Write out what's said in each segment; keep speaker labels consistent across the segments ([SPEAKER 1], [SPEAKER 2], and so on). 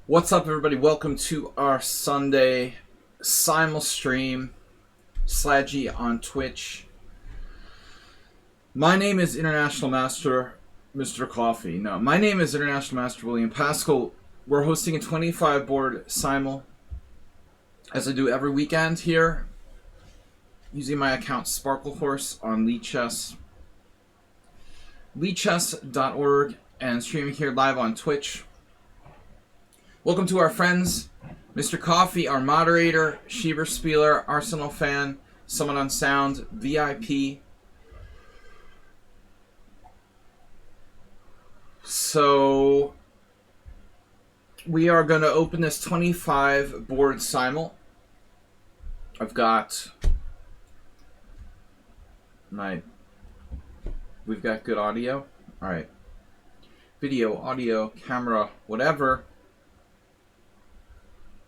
[SPEAKER 1] What's up, everybody? Welcome to our Sunday simul stream. Slaggy on Twitch. My name is International Master Mr. Coffee. No, my name is International Master William Paschall. We're hosting a 25 board simul, as I do every weekend here, using my account Sparkle Horse on lichess, lichess.org, and streaming here live on Twitch. Welcome to our friends, Mr. Coffee, our moderator, Schieber Spieler, Arsenal fan, someone on sound, VIP. So we are going to open this 25 board simul. We've got good audio. All right. Video, audio, camera, whatever.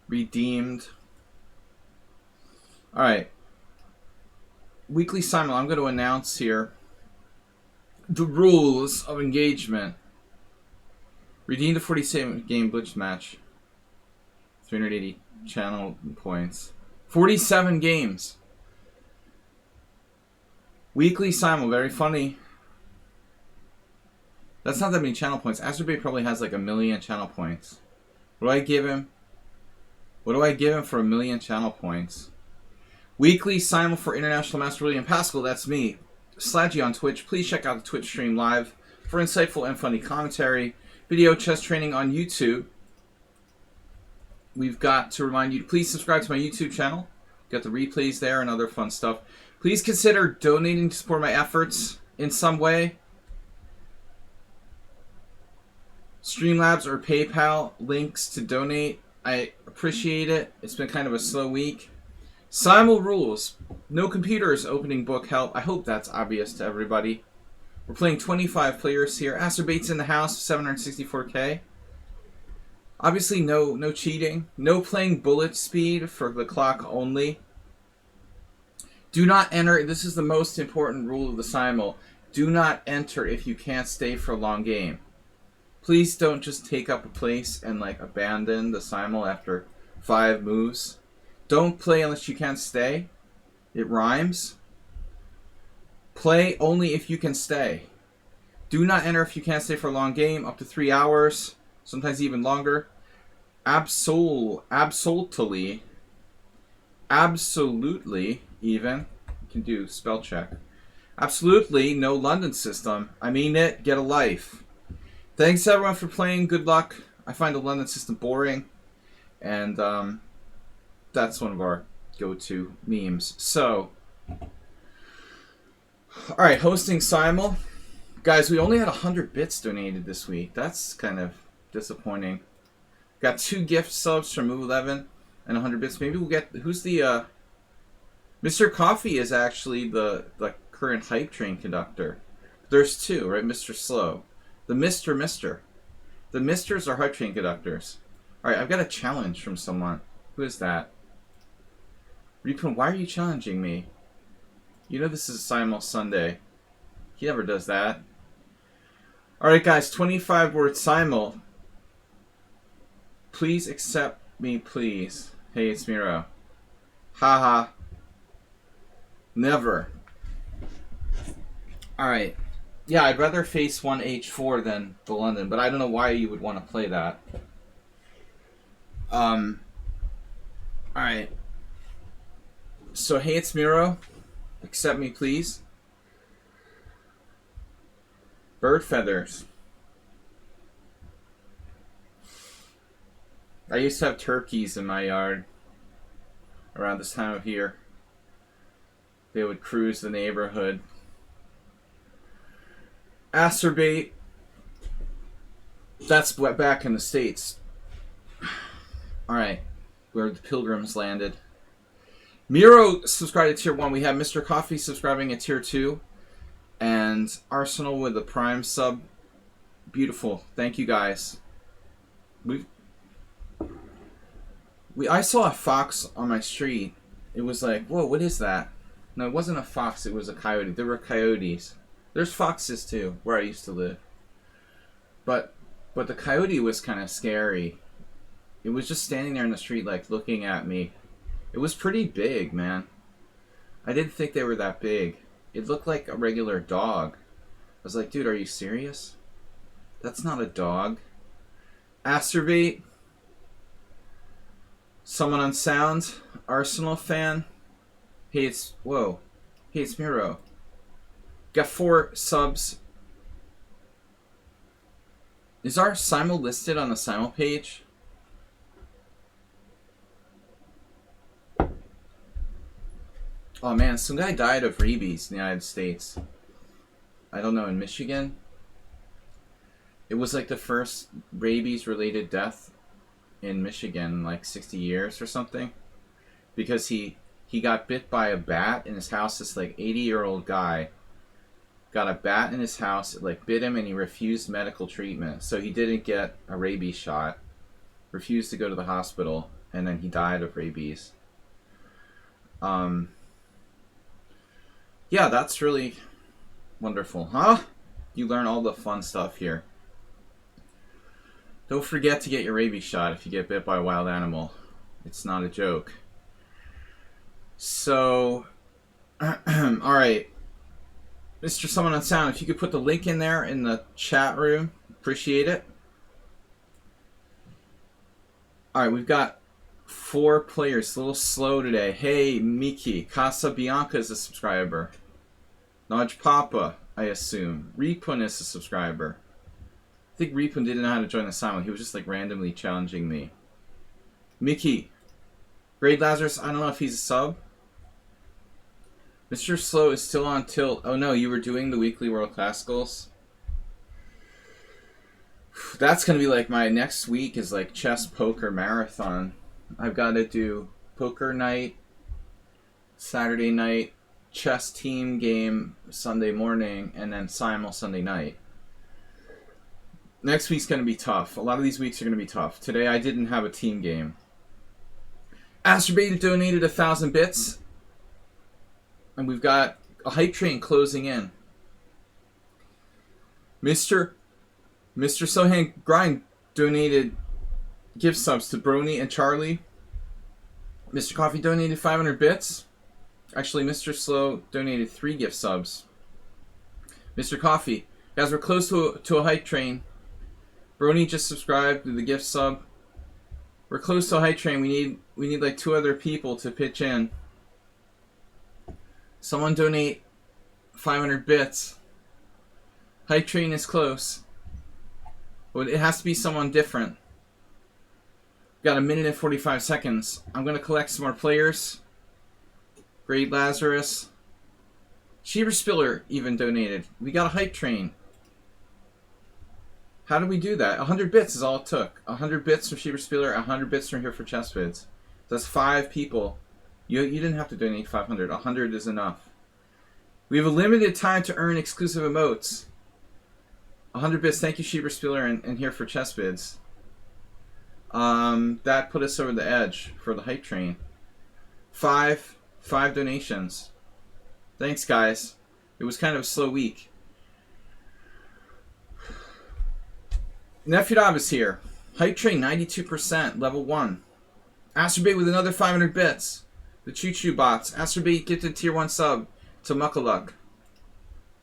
[SPEAKER 1] Redeemed. Alright. Weekly simul. I'm going to announce here the rules of engagement. Redeemed a 47 game blitz match. 380 channel points. 47 games. Weekly simul. Very funny. That's not that many channel points. Azerbaijan probably has like 1 million channel points. What do I give him? What do I give him for 1 million channel points? Weekly simul for International Master William Paschall. That's me. Slaggy on Twitch. Please check out the Twitch stream live for insightful and funny commentary. Video chess training on YouTube. We've got to remind you to please subscribe to my YouTube channel. Got the replays there and other fun stuff. Please consider donating to support my efforts in some way. Streamlabs or PayPal links to donate. I appreciate it. It's been kind of a slow week. Simul rules. No computers, opening book help. I hope that's obvious to everybody. We're playing 25 players here. Acerbate's in the house, 764k. Obviously no cheating. No playing bullet speed for the clock only. Do not enter. This is the most important rule of the simul. Do not enter if you can't stay for a long game. Please don't just take up a place and abandon the simul after 5 moves. Don't play unless you can't stay. It rhymes. Play only if you can stay. Do not enter if you can't stay for a long game, up to 3 hours, sometimes even longer. Absolutely even. You can do spell check. Absolutely no London system. I mean it. Get a life. Thanks everyone for playing. Good luck. I find the London system boring, and that's one of our go-to memes. So, all right, hosting simul, guys. We only had 100 bits donated this week. That's kind of disappointing. Got 2 gift subs from Move11 and 100 bits. Maybe we'll get who's the Mr. Coffee is actually the current hype train conductor. There's 2, right? Mr. Slow. The Mister. The Misters are hype train conductors. Alright, I've got a challenge from someone. Who is that? Repun, why are you challenging me? You know this is a simul Sunday. He never does that. Alright guys, 25 word simul. Please accept me, please. Hey, it's Miro. Haha. Never. Alright. Yeah, I'd rather face 1H4 than the London, but I don't know why you would want to play that. Alright. So, hey, it's Miro. Accept me, please. Bird feathers. I used to have turkeys in my yard around this time of year. They would cruise the neighborhood. Acerbate. That's back in the States. Alright. Where the pilgrims landed. Miro subscribed to tier 1. We have Mr. Coffee subscribing at tier 2. And Arsenal with a prime sub. Beautiful. Thank you guys. I saw a fox on my street. It was like, whoa, what is that? No, it wasn't a fox. It was a coyote. There were coyotes. There's foxes too, where I used to live. But the coyote was kind of scary. It was just standing there in the street, like, looking at me. It was pretty big, man. I didn't think they were that big. It looked like a regular dog. I was like, dude, are you serious? That's not a dog. Asturbate. Someone on sound. Arsenal fan. Hey, it's... Whoa. Hey, it's Miro. Got 4 subs. Is our Simul listed on the Simul page? Oh man, some guy died of rabies in the United States. I don't know, in Michigan? It was like the first rabies-related death in Michigan in like 60 years or something. Because he got bit by a bat in his house. This like 80-year-old guy got a bat in his house. It like bit him and he refused medical treatment. So he didn't get a rabies shot. Refused to go to the hospital. And then he died of rabies. Yeah, that's really wonderful. Huh? You learn all the fun stuff here. Don't forget to get your rabies shot if you get bit by a wild animal. It's not a joke. So, alright. Mr. Someone on Sound, if you could put the link in there in the chat room, appreciate it. Alright, we've got 4 players, a little slow today. Hey, Miki. Casa Bianca is a subscriber. Naj Papa, I assume. Repun is a subscriber. I think Repun didn't know how to join the Simul. He was just like randomly challenging me. Mickey. Grade Lazarus, I don't know if he's a sub. Mr. Slow is still on tilt. Oh no, you were doing the weekly World Classicals? That's going to be like my next week is like chess poker marathon. I've got to do poker night, Saturday night, chess team game Sunday morning, and then Simul Sunday night. Next week's going to be tough. A lot of these weeks are going to be tough. Today I didn't have a team game. Asturbate donated 1,000 bits. And we've got a hype train closing in. Mr. Sohan Grind donated gift subs to Brony and Charlie. Mr. Coffee donated 500 bits. Actually, Mr. Slow donated 3 gift subs. Mr. Coffee, guys, we're close to a hype train. Brony just subscribed to the gift sub. We're close to a hype train. We need like 2 other people to pitch in. Someone donate 500 bits. Hype train is close. But it has to be someone different. Got 1 minute and 45 seconds. I'm going to collect some more players. Grade Lazarus. Sheever Spiller even donated. We got a hype train. How did we do that? 100 bits is all it took. 100 bits from Sheever Spiller, 100 bits from here for ChessVids. That's 5 people. You didn't have to donate 500. 100 is enough. We have a limited time to earn exclusive emotes. 100 bits. Thank you, Sheever Spiller, and here for ChessVids. That put us over the edge for the hype train. 5 donations. Thanks, guys. It was kind of a slow week. Nefudab is here. Hype train 92%, level 1. Asturbate with another 500 bits. The Choo Choo bots. Asturbate gifted tier 1 sub to Muckaluk.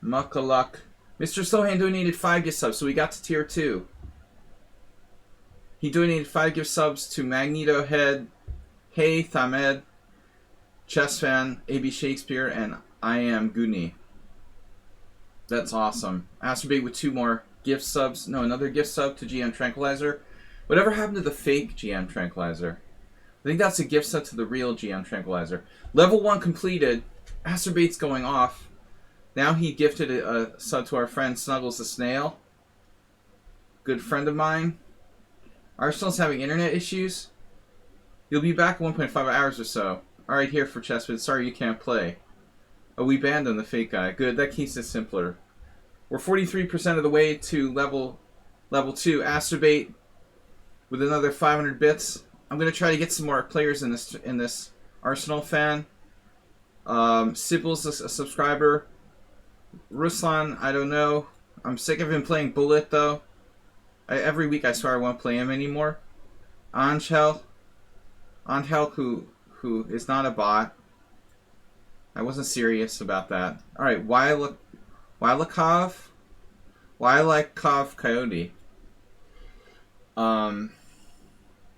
[SPEAKER 1] Muckaluk. Mr. Sohan donated 5 gift subs, so we got to tier 2. He donated 5 gift subs to Magneto Head, Hey Thamed, Chess Fan, AB Shakespeare, and I Am Goonie. That's awesome. Asturbate with 2 more gift subs. No, another gift sub to GM Tranquilizer. Whatever happened to the fake GM Tranquilizer? I think that's a gift sub to the real GM Tranquilizer. Level 1 completed. Asturbate's going off. Now he gifted a sub to our friend Snuggles the Snail. Good friend of mine. Arsenal's having internet issues. You'll be back in 1.5 hours or so. Alright, here for ChessVids. Sorry you can't play. Oh, we banned him, the fake guy. Good, that keeps it simpler. We're 43% of the way to level 2. Asturbate with another 500 bits. I'm going to try to get some more players in this Arsenal fan. Sybil's a subscriber. Ruslan, I don't know. I'm sick of him playing Bullet, though. Every week I swear I won't play him anymore. Angel. Angel, who is not a bot. I wasn't serious about that. All right, Wylakov Coyote.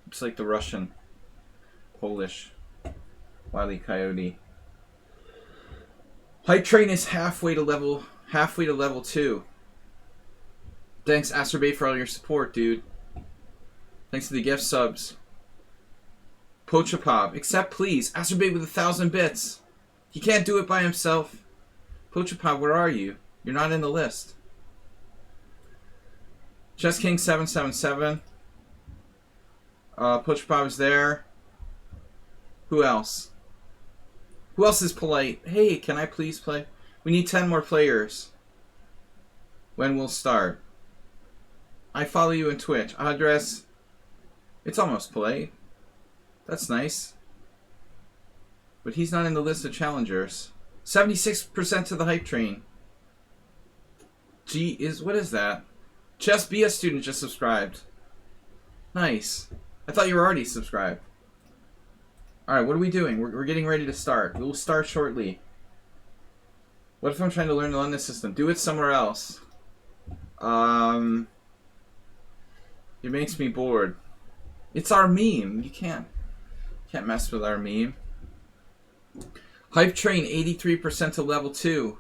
[SPEAKER 1] It's like the Russian, Polish Wily Coyote. Hype Train is halfway to level 2. Thanks, Astrobay, for all your support, dude. Thanks to the gift subs. Pochapov, accept please. Astrobay with 1,000 bits. He can't do it by himself. Pochapov, where are you? You're not in the list. Chess King 777. Pochapov is there. Who else? Who else is polite? Hey, can I please play? We need 10 more players. When we'll start. I follow you on Twitch. Address. It's almost polite. That's nice. But he's not in the list of challengers. 76% to the hype train. What is that? Chess BS student just subscribed. Nice. I thought you were already subscribed. Alright, what are we doing? We're getting ready to start. We'll start shortly. What if I'm trying to learn the London system? Do it somewhere else. It makes me bored. It's our meme. You can't mess with our meme. Hype train 83% to level 2.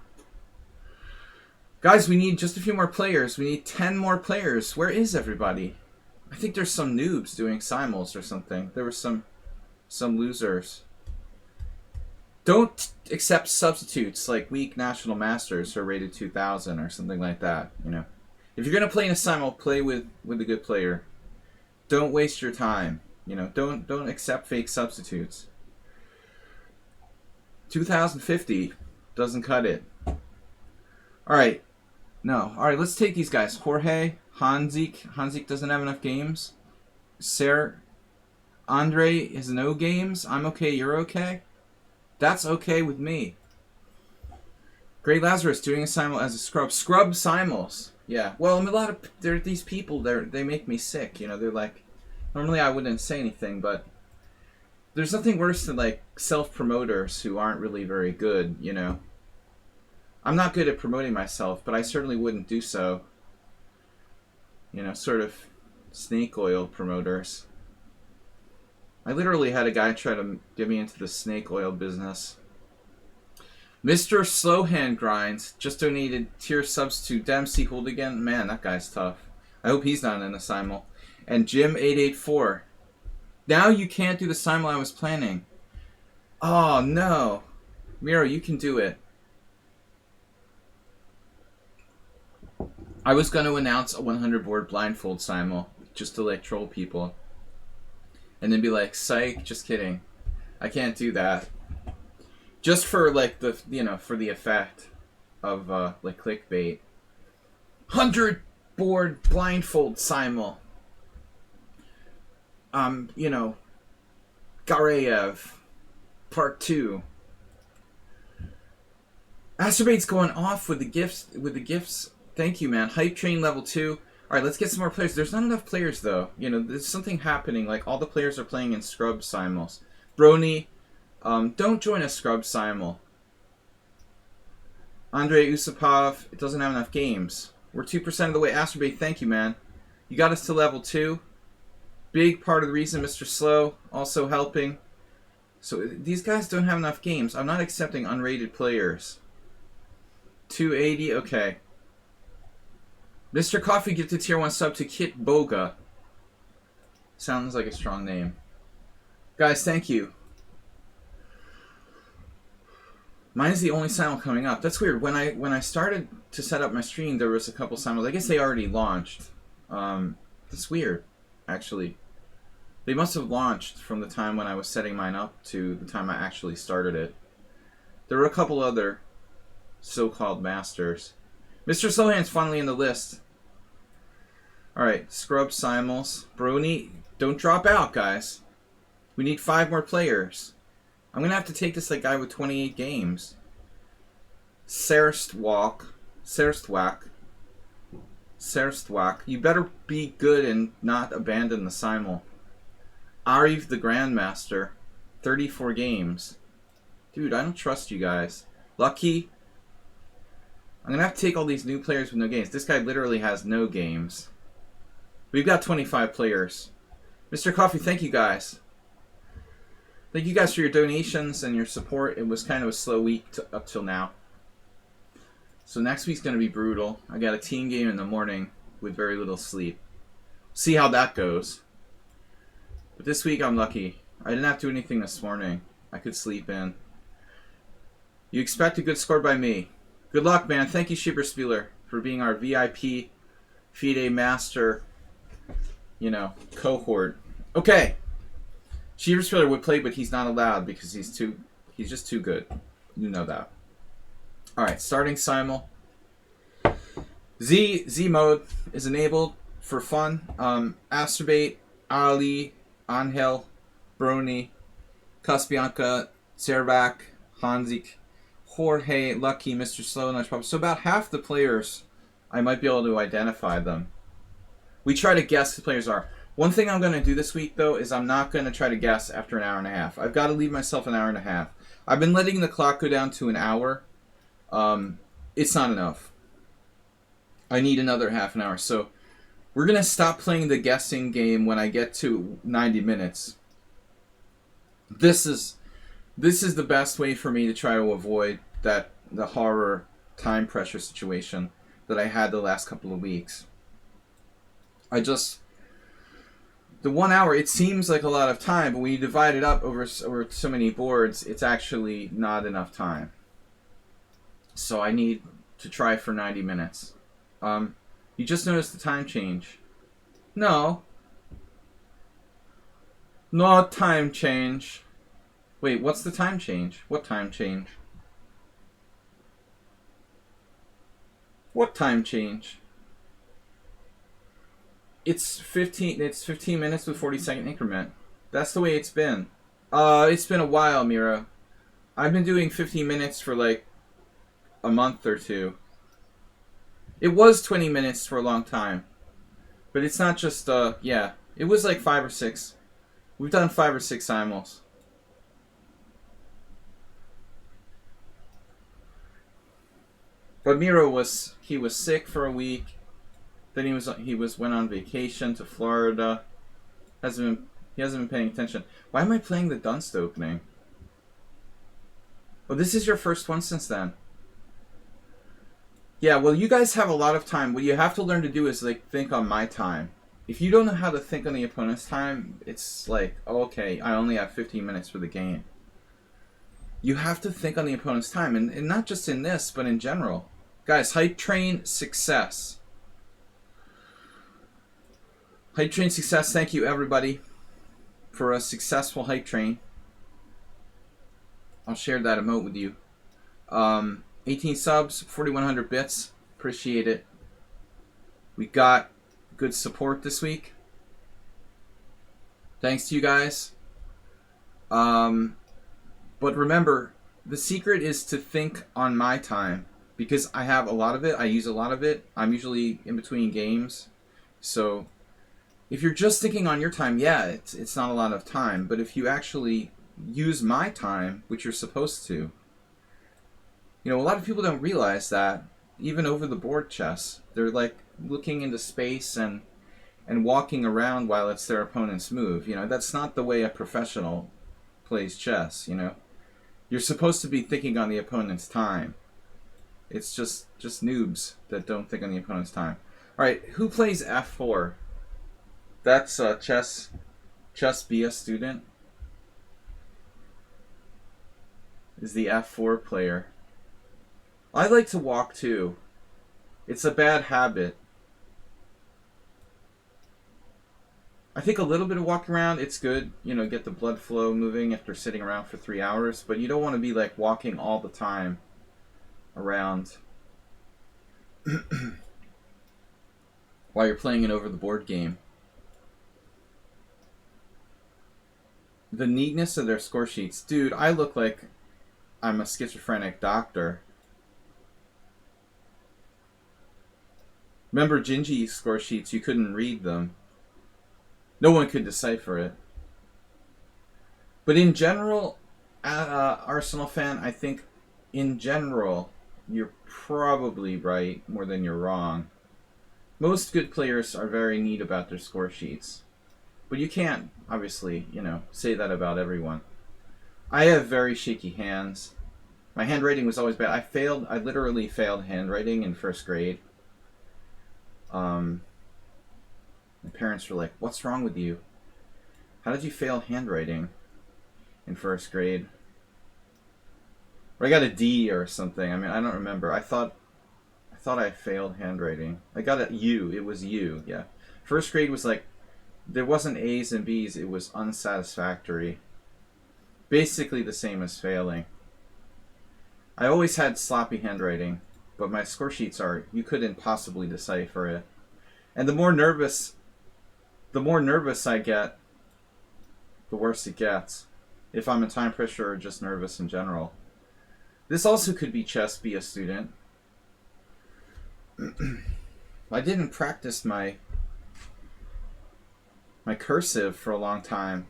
[SPEAKER 1] Guys, we need just a few more players. We need 10 more players. Where is everybody? I think there's some noobs doing simuls or something. There were some losers. Don't accept substitutes like weak national masters who are rated 2000 or something like that. You know, if you're gonna play in a simul, play with a good player. Don't waste your time. You know, don't accept fake substitutes. 2050 doesn't cut it. All right, no. All right, let's take these guys. Jorge, Hanzik doesn't have enough games. Andre has no games. I'm okay. You're okay. That's okay with me. Great Lazarus doing a simul as a scrub. Scrub simuls. Yeah. Well, there are these people. They make me sick. You know, they're like. Normally I wouldn't say anything, but there's nothing worse than like self-promoters who aren't really very good. You know. I'm not good at promoting myself, but I certainly wouldn't do so. You know, sort of snake oil promoters. I literally had a guy try to get me into the snake oil business. Mr. Slowhand Grinds just donated tier subs to Dempsey Hold again. Man, that guy's tough. I hope he's not in a simul. And Jim884. Now you can't do the simul I was planning. Oh, no. Miro, you can do it. I was going to announce a 100 board blindfold simul just to like troll people. And then be like, psych, just kidding. I can't do that. Just for like the, you know, for the effect of like clickbait. 100 board blindfold simul. You know, Gareyev, part 2. Astrobait's going off with the gifts. Thank you, man. Hype train level 2. Alright, let's get some more players. There's not enough players, though. You know, there's something happening. Like, all the players are playing in scrub simuls. Brony, don't join a scrub simul. Andrei Usupov, it doesn't have enough games. We're 2% of the way. Astrobate, thank you, man. You got us to level 2. Big part of the reason, Mr. Slow, also helping. So, these guys don't have enough games. I'm not accepting unrated players. 280, okay. Mr. Coffee gifted tier 1 sub to Kit Boga. Sounds like a strong name. Guys, thank you. Mine is the only simul coming up. That's weird. When I started to set up my stream, there was a couple simuls. I guess they already launched. That's weird, actually. They must have launched from the time when I was setting mine up to the time I actually started it. There were a couple other so-called masters. Mr. Slowhand's finally in the list. Alright, scrub simuls. Brony, don't drop out, guys. We need 5 more players. I'm going to have to take this like guy with 28 games. Serstwak. You better be good and not abandon the simul. Arif the Grandmaster. 34 games. Dude, I don't trust you guys. Lucky. I'm going to have to take all these new players with no games. This guy literally has no games. We've got 25 players. Mr. Coffee, thank you guys. Thank you guys for your donations and your support. It was kind of a slow week up till now. So next week's going to be brutal. I got a team game in the morning with very little sleep. See how that goes. But this week I'm lucky. I didn't have to do anything this morning. I could sleep in. You expect a good score by me. Good luck, man. Thank you, Schieberspieler, for being our VIP FIDE Master, cohort. Okay. Schieberspieler would play, but he's not allowed because he's just too good. You know that. Alright, starting Simul. Z mode is enabled for fun. Astrobate, Ali, Angel, Brony, Kaspianka, Zerbak, Hanzik, Jorge, Lucky, Mr. Slow, Nice Pop. So about half the players, I might be able to identify them. We try to guess who players are. One thing I'm going to do this week, though, is I'm not going to try to guess after an hour and a half. I've got to leave myself an hour and a half. I've been letting the clock go down to an hour. It's not enough. I need another half an hour. So we're going to stop playing the guessing game when I get to 90 minutes. This is the best way for me to try to avoid the horror time pressure situation that I had the last couple of weeks. The 1 hour, it seems like a lot of time, but when you divide it up over so many boards, it's actually not enough time. So I need to try for 90 minutes. You just noticed the time change. No. No time change. Wait, what's the time change? What time change? What time change? It's 15 minutes with 40-second increment. That's the way it's been. It's been a while, Mira. I've been doing 15 minutes for like a month or two. It was 20 minutes for a long time. But it's not just yeah. It was like 5 or 6. We've done 5 or 6 simuls. But Miro was sick for a week. Then he went on vacation to Florida. He hasn't been paying attention. Why am I playing the Dunst opening? Oh, this is your first one since then. Yeah, well, you guys have a lot of time. What you have to learn to do is like think on my time. If you don't know how to think on the opponent's time, it's like, oh, okay, I only have 15 minutes for the game. You have to think on the opponent's time, and not just in this, but in general. Guys, hype train success. Hype train success. Thank you, everybody, for a successful hype train. I'll share that emote with you. 18 subs, 4,100 bits. Appreciate it. We got good support this week. Thanks to you guys. But remember, the secret is to think on my time. Because I have a lot of it. I use a lot of it. I'm usually in between games. So if you're just thinking on your time, yeah, it's not a lot of time. But if you actually use my time, which you're supposed to, a lot of people don't realize that, even over the board chess. They're like looking into space and walking around while it's their opponent's move. That's not the way a professional plays chess, You're supposed to be thinking on the opponent's time. It's just noobs that don't think on the opponent's time. Alright, who plays F4? That's Chess Be a Student. Is the F4 player. I like to walk too. It's a bad habit. I think a little bit of walking around, it's good. Get the blood flow moving after sitting around for 3 hours. But you don't want to be like walking all the time around while you're playing an over-the-board game. The neatness of their score sheets. Dude, I look like I'm a schizophrenic doctor. Remember Gingy's score sheets? You couldn't read them. No one could decipher it. But in general, Arsenal fan, I think in general, you're probably right more than you're wrong. Most good players are very neat about their score sheets. But you can't, obviously, say that about everyone. I have very shaky hands. My handwriting was always bad. I literally failed handwriting in first grade. My parents were like, "What's wrong with you? How did you fail handwriting in first grade?" Or I got a D or something. I mean, I don't remember. I thought I failed handwriting. I got a U. It was U, yeah. First grade was like, there wasn't A's and B's. It was unsatisfactory. Basically the same as failing. I always had sloppy handwriting, but my score sheets you couldn't possibly decipher it. And the more nervous I get, the worse it gets. If I'm in time pressure or just nervous in general. This also could be chess, be a student. I didn't practice my cursive for a long time.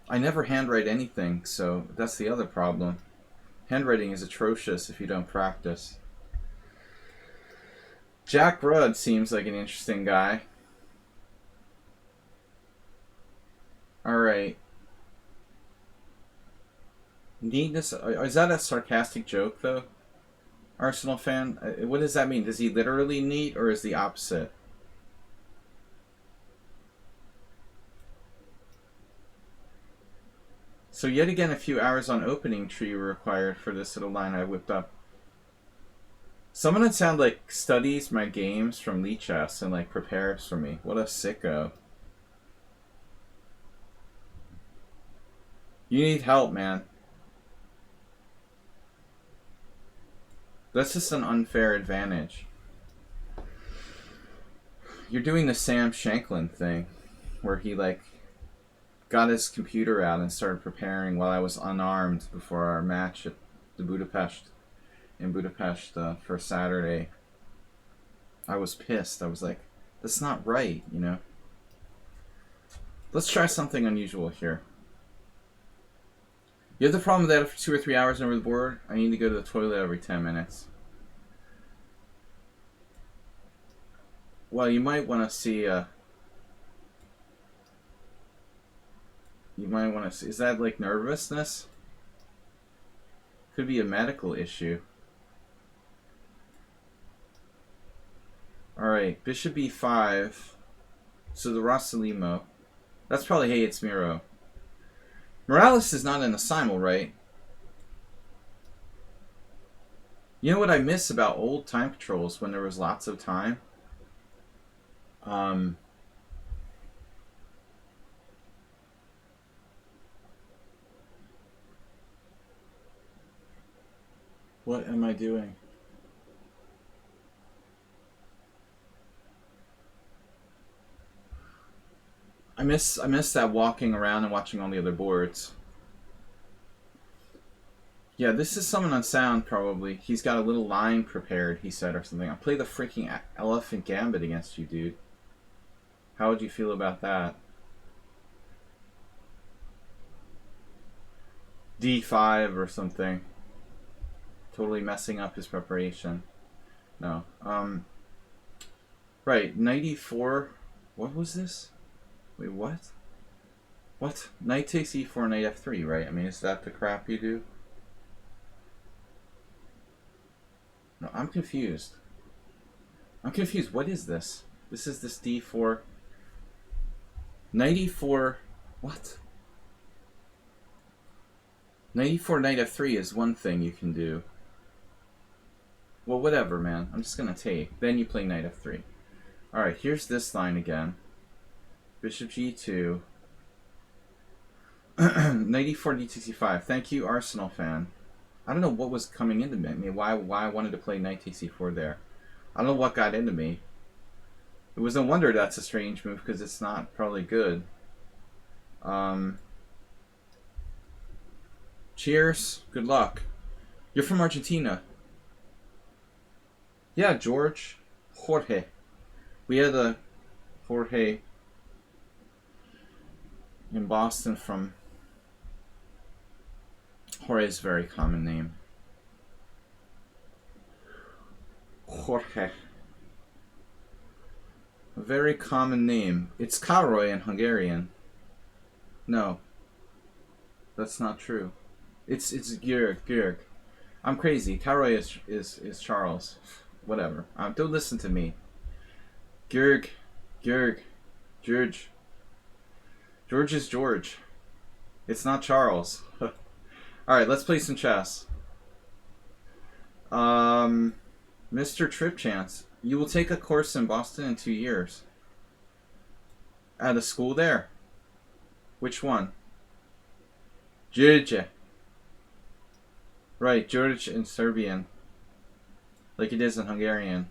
[SPEAKER 1] I never handwrite anything, so that's the other problem. Handwriting is atrocious if you don't practice. Jack Rudd seems like an interesting guy. Alright. Neatness. Is that a sarcastic joke, though? Arsenal fan? What does that mean? Is he literally neat, or is the opposite? So yet again, a few hours on opening tree were required for this little line I whipped up. Someone that sound like studies my games from lichess and like prepares for me. What a sicko. You need help, man. That's just an unfair advantage. You're doing the Sam Shanklin thing, where he like got his computer out and started preparing while I was unarmed before our match at the Budapest for Saturday. I was pissed. I was like, that's not right, Let's try something unusual here. You have the problem that after 2 or 3 hours over the board, I need to go to the toilet every 10 minutes. Well, you might want to see is that like nervousness? Could be a medical issue. Alright, bishop e5. So the Rossalimo. That's probably, hey, it's Miro. Morales is not in the SIMUL, right? You know what I miss about old time controls when there was lots of time? What am I doing? I miss that walking around and watching all the other boards. Yeah, this is someone on sound, probably. He's got a little line prepared, he said, or something. I'll play the freaking Elephant Gambit against you, dude. How would you feel about that? D5 or something. Totally messing up his preparation. No. Right, knight e4. What was this? Wait, what? What? Knight takes e4, knight f3, right? I mean, is that the crap you do? No, I'm confused. I'm confused. What is this? This is this d4. Knight e4. What? Knight e4, knight f3 is one thing you can do. Well, whatever, man. I'm just going to take. Then you play knight f3. Alright, here's this line again. Bishop g2. Knight e4, d65. Thank you, Arsenal fan. I don't know what was coming into me. I mean, why I wanted to play knight takes e4 there. I don't know what got into me. It was no wonder that's a strange move, because it's not probably good. Cheers. Good luck. You're from Argentina. Yeah, George. Jorge. We had a Jorge. in Boston from Jorge's a very common name. Jorge. A very common name. It's Károly in Hungarian. No. That's not true. It's György. I'm crazy. Károly is Charles. Whatever. Don't listen to me. George. George is George. It's not Charles. Alright, let's play some chess. Mr. Trip Chance, you will take a course in Boston in 2 years. At a school there. Which one? George. Right, George in Serbian. Like it is in Hungarian.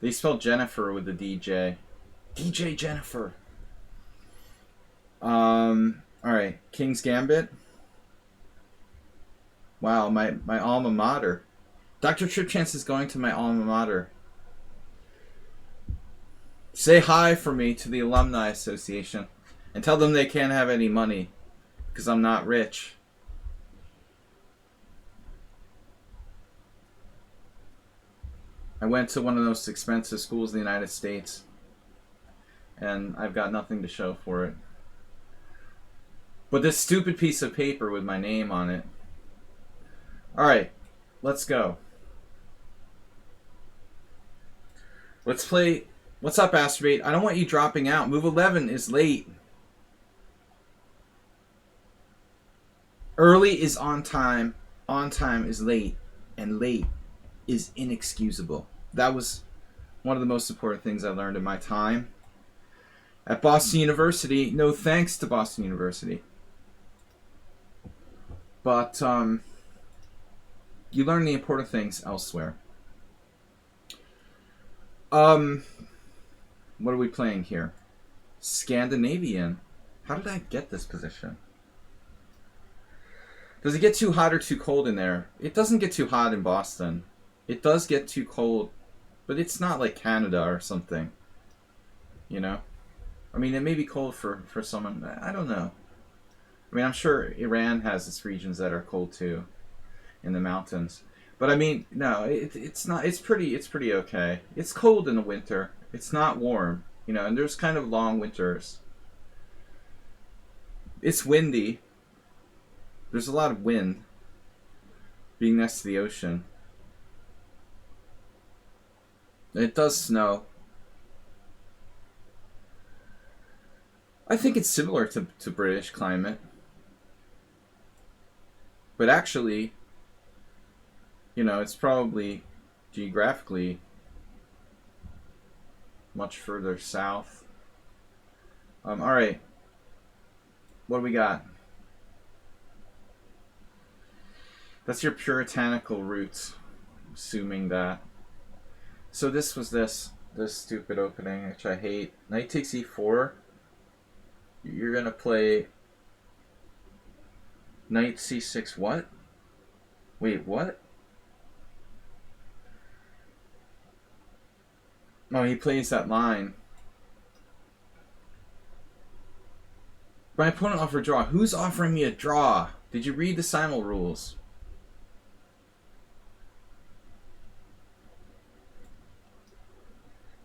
[SPEAKER 1] They spell Jennifer with the DJ. DJ Jennifer. Alright. King's Gambit. Wow, my alma mater. Dr. Tripchance is going to my alma mater. Say hi for me to the Alumni Association. And tell them they can't have any money. Because I'm not rich. I went to one of the most expensive schools in the United States. And I've got nothing to show for it. But this stupid piece of paper with my name on it. Alright, let's go. Let's play. What's up, Astrobate? I don't want you dropping out. Move 11 is late. Early is on time. On time is late. And late is inexcusable. That was one of the most important things I learned in my time at Boston University. No thanks to Boston University. But you learn the important things elsewhere. What are we playing here? Scandinavian. How did I get this position? Does it get too hot or too cold in there? It doesn't get too hot in Boston. It does get too cold, but it's not like Canada or something. You know? I mean, it may be cold for someone. I don't know. I mean, I'm sure Iran has its regions that are cold too, in the mountains. But I mean, no, it's not. It's pretty okay. It's cold in the winter. It's not warm, you know. And there's kind of long winters. It's windy. There's a lot of wind. Being next to the ocean. It does snow. I think it's similar to British climate. But actually, you know, it's probably geographically much further south. Alright. What do we got? That's your puritanical roots. Assuming that. So this was this stupid opening, which I hate. Knight takes e4. You're gonna play Knight c6 what? Wait, what? Oh, he plays that line. My opponent offered draw. Who's offering me a draw? Did you read the SIMUL rules?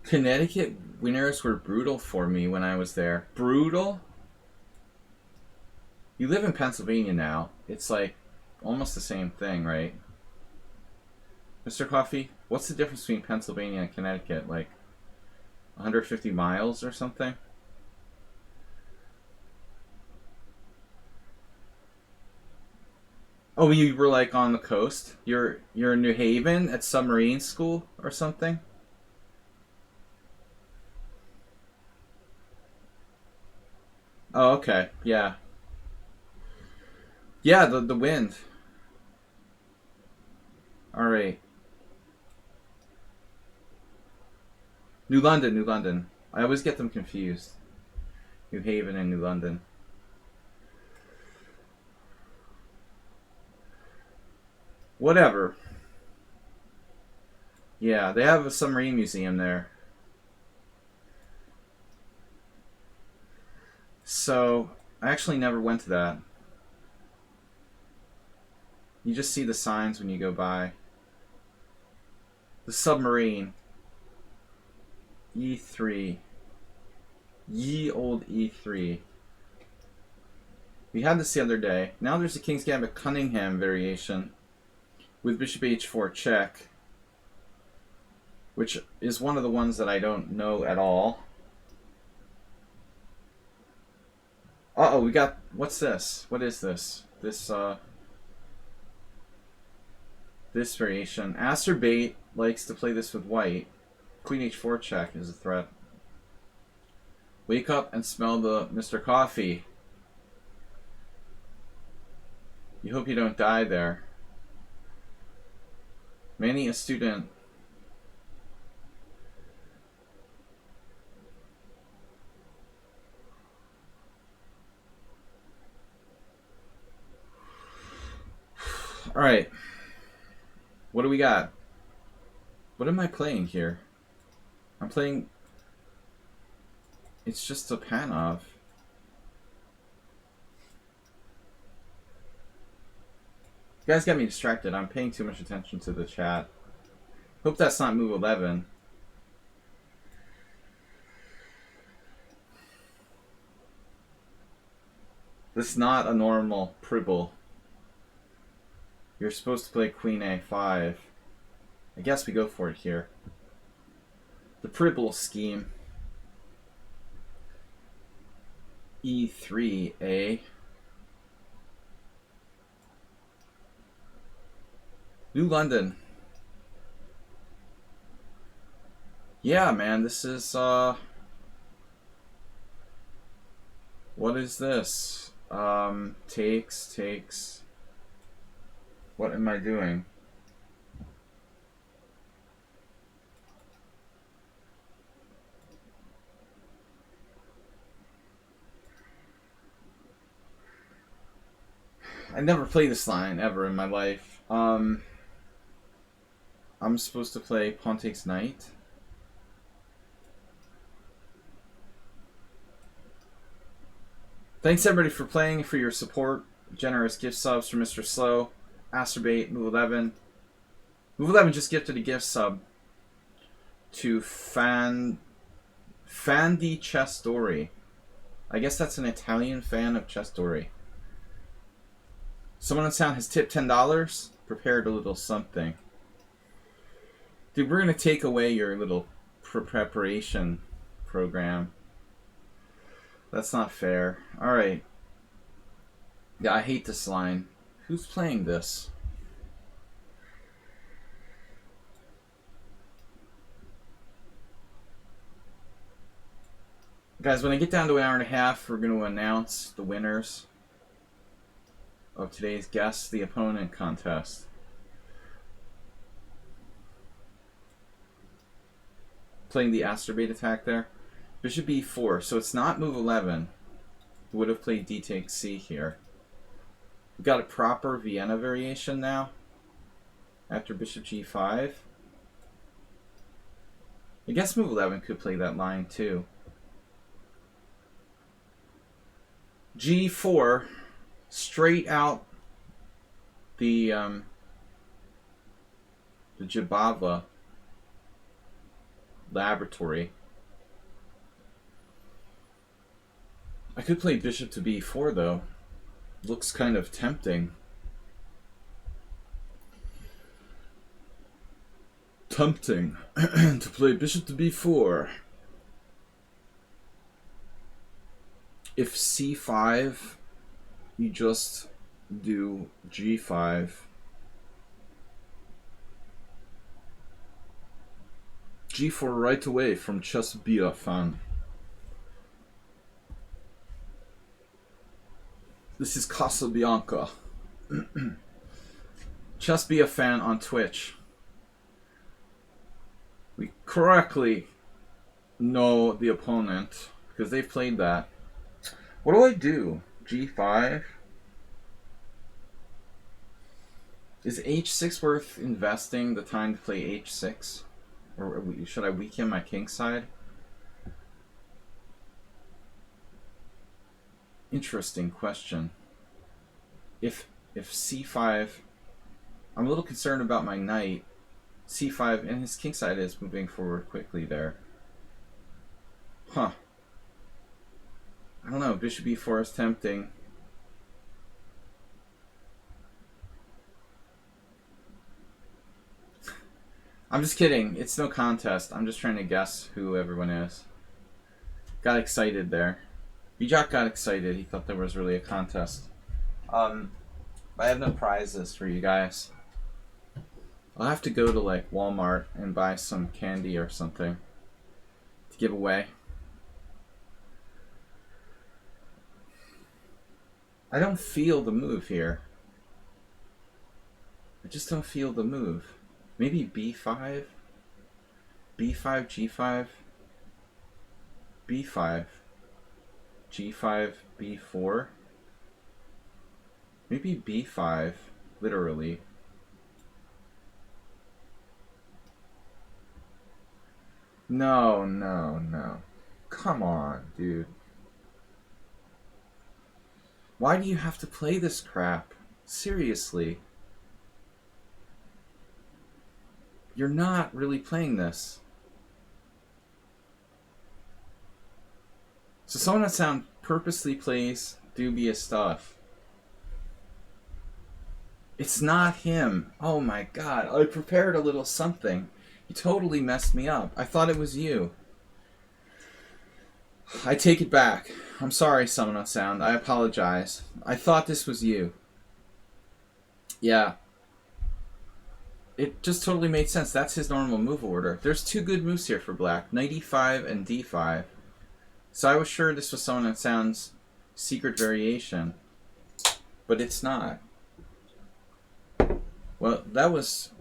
[SPEAKER 1] Connecticut winners were brutal for me when I was there. Brutal? You live in Pennsylvania now. It's like almost the same thing, right? Mr. Coffee, what's the difference between Pennsylvania and Connecticut? Like 150 miles or something? Oh, you were like on the coast? You're in New Haven at submarine school or something? Oh, okay. Yeah. Yeah, the wind. Alright. New London, New London. I always get them confused. New Haven and New London. Whatever. Yeah, they have a submarine museum there. So, I actually never went to that. You just see the signs when you go by. The submarine. E3. Ye old E3. We had this the other day. Now there's a King's Gambit Cunningham variation with Bishop H4 check, which is one of the ones that I don't know at all. Uh-oh, we got... What's this? What is this? This variation. Aster Bait likes to play this with white. Queen H4 check is a threat. Wake up and smell the Mr. Coffee. You hope you don't die there. Many a student... Alright. What do we got? What am I playing here? I'm playing... It's just a Panov. You guys got me distracted. I'm paying too much attention to the chat. Hope that's not move 11. This is not a normal Pribble. You're supposed to play Queen A5. I guess we go for it here. The Pribble scheme. E3A. New London. Yeah, man, this is, what is this? Takes. What am I doing? I never played this line ever in my life. I'm supposed to play Pawn takes Knight. Thanks everybody for playing, for your support. Generous gift subs from Mr. Slow, Asterbait, Move 11. Move 11 just gifted a gift sub to Fandi Chestori. I guess that's an Italian fan of Chestori. Someone on sound has tipped $10. Prepared a little something. Dude, we're going to take away your little preparation program. That's not fair. Alright. Yeah, I hate this line. Who's playing this? Guys, when I get down to an hour and a half, we're going to announce the winners of today's Guess the Opponent contest. Playing the Asterbait attack there. Bishop B4, so it's not move 11. Would have played D takes C here. We've got a proper Vienna variation now. After Bishop G5. I guess move 11 could play that line too. G4, straight out the Jabava laboratory. I could play Bishop to B4 though. Looks kind of tempting. Tempting to play Bishop to B4. If C5, you just do G5. G4 right away from Chess fan. This is Casabianca. Chess fan on Twitch. We correctly know the opponent because they've played that. What do I do? G5? Is H6 worth investing the time to play H6? Or should I weaken my king side? Interesting question. If c5, I'm a little concerned about my knight. c5 and his kingside is moving forward quickly there. Huh. I don't know. Bishop e4 is tempting. I'm just kidding. It's no contest. I'm just trying to guess who everyone is. Got excited there. Bijak got excited. He thought there was really a contest. I have no prizes for you guys. I'll have to go to like Walmart and buy some candy or something to give away. I don't feel the move here. I just don't feel the move. Maybe b5? b5, g5? b5, g5, b4? Maybe b5, literally. No, no, no. Come on, dude. Why do you have to play this crap? Seriously. You're not really playing this. So someone that sound purposely plays dubious stuff. It's not him. Oh my god. I prepared a little something. You totally messed me up. I thought it was you. I take it back. I'm sorry, Summon on Sound. I apologize. I thought this was you. Yeah. It just totally made sense. That's his normal move order. There's two good moves here for black. Knight e5 and d5. So I was sure this was Summon on Sound's secret variation. But it's not. Well, that was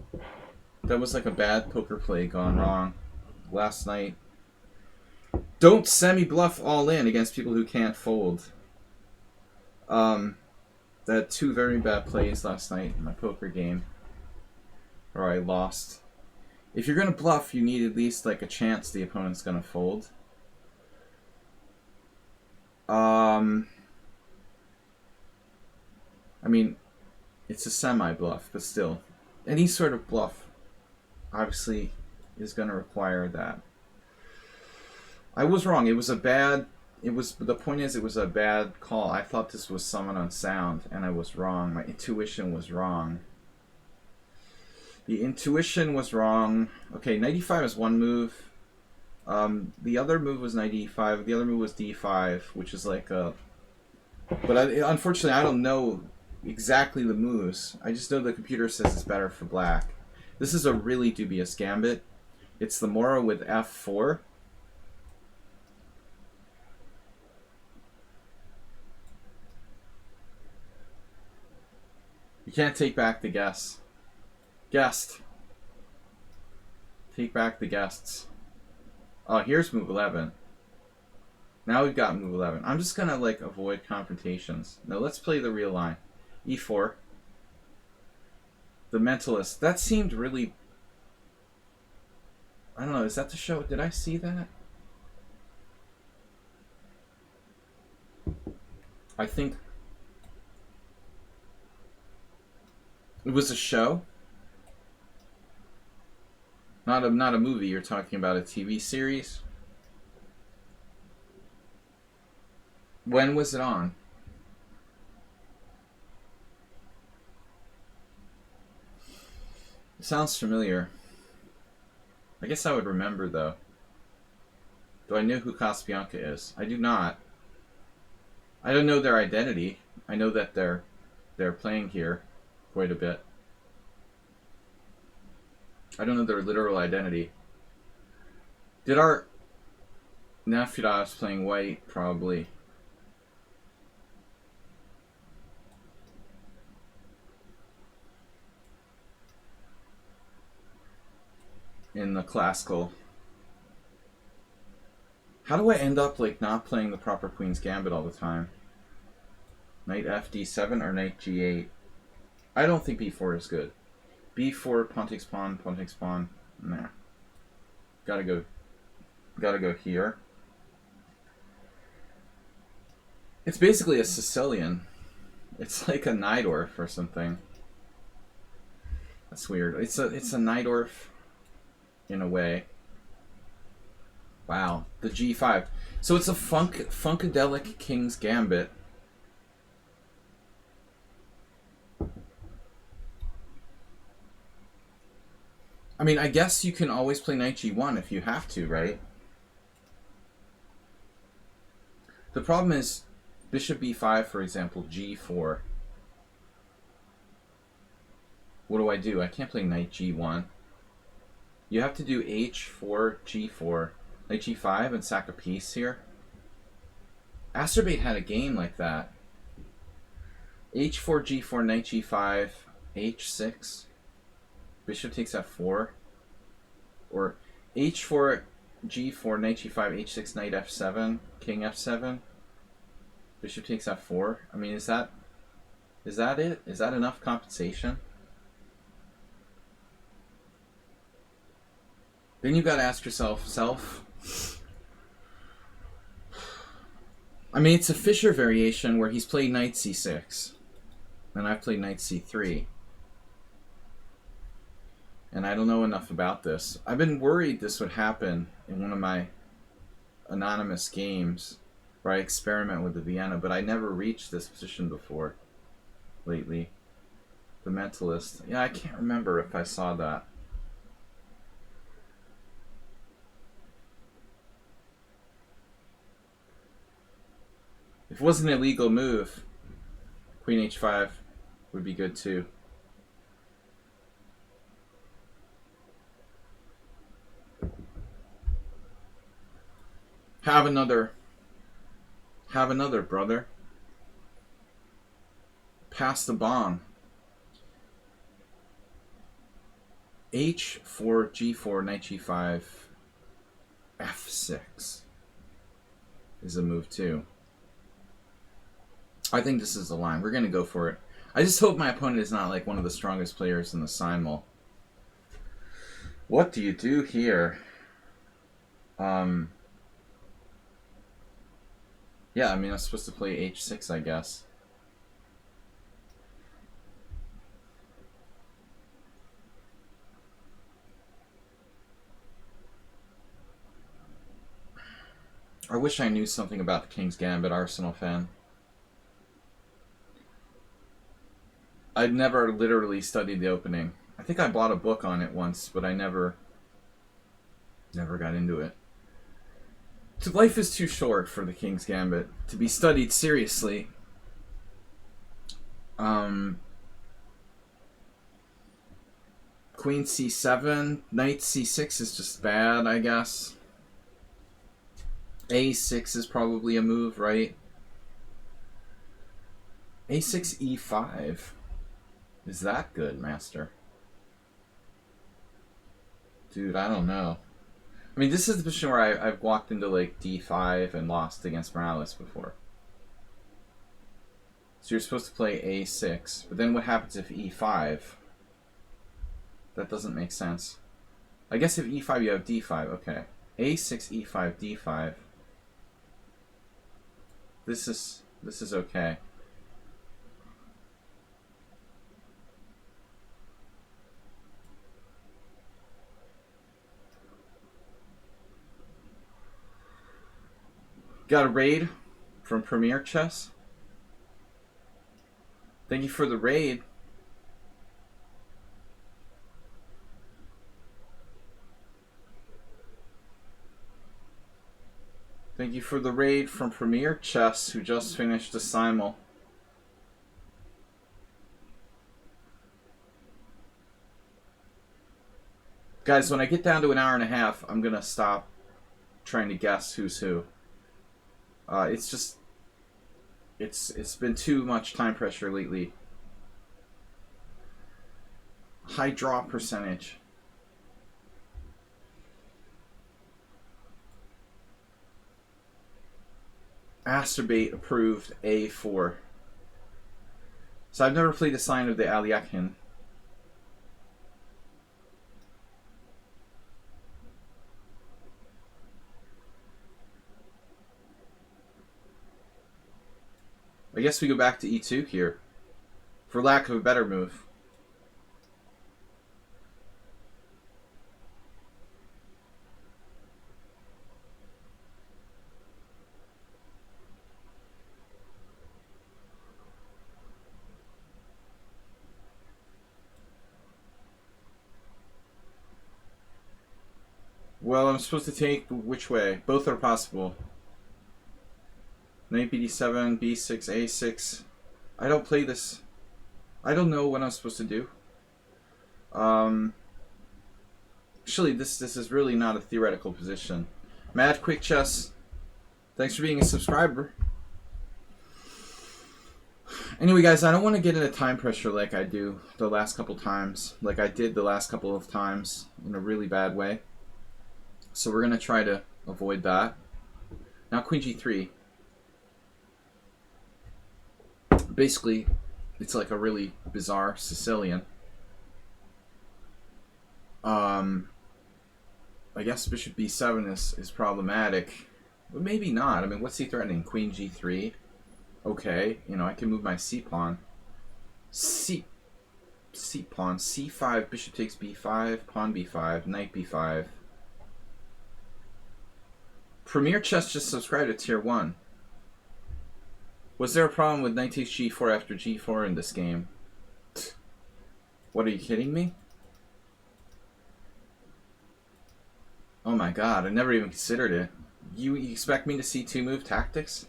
[SPEAKER 1] like a bad poker play gone wrong last night. Don't semi-bluff all in against people who can't fold. I had two very bad plays last night in my poker game, where I lost. If you're gonna bluff, you need at least like a chance the opponent's gonna fold. I mean, it's a semi-bluff, but still, any sort of bluff obviously is gonna require that. I was wrong. It was a bad. The point is, it was a bad call. I thought this was Summon on Sound, and I was wrong. My intuition was wrong. The intuition was wrong. Okay, knight e5 is one move. The other move was knight e5. The other move was d5, which is like a. But unfortunately, I don't know exactly the moves. I just know the computer says it's better for black. This is a really dubious gambit. It's the Mora with f4. You can't take back the guess. Guest. Take back the guests. Oh, here's move 11. Now we've got move 11. I'm just gonna like avoid confrontations. No, let's play the real line. e4. The Mentalist. That seemed really... I don't know, is that the show? Did I see that? I think... It was a show? Not a movie, you're talking about a TV series? When was it on? It sounds familiar. I guess I would remember, though. Do I know who Casabianca is? I do not. I don't know their identity. I know that they're playing here quite a bit. I don't know their literal identity. Did our... Nafidav's playing white, probably. In the classical. How do I end up like not playing the proper Queen's Gambit all the time? Knight fd7 or knight g8? I don't think b4 is good. b4, pawn takes pawn, pawn takes pawn. Nah. Gotta go here. It's basically a Sicilian. It's like a Najdorf or something. That's weird. It's a Najdorf in a way. Wow, the G5. So it's a funkadelic King's Gambit. I mean, I guess you can always play knight G1 if you have to, right? The problem is bishop B5, for example, G4. What do? I can't play knight G1. You have to do H4, G4, knight G5, and sack a piece here. Asterbate had a game like that. H4, G4, knight G5, H6. Bishop takes F4. Or H4, G4, knight G5, H6, knight F7, king F7. Bishop takes F4. I mean, is that it? Is that enough compensation? Then you've got to ask yourself, I mean, it's a Fischer variation where he's played knight C6. And I've played knight C3. And I don't know enough about this. I've been worried this would happen in one of my anonymous games where I experiment with the Vienna, but I never reached this position before lately. The Mentalist. Yeah, I can't remember if I saw that. If it was an illegal move, Queen H5 would be good too. Have another, brother. Pass the bomb. H4, G4, knight G5, F6 is a move too. I think this is the line. We're going to go for it. I just hope my opponent is not like one of the strongest players in the SIMUL. What do you do here? Yeah, I mean, I'm supposed to play H6, I guess. I wish I knew something about the King's Gambit, Arsenal fan. I'd never literally studied the opening. I think I bought a book on it once, but I never got into it. Life is too short for the King's Gambit to be studied seriously. Queen C7, Knight C6 is just bad, I guess. A6 is probably a move, right? A6, E5. Is that good, Master? Dude, I don't know. I mean, this is the position where I've walked into like D5 and lost against Morales before. So you're supposed to play A6, but then what happens if E5? That doesn't make sense. I guess if E5 you have D5, okay. A6, E5, D5. This is okay. Got a raid from Premier Chess. Thank you for the raid. Thank you for the raid from Premier Chess, who just finished a SIMUL. Guys, when I get down to an hour and a half, I'm going to stop trying to guess who's who. It's just... It's been too much time pressure lately. High draw percentage. Asterbate approved A4. So I've never played a sign of the Aliakin. I guess we go back to e2 here, for lack of a better move. Well, I'm supposed to take which way? Both are possible. Knight bd7, b6, a6. I don't play this. I don't know what I'm supposed to do. Actually, this is really not a theoretical position. Mad Quick Chess, thanks for being a subscriber. Anyway, guys, I don't want to get into time pressure like I do the last couple times. Like I did the last couple of times in a really bad way. So we're going to try to avoid that. Now Queen G3. Basically, it's like a really bizarre Sicilian. I guess Bishop B7 is problematic. But maybe not. I mean, what's he threatening? Queen G3? Okay, you know, I can move my C pawn. C pawn, C5, bishop takes B5, pawn B5, knight B5. Premier Chess just subscribed to tier 1. Was there a problem with knight takes G4 after G4 in this game? What, are you kidding me? Oh my god, I never even considered it. You expect me to see 2 move tactics?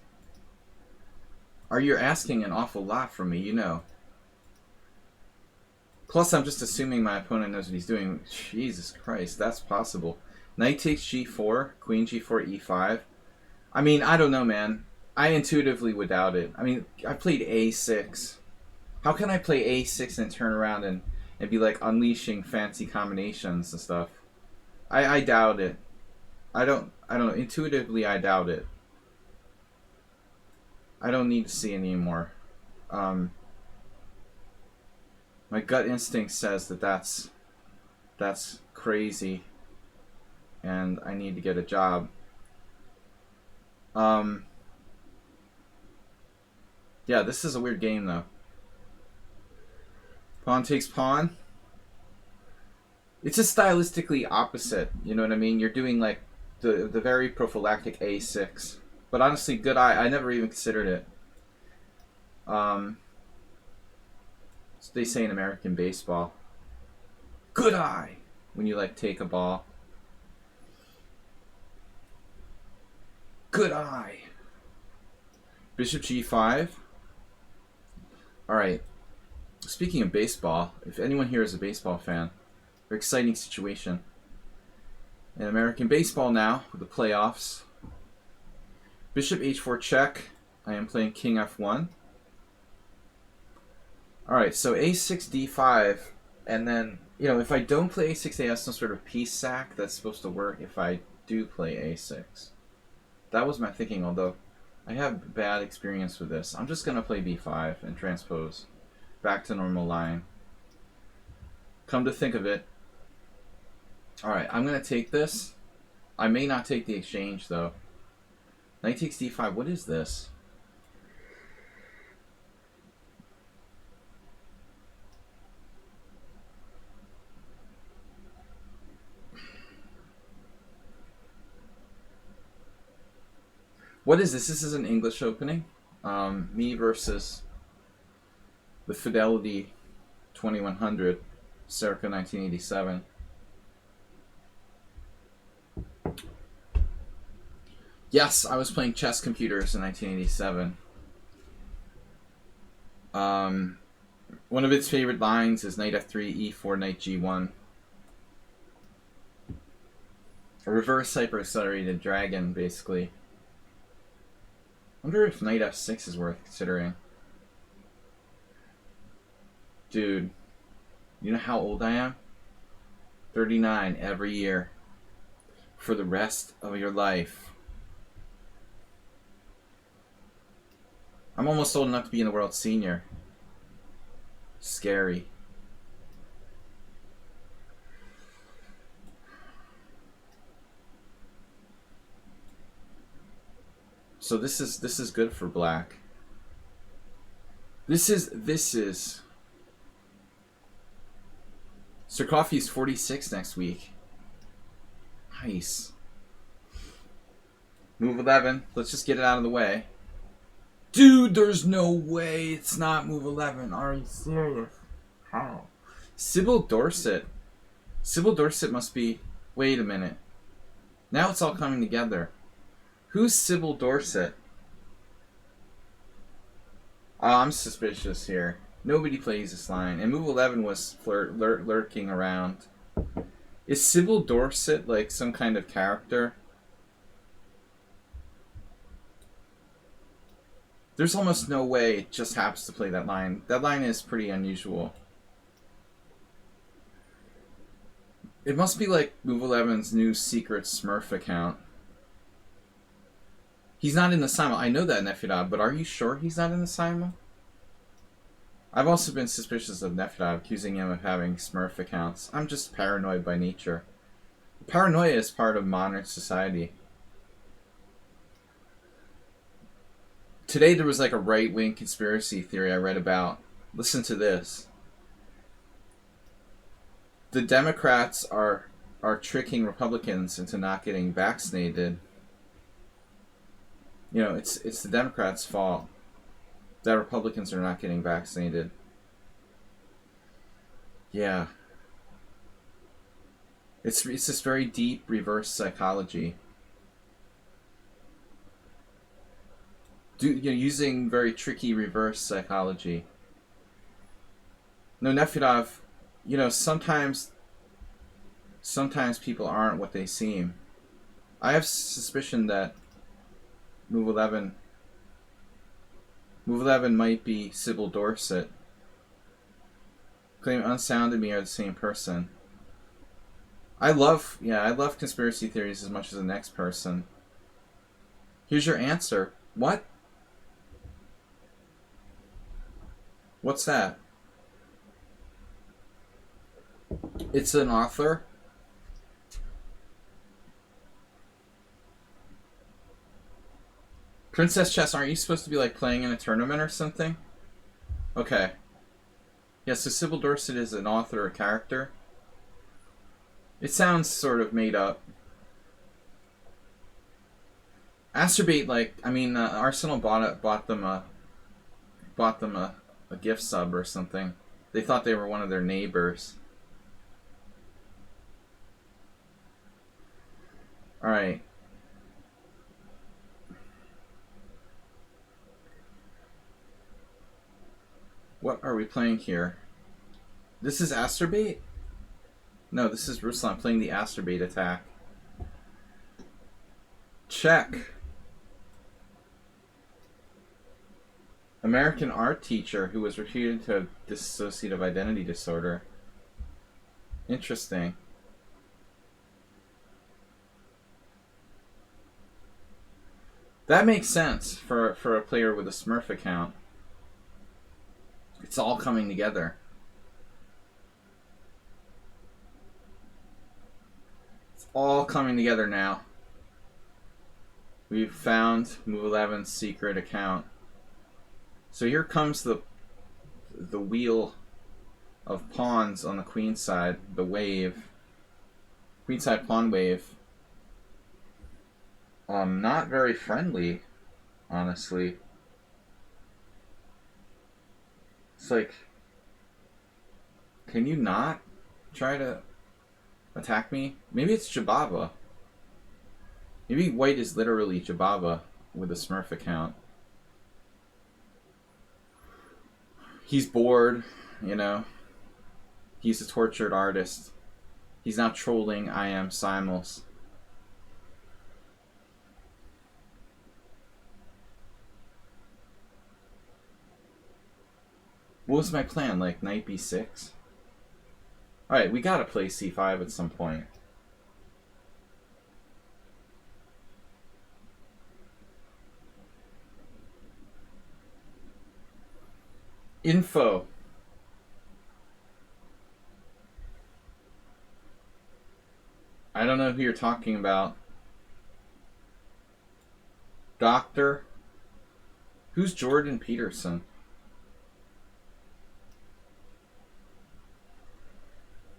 [SPEAKER 1] Are you asking an awful lot from me, you know? Plus, I'm just assuming my opponent knows what he's doing. Jesus Christ, that's possible. Knight takes G4, Queen G4, E5. I mean, I don't know, man. I intuitively would doubt it. I mean, I played A6. How can I play A6 and turn around and be like unleashing fancy combinations and stuff? I doubt it. I don't know. Intuitively, I doubt it. I don't need to see anymore. My gut instinct says that that's crazy, and I need to get a job. Yeah, this is a weird game though. Pawn takes pawn. It's just stylistically opposite. You know what I mean? You're doing like the very prophylactic A6. But honestly, good eye. I never even considered it. They say in American baseball, good eye when you like take a ball. Good eye. Bishop G5. All right. Speaking of baseball, if anyone here is a baseball fan, very exciting situation. In American baseball now, with the playoffs. Bishop H4 check. I am playing King F1. Alright, so A6, D5, and then, you know, if I don't play A6, they have some sort of piece sack that's supposed to work if I do play A6. That was my thinking, although I have bad experience with this. I'm just going to play B5 and transpose back to normal line. Come to think of it, alright, I'm going to take this. I may not take the exchange, though. Knight takes D5. What is this? What is this? This is an English opening. Me versus the Fidelity 2100, circa 1987. Yes, I was playing chess computers in 1987. One of its favorite lines is knight f3, e4, knight g1. A reverse hyper-accelerated dragon, basically. I wonder if knight f6 is worth considering. Dude, you know how old I am? 39 every year. For the rest of your life. I'm almost old enough to be in the world senior. Scary. So this is good for black. This is Sir Coffee's 46 next week. Nice. Move 11. Let's just get it out of the way. Dude, there's no way it's not move 11. Are you serious? How? Sybil Dorset. Sybil Dorset must be... Wait a minute. Now it's all coming together. Who's Sybil Dorset? Oh, I'm suspicious here. Nobody plays this line. And move 11 was lurking around. Is Sybil Dorset like some kind of character? There's almost no way it just happens to play that line. That line is pretty unusual. It must be like Move 11's new secret Smurf account. He's not in the Simul. I know that, Nefidov, but are you sure he's not in the Simul? I've also been suspicious of Nefidov, accusing him of having Smurf accounts. I'm just paranoid by nature. Paranoia is part of modern society. Today there was like a right-wing conspiracy theory I read about. Listen to this. The Democrats are tricking Republicans into not getting vaccinated. You know, it's the Democrats' fault that Republicans are not getting vaccinated. Yeah. It's this very deep reverse psychology. Using very tricky reverse psychology. No, Nefidov, sometimes people aren't what they seem. I have suspicion that Move 11 might be Sybil Dorset. Claim Unsound and me are the same person. I love conspiracy theories as much as the next person. Here's your answer. What? What's that? It's an author? Princess Chess, aren't you supposed to be like playing in a tournament or something? Okay. Yeah, so Sybil Dorset is an author or character. It sounds sort of made up. Asterbait, Arsenal bought them a gift sub or something. They thought they were one of their neighbors. Alright. What are we playing here? This is Asterbait? No, this is Ruslan playing the Asterbait attack. Check. American art teacher who was reputed to have dissociative identity disorder. Interesting. That makes sense for a player with a Smurf account. It's all coming together. It's all coming together now. We've found Move 11's secret account. So here comes the wheel of pawns on the queen side, the wave. Queenside pawn wave. Not very friendly, honestly. It's like, can you not try to attack me? Maybe it's Jababa. Maybe white is literally Jababa with a Smurf account. He's bored, He's a tortured artist. He's not trolling I am Simuls. What was my plan? Like knight b6? Alright, we gotta play c5 at some point. Info. I don't know who you're talking about. Doctor? Who's Jordan Peterson?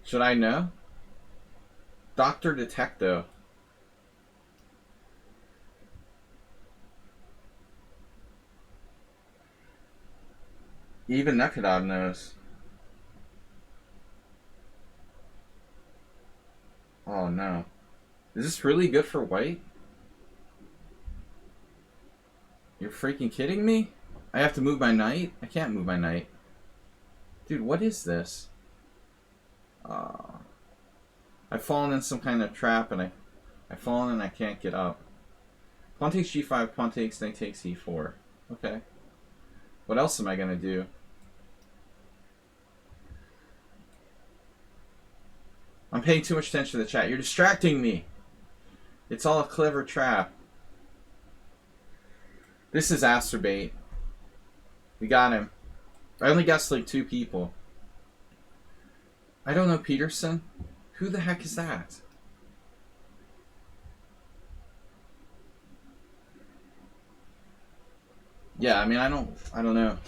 [SPEAKER 1] Should I know? Dr. Detecto. Even Nekadov knows. Oh no. Is this really good for white? You're freaking kidding me? I have to move my knight? I can't move my knight. Dude, what is this? I've fallen in some kind of trap and I've fallen and I can't get up. Pawn takes g5, pawn takes, knight takes e4. Okay. What else am I gonna do? I'm paying too much attention to the chat. You're distracting me. It's all a clever trap. This is Asterbait. We got him. I only guessed like 2 people. I don't know Peterson. Who the heck is that? Yeah, I mean, I don't know.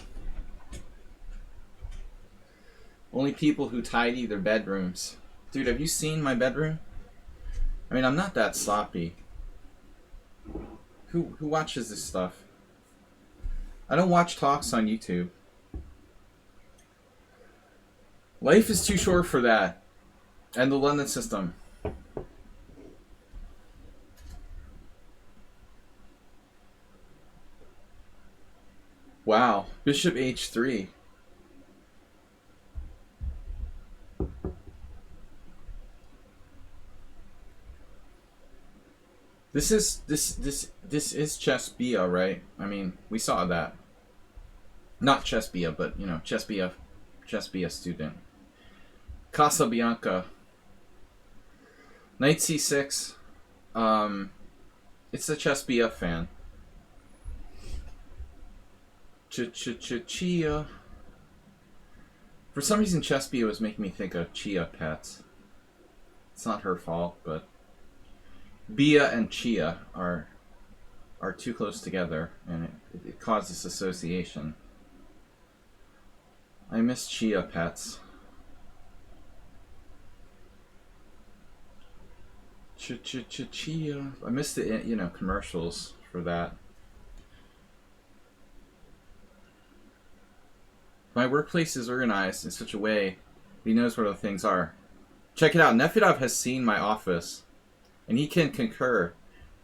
[SPEAKER 1] Only people who tidy their bedrooms. Dude, have you seen my bedroom? I mean, I'm not that sloppy. Who watches this stuff? I don't watch talks on YouTube. Life is too short for that. And the London system. Wow. Bishop h3. This is chess Bia, right? I mean, we saw that. Not chess Bia, but you know, chess Bia student. Casabianca. Knight c6. It's a chess Bia fan. Chia. For some reason, chess Bia was making me think of Chia Pets. It's not her fault, but Bia and Chia are too close together, and it causes association. I miss Chia Pets. Chia. I miss the commercials for that. My workplace is organized in such a way he knows where the things are. Check it out. Nefedov has seen my office, and he can concur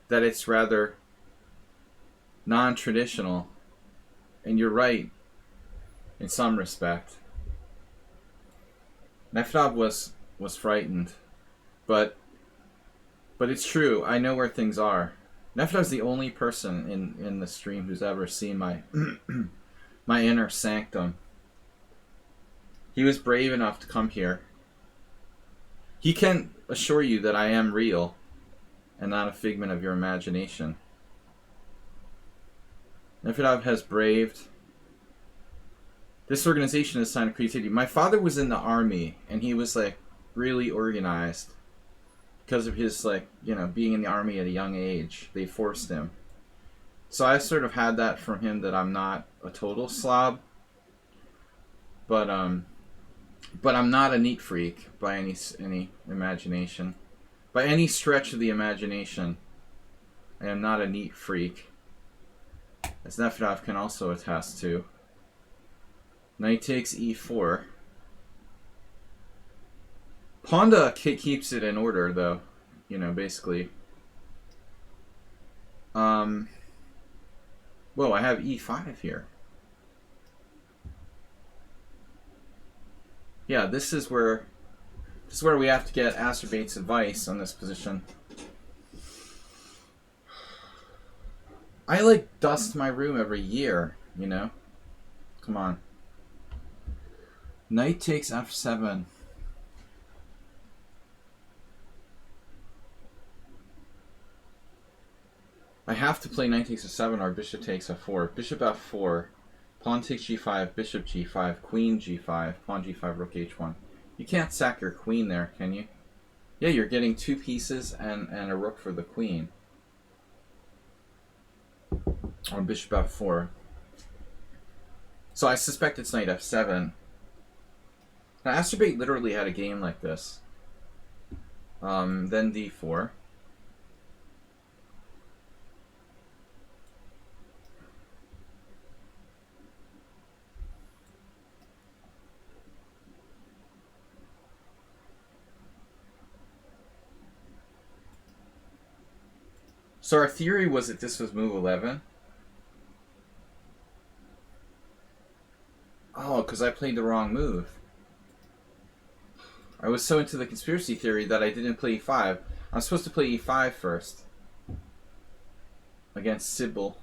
[SPEAKER 1] that it's rather non-traditional. And you're right, in some respect. Nefedov was frightened, but it's true. I know where things are. Nefedov's the only person in the stream who's ever seen my my inner sanctum. He was brave enough to come here. He can assure you that I am real and not a figment of your imagination. Nefedov has braved. This organization is a sign of creativity. My father was in the army, and he was like really organized because of his being in the army at a young age. They forced him. So I sort of had that from him, that I'm not a total slob, but I'm not a neat freak by any imagination. By any stretch of the imagination, I am not a neat freak, as Nefedov can also attest to. Knight takes e4. Ponda keeps it in order, though. Basically. Whoa, I have e5 here. Yeah, this is where we have to get Acerbate's advice on this position. I dust my room every year, Come on. Knight takes f7. I have to play knight takes f7 or bishop takes f4. Bishop f4. Pawn takes g5, bishop g5, queen g5, pawn g5, rook h1. You can't sack your queen there, can you? Yeah, you're getting 2 pieces and a rook for the queen. Or bishop f4. So I suspect it's knight f7. Now, Astrobate literally had a game like this. Then d4. So our theory was that this was move 11. Oh, because I played the wrong move. I was so into the conspiracy theory that I didn't play e5. I'm supposed to play e5 first. Against Sybil.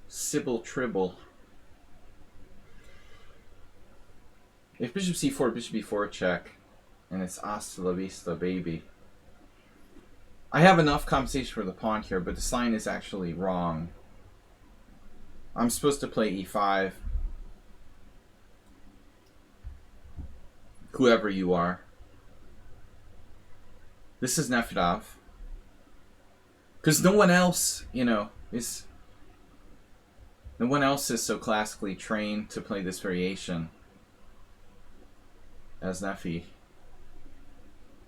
[SPEAKER 1] Sybil Tribble. If bishop c4, bishop e4 check. And it's hasta la vista, baby. I have enough compensation for the pawn here, but this line is actually wrong. I'm supposed to play e5. Whoever you are. This is Nefedov. Because no one else, you know, is... No one else is so classically trained to play this variation as Nefi.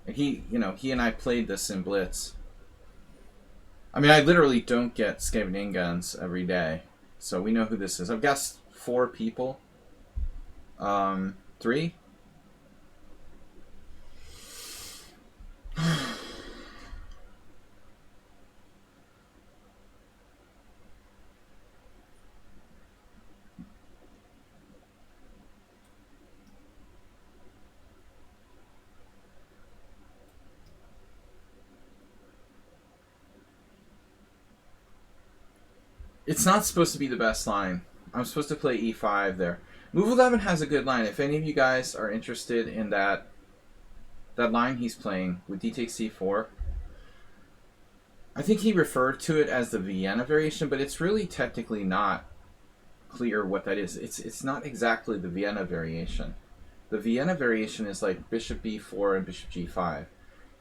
[SPEAKER 1] He, you know, he and I played this in Blitz. I mean, I literally don't get Scheveningen every day. So we know who this is. I've guessed 4 people. 3? It's not supposed to be the best line. I'm supposed to play e5 there. Move 11 has a good line. If any of you guys are interested in that line he's playing with d takes c4, I think he referred to it as the Vienna variation, but it's really technically not clear what that is. It's not exactly the Vienna variation. The Vienna variation is like bishop b4 and bishop g5.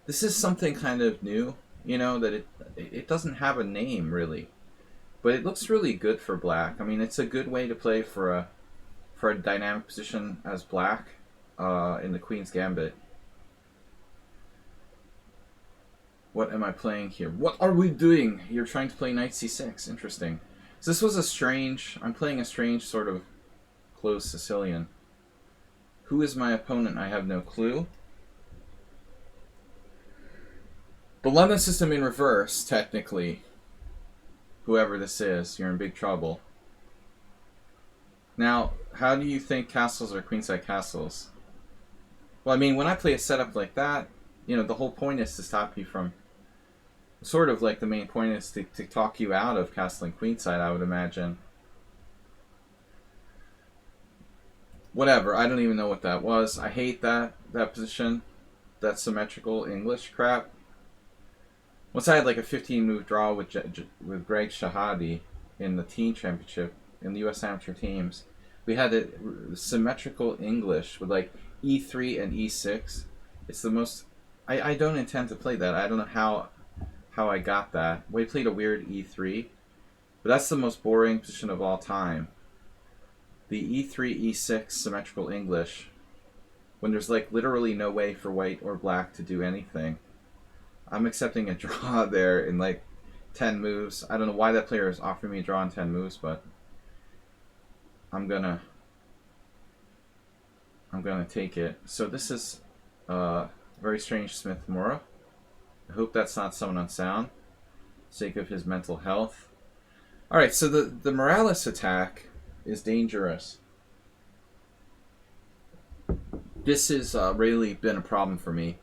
[SPEAKER 1] This is something kind of new, you know, that it doesn't have a name really. But it looks really good for black. I mean, it's a good way to play for a dynamic position as black in the Queen's Gambit. What am I playing here? What are we doing? You're trying to play knight c6. Interesting. So this was a strange... I'm playing a strange sort of closed Sicilian. Who is my opponent? I have no clue. The London system in reverse, technically. Whoever this is, you're in big trouble. Now, how do you think castles are queenside castles? Well, I mean, when I play a setup like that, you know, the whole point is to stop you from... Sort of like the main point is to talk you out of castling queenside, I would imagine. Whatever, I don't even know what that was. I hate that position. That symmetrical English crap. Once I had like a 15-move draw with Greg Shahadi in the teen championship in the U.S. amateur teams, we had a symmetrical English with like e3 and e6. It's the most... I don't intend to play that. I don't know how I got that. We played a weird e3, but that's the most boring position of all time. The e3, e6 symmetrical English, when there's like literally no way for white or black to do anything. I'm accepting a draw there in like 10 moves. I don't know why that player is offering me a draw in 10 moves, but I'm gonna take it. So this is very strange Smith Mora. I hope that's not someone unsound, sake of his mental health. Alright, so the Morales attack is dangerous. This has really been a problem for me.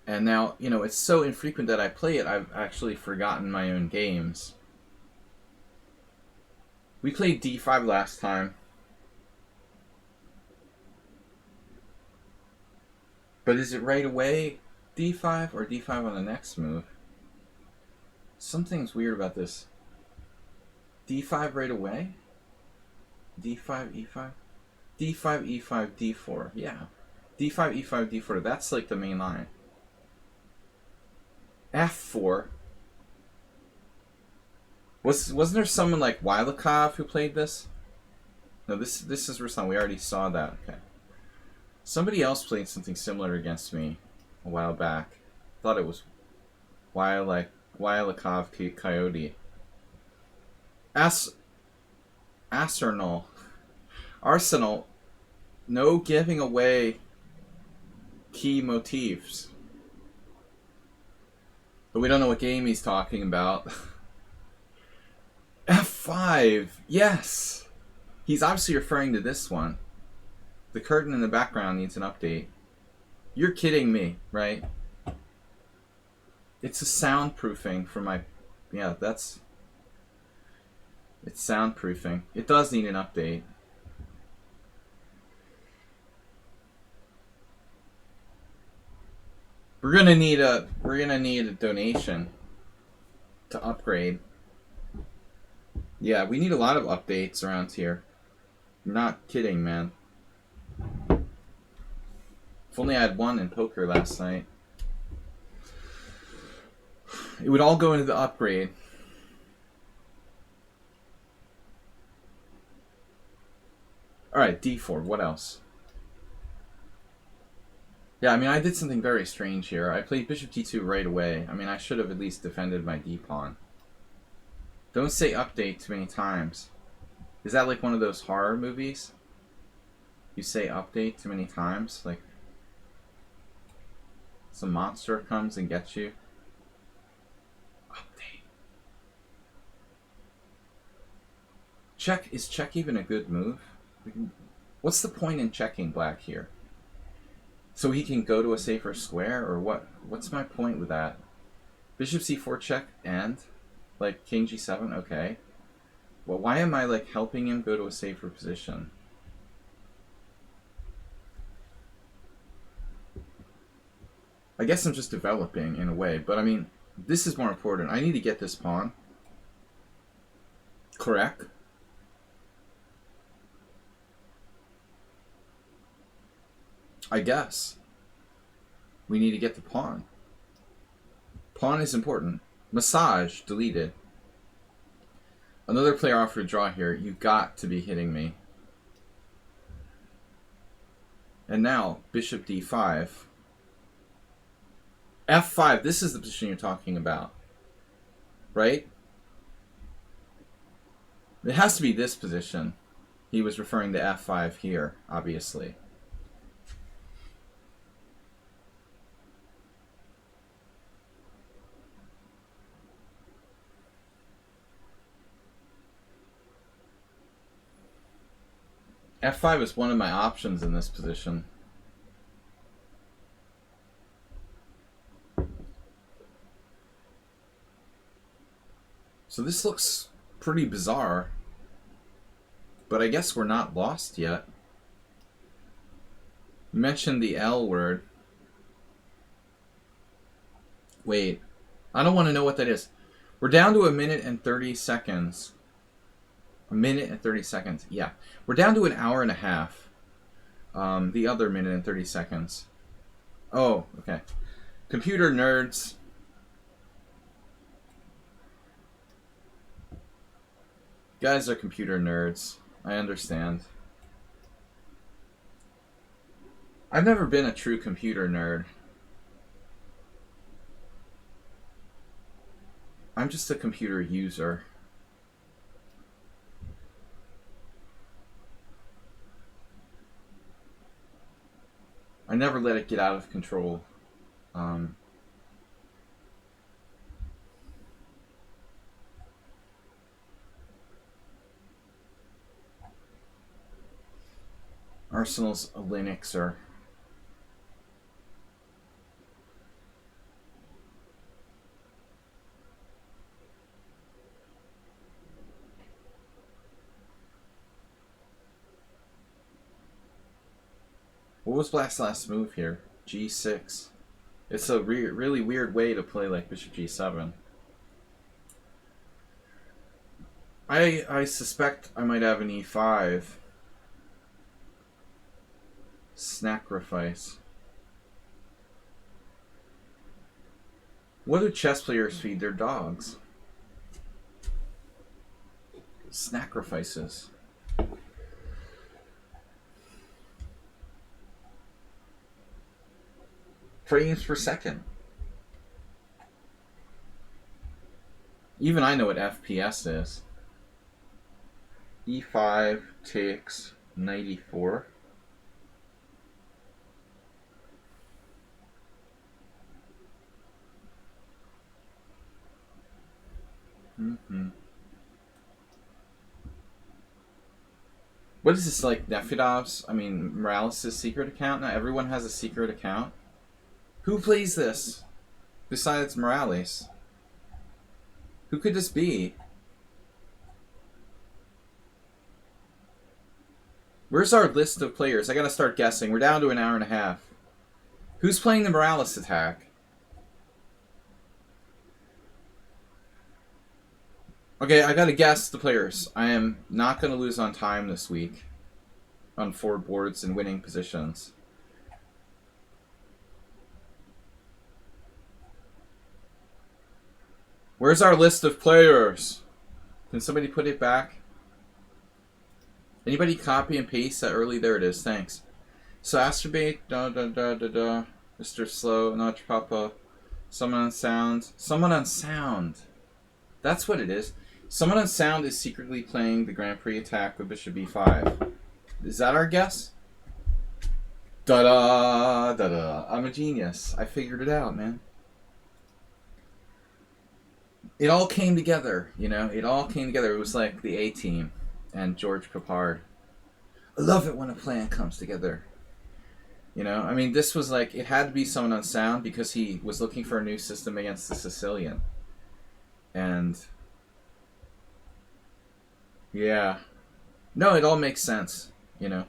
[SPEAKER 1] And now, you know, it's so infrequent that I play it, I've actually forgotten my own games. We played d5 last time. But is it right away d5 or d5 on the next move? Something's weird about this. d5 right away? d5, e5? d5, e5, d4. Yeah. d5, e5, d4. That's like the main line. f4. Wasn't there someone like Weilikov who played this? No, this is Ruslan. We already saw that. Okay. Somebody else played something similar against me a while back. Thought it was Wylikov Coyote. Arsenal. Arsenal. No giving away key motifs. But we don't know what game he's talking about. F5. Yes. He's obviously referring to this one. The curtain in the background needs an update. You're kidding me, right? It's a soundproofing for my... Yeah, that's... It's soundproofing. It does need an update. We're gonna need a donation to upgrade. Yeah, we need a lot of updates around here. You're not kidding, man. If only I had one in poker last night. It would all go into the upgrade. Alright, D4. What else? Yeah, I mean, I did something very strange here. I played bishop d2 right away. I mean, I should have at least defended my d-pawn. Don't say update too many times. Is that like one of those horror movies? You say update too many times? Like, some monster comes and gets you? Update. Check. Is check even a good move? What's the point in checking black here? So he can go to a safer square, or what? What's my point with that? Bishop c4 check and like king g7. Okay. Well, why am I like helping him go to a safer position? I guess I'm just developing in a way, but I mean, this is more important. I need to get this pawn. Correct. I guess. We need to get the pawn. Pawn is important. Massage, deleted. Another player offered a draw here. You got to be hitting me. And now, bishop d5. f5, this is the position you're talking about. Right? It has to be this position. He was referring to f5 here, obviously. f5 is one of my options in this position. So this looks pretty bizarre, but I guess we're not lost yet. You mentioned the L word. Wait, I don't want to know what that is. We're down to 1 minute and 30 seconds. 1 minute and 30 seconds. Yeah. We're down to an hour and a half. The other minute and 30 seconds. Oh, okay. Computer nerds. You guys are computer nerds. I understand. I've never been a true computer nerd. I'm just a computer user. I never let it get out of control. Arsenal's a Linuxer. What was Black's last move here? G6. It's a really weird way to play like bishop G7. I suspect I might have an E5. Sacrifice. What do chess players feed their dogs? Sacrifices. frames per second. Even I know what FPS is. E5 takes 94. What is this, like Nefedov's? I mean, Morales' secret account? Now everyone has a secret account. Who plays this besides Morales? Who could this be? Where's our list of players? I gotta start guessing. We're down to an hour and a half. Who's playing the Morales attack? Okay, I gotta guess the players. I am not gonna lose on time this week. On 4 boards and winning positions. Where's our list of players? Can somebody put it back? Anybody copy and paste that early? There it is. Thanks. So Astrobate, Mr. Slow, Notch Papa, Someone on Sound. Someone on Sound. That's what it is. Someone on Sound is secretly playing the Grand Prix attack with Bishop B5. Is that our guess? Da-da, da-da. I'm a genius. I figured it out, man. It all came together, you know? It all came together. It was like the A-Team and George Papard. I love it when a plan comes together. You know? I mean, this was like, it had to be Someone on Sound because he was looking for a new system against the Sicilian. And yeah. No, it all makes sense, you know?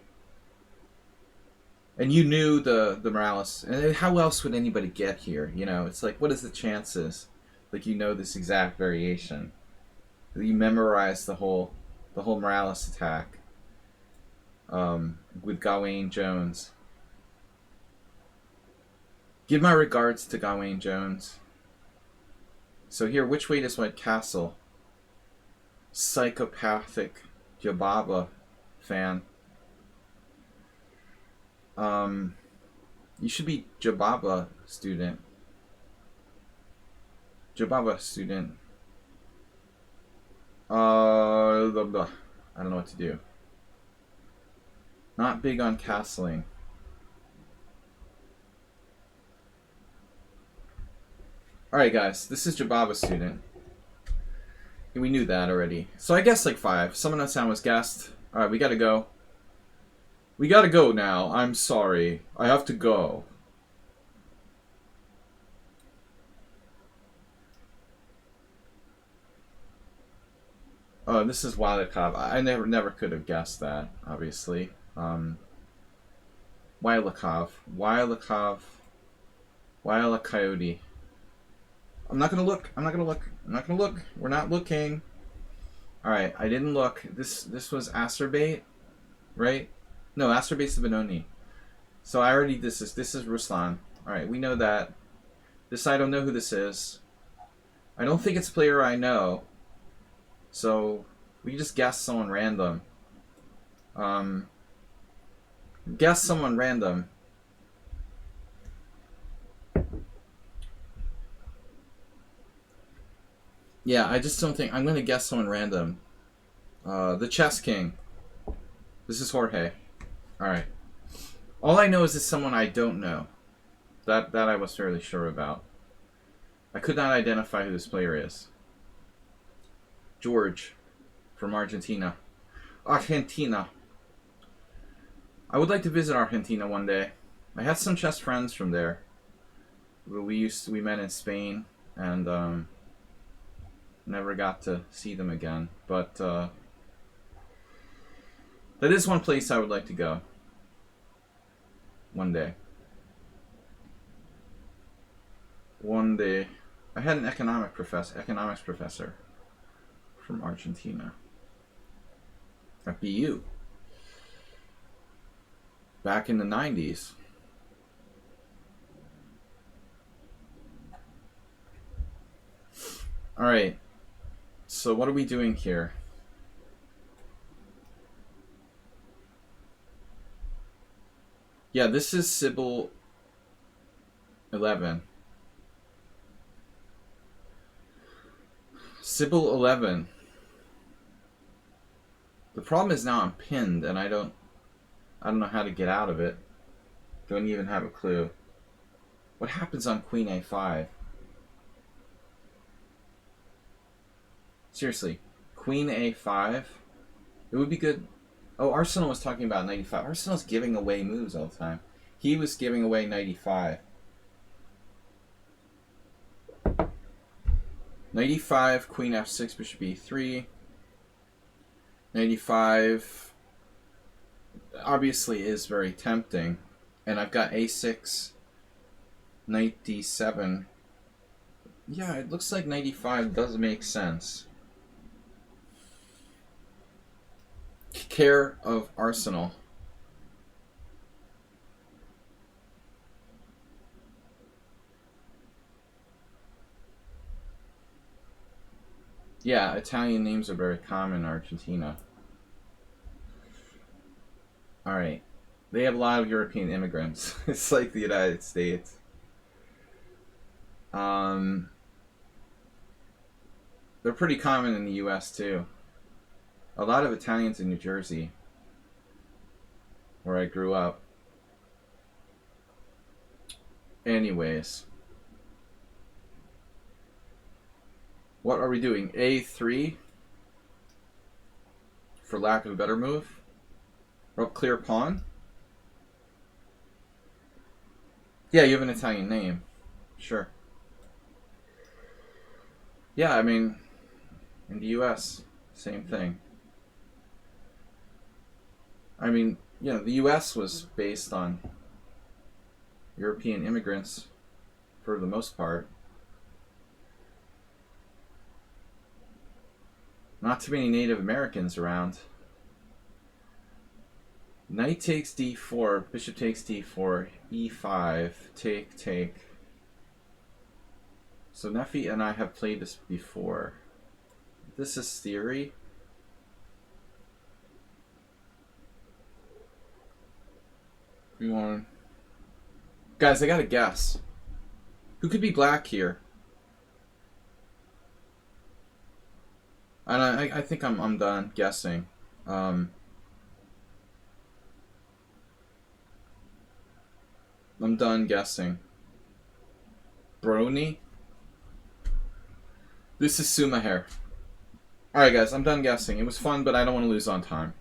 [SPEAKER 1] And you knew the Morales. And how else would anybody get here, you know? It's like, what is the chances? Like, you know this exact variation. You memorize the whole Morales attack with Gawain Jones. Give my regards to Gawain Jones. So here, which way does White Castle? Psychopathic Jababa fan. You should be Jababa student. Jababa student. I don't know what to do. Not big on castling. Alright guys, this is Jababa student. We knew that already. So I guess like 5. Someone on Sound was guessed. Alright, we gotta go. We gotta go now. I'm sorry. I have to go. Oh, this is Wildakov. I never could have guessed that, obviously. Wildakov. Coyote. I'm not gonna look. We're not looking. Alright, I didn't look. This was Astrobate, right? No, Astrobate's the Benoni. So I already this is Ruslan. Alright, we know that. This I don't know who this is. I don't think it's a player I know. So we just guess someone random. Guess someone random. Yeah, I just don't think I'm gonna guess someone random. The Chess King. This is Jorge. Alright. All I know is it's someone I don't know. That I was fairly sure about. I could not identify who this player is. George from Argentina. Argentina. I would like to visit Argentina one day. I had some chess friends from there. We met in Spain and never got to see them again. But that is one place I would like to go. One day. One day. I had an economics professor from Argentina at BU back in the 90s. All right. So what are we doing here? Yeah, this is Sybil. 11. Sybil 11. The problem is now I'm pinned and I don't know how to get out of it. Don't even have a clue. What happens on Queen A5? Seriously, Queen A5? It would be good. Oh, Arsenal was talking about 95. Arsenal's giving away moves all the time. He was giving away 95. 95, Queen F6, Bishop E3. 95 obviously is very tempting. And I've got A6, Knight D7. Yeah, it looks like 95 does make sense. Care of Arsenal. Yeah, Italian names are very common in Argentina. Alright. They have a lot of European immigrants. It's like the United States. They're pretty common in the US too. A lot of Italians in New Jersey, where I grew up. Anyways. What are we doing? A3? For lack of a better move? Or clear pawn? Yeah, you have an Italian name. Sure. Yeah, I mean, in the US, same thing. I mean, you know, the US was based on European immigrants for the most part. Not too many Native Americans around. Knight takes d4, bishop takes d4, e5, take. So Neffy and I have played this before. This is theory. Guys, I gotta guess. Who could be black here? And I think I'm done guessing. I'm done guessing. Brony? This is Sumaher. Alright guys, I'm done guessing. It was fun, but I don't want to lose on time.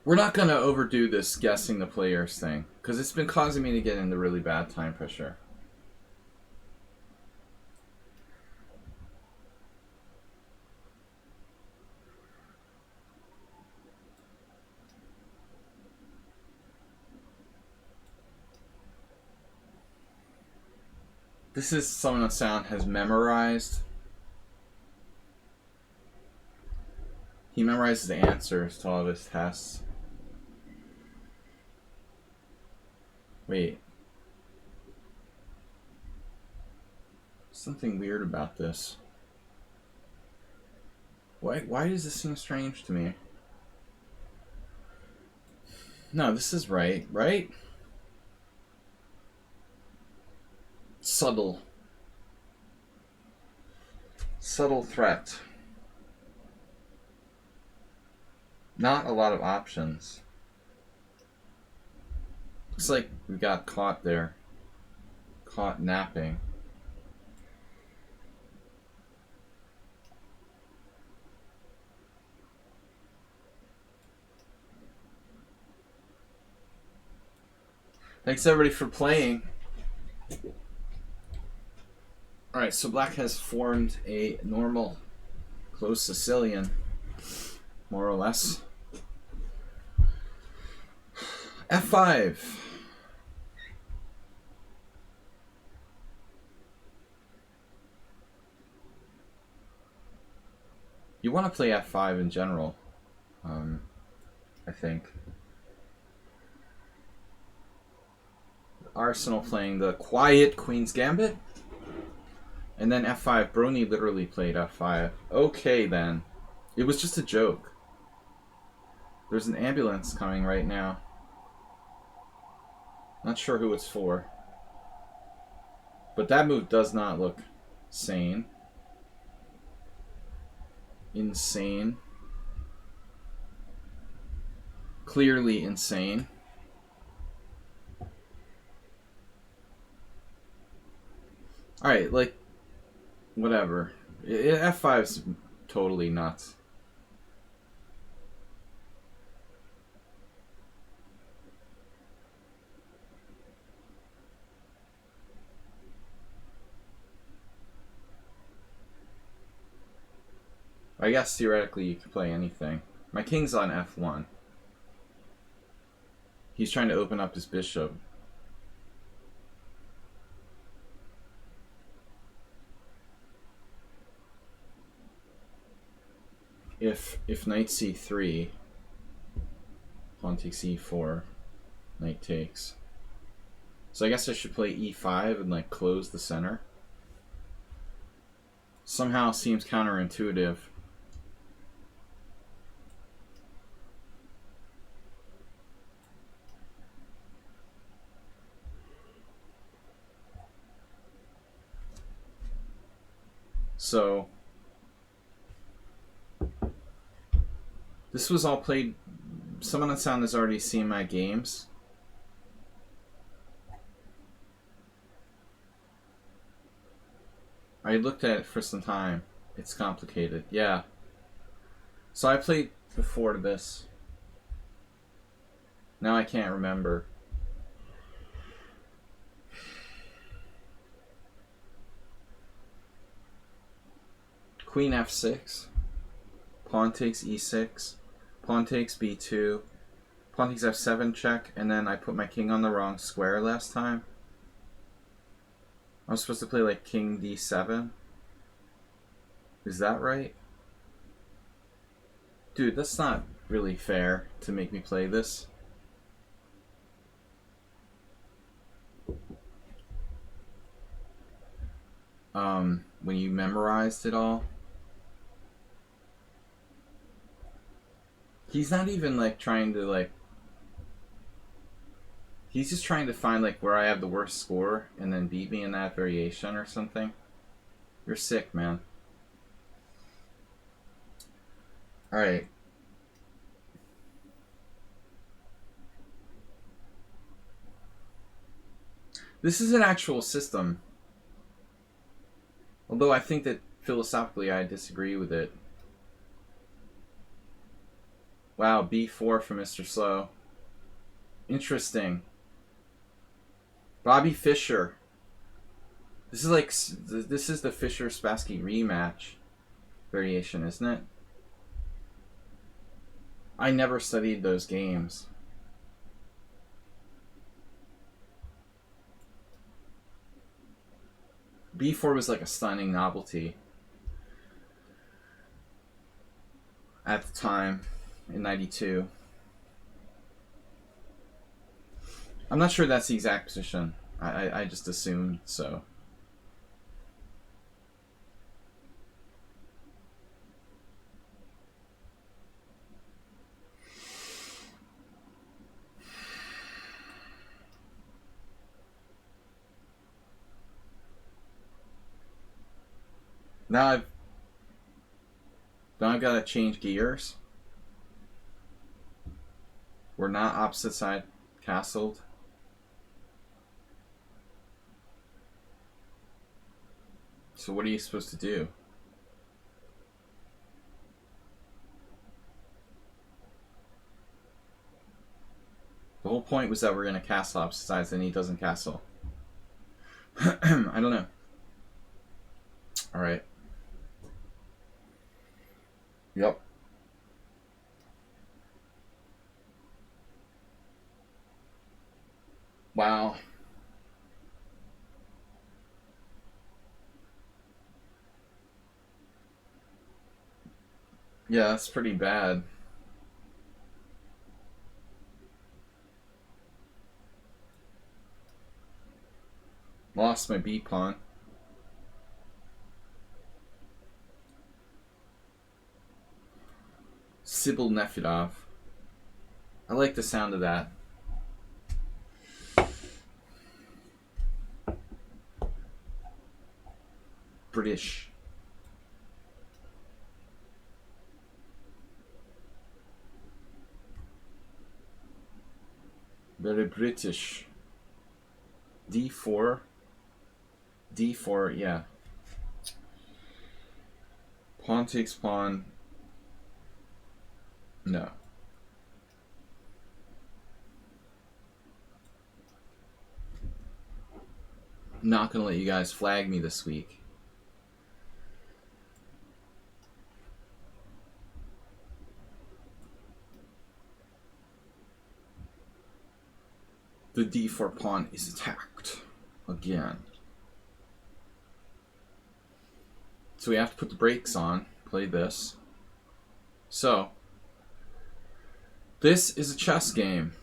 [SPEAKER 1] We're not going to overdo this guessing the players thing, because it's been causing me to get into really bad time pressure. This is someone that Sound has memorized. He memorizes the answers to all of his tests. Wait. Something weird about this. Why does this seem strange to me? No, this is right, right? Subtle threat. Not a lot of options. Looks like we got caught there. Caught napping. Thanks everybody for playing. Alright, so black has formed a normal closed Sicilian, more or less. F5. You want to play F5 in general, I think. Arsenal playing the quiet Queen's Gambit. And then F5. Brony literally played F5. Okay, then. It was just a joke. There's an ambulance coming right now. Not sure who it's for. But that move does not look sane. Insane. Clearly insane. Alright, like, whatever. F5's totally nuts. I guess theoretically you could play anything. My king's on F1. He's trying to open up his bishop. If knight c3, pawn takes e4, knight takes. So I guess I should play e5 and like close the center. Somehow seems counterintuitive. So this was all played. Someone on sound has already seen my games. I looked at it for some time. It's complicated. Yeah. So I played before this. Now I can't remember. Queen f6. Pawn takes e6. Pawn takes b2. Pawn takes f7 check. And then I put my king on the wrong square last time. I was supposed to play like king d7. Is that right? Dude, that's not really fair to make me play this. When you memorized it all. He's not even like trying to like. He's just trying to find like where I have the worst score and then beat me in that variation or something. You're sick, man. Alright. This is an actual system. Although I think that philosophically I disagree with it. Wow, B4 for Mr. Slow. Interesting. Bobby Fischer. This is like, this is the Fischer-Spassky rematch variation, isn't it? I never studied those games. B4 was like a stunning novelty at the time in '92. I'm not sure that's the exact position. I just assumed so. Now I've got to change gears. We're not opposite side castled. So what are you supposed to do? The whole point was that we're going to castle opposite sides and he doesn't castle. I don't know. Alright. Yep. Wow. Yeah, that's pretty bad. Lost my B pawn. Sybil Nefedov. I like the sound of that. British. Very British. D4. D4, yeah. Pawn takes pawn. No. Not gonna let you guys flag me this week. The d4 pawn is attacked again. So we have to put the brakes on, play this. So, this is a chess game.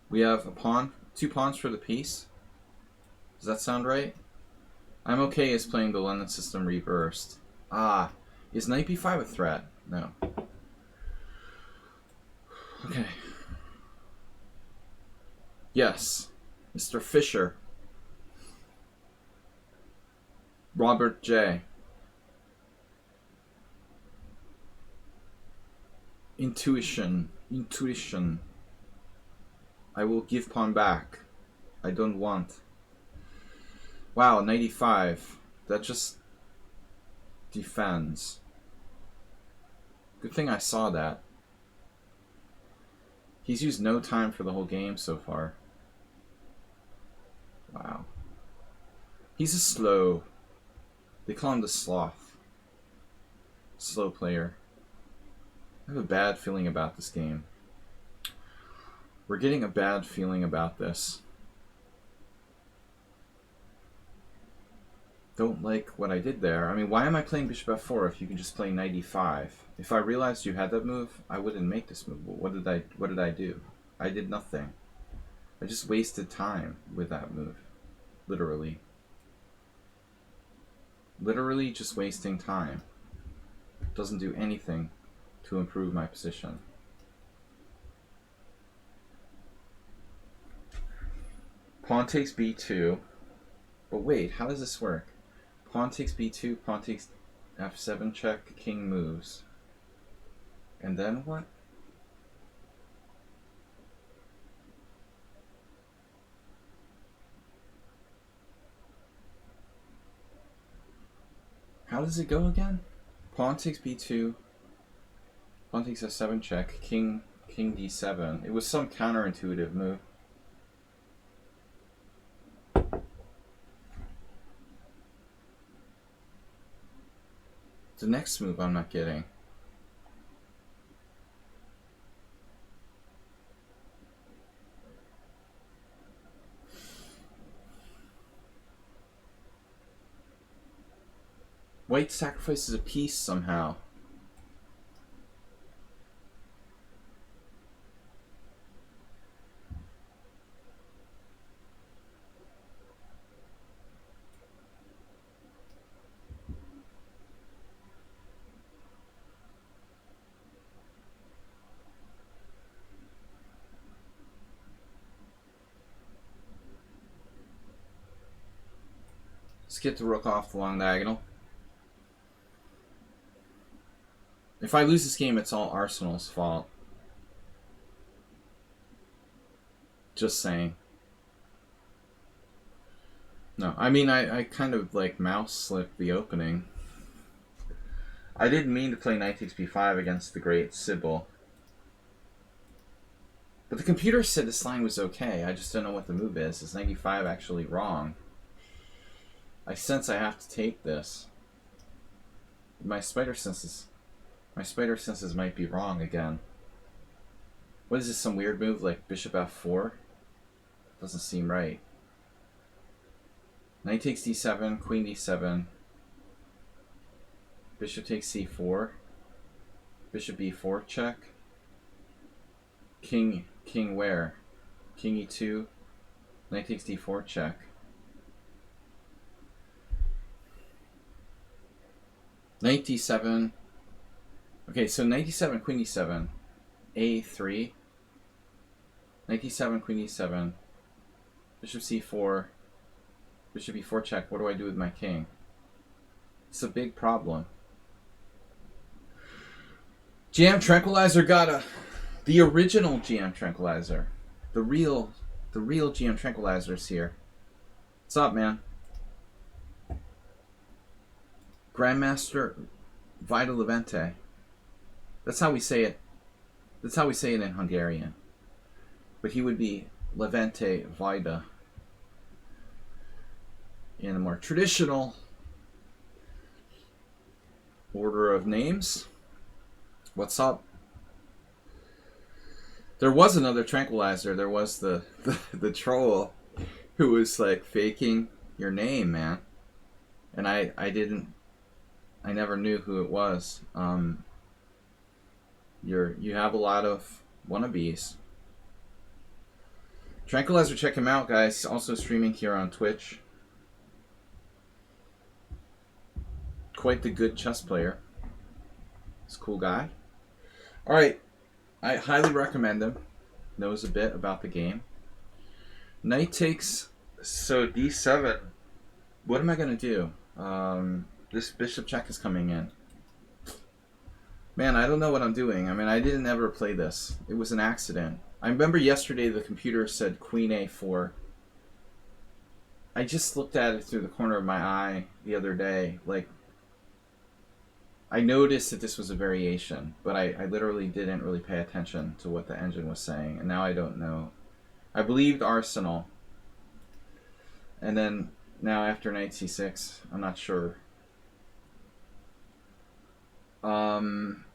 [SPEAKER 1] We have a pawn, 2 pawns for the piece. Does that sound right? I'm okay as playing the London system reversed. Ah, is knight b5 a threat? No. Okay. Yes, Mr. Fisher. Robert J. Intuition. Intuition. I will give pawn back. I don't want. Wow, 95. That just defends. Good thing I saw that. He's used no time for the whole game so far. Wow. He's a slow. They call him the sloth. Slow player. I have a bad feeling about this game. We're getting a bad feeling about this. Don't like what I did there. I mean, why am I playing bishop f4 if you can just play knight e5? If I realized you had that move, I wouldn't make this move. But what did I do? I did nothing. I just wasted time with that move. Literally. Literally just wasting time. Doesn't do anything to improve my position. Pawn takes b2. But wait, how does this work? Pawn takes b2, pawn takes f7 check, king moves. And then what? How does it go again? Pawn takes b2, pawn takes f7 check, king d7. It was some counterintuitive move. The next move I'm not getting. White sacrifices a piece somehow. Let's get the rook off the long diagonal. If I lose this game, it's all Arsenal's fault. Just saying. No, I mean, I kind of like mouse slipped the opening. I didn't mean to play knight takes b5 against the great Sybil. But the computer said this line was okay. I just don't know what the move is. Is 95 actually wrong? I sense I have to take this. My spider senses might be wrong again. What is this, some weird move like bishop f4? Doesn't seem right. Knight takes d7, queen d7. Bishop takes c4. Bishop b4 check. King where? King e2. Knight takes d4 check. Knight d7. Okay, so knight d7, queen d7. a3. Knight d7, queen d7. Bishop c4. Bishop e4 check. What do I do with my king? It's a big problem. Jam Tranquilizer got the original Jam Tranquilizer. The real GM Tranquilizer's here. What's up, man? Grandmaster Vita Levente. That's how we say it. That's how we say it in Hungarian. But he would be Levente Vita in a more traditional order of names. What's up? There was another Tranquilizer. There was the troll who was like faking your name, man. And I never knew who it was. You have a lot of wannabes. Tranquilizer, check him out, guys. He's also streaming here on Twitch. Quite the good chess player. He's a cool guy. Alright. I highly recommend him. Knows a bit about the game. Knight takes... So, d7. What am I going to do? This bishop check is coming in. Man, I don't know what I'm doing. I mean, I didn't ever play this. It was an accident. I remember yesterday the computer said Queen A4. I just looked at it through the corner of my eye the other day. Like, I noticed that this was a variation, but I literally didn't really pay attention to what the engine was saying, and now I don't know. I believed Arsenal. And then, now after knight c6, I'm not sure. I'm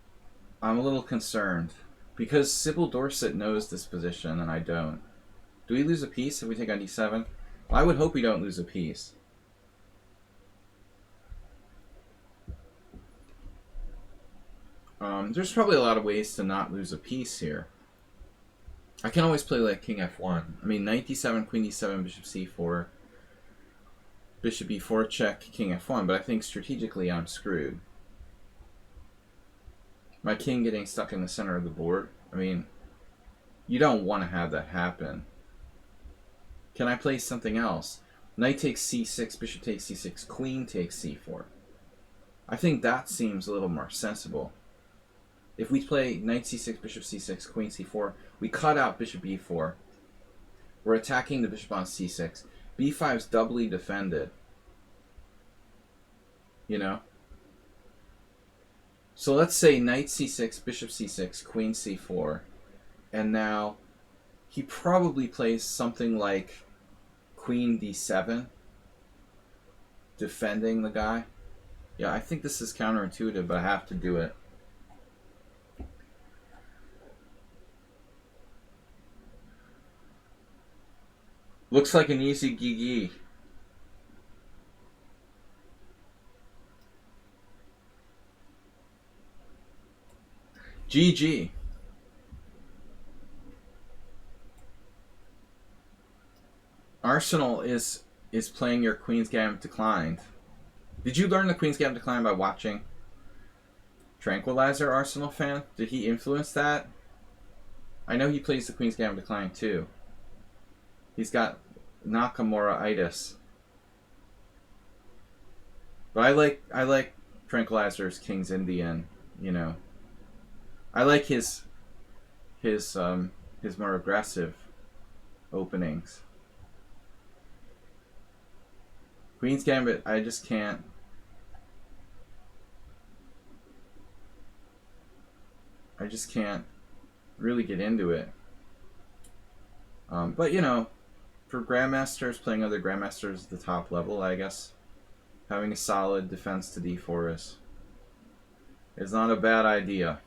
[SPEAKER 1] a little concerned because Sybil Dorset knows this position and I don't. Do we lose a piece if we take on d7? Well, I would hope we don't lose a piece. There's probably a lot of ways to not lose a piece here. I can always play like king f1. I mean, knight d7, queen d7, bishop c4, bishop e4 check, king f1, but I think strategically I'm screwed. My king getting stuck in the center of the board. I mean, you don't want to have that happen. Can I play something else? Knight takes c6, bishop takes c6, queen takes c4. I think that seems a little more sensible. If we play knight c6, bishop c6, queen c4, we cut out bishop e4. We're attacking the bishop on c6. b5 is doubly defended. You know? So let's say knight c6, bishop c6, queen c4, and now he probably plays something like queen d7, defending the guy. Yeah, I think this is counterintuitive, but I have to do it. Looks like an easy GG. GG. Arsenal is playing your Queen's Gambit Declined. Did you learn the Queen's Gambit Declined by watching Tranquilizer, Arsenal fan? Did he influence that? I know he plays the Queen's Gambit Declined too. He's got Nakamura-itis. But I like Tranquilizer's King's Indian, you know. I like his more aggressive openings. Queen's Gambit, I just can't. I just can't really get into it. But you know, for grandmasters, playing other grandmasters at the top level, I guess having a solid defense to d4 is not a bad idea.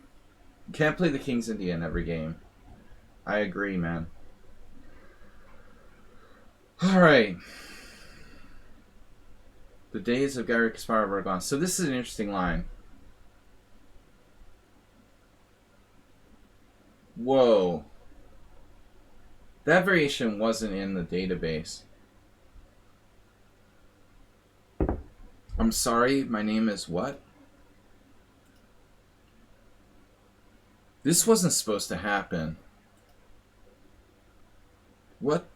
[SPEAKER 1] You can't play the King's Indian every game. I agree, man. Alright. The days of Garry Kasparov are gone. So this is an interesting line. Whoa. That variation wasn't in the database. I'm sorry, my name is what? This wasn't supposed to happen. What?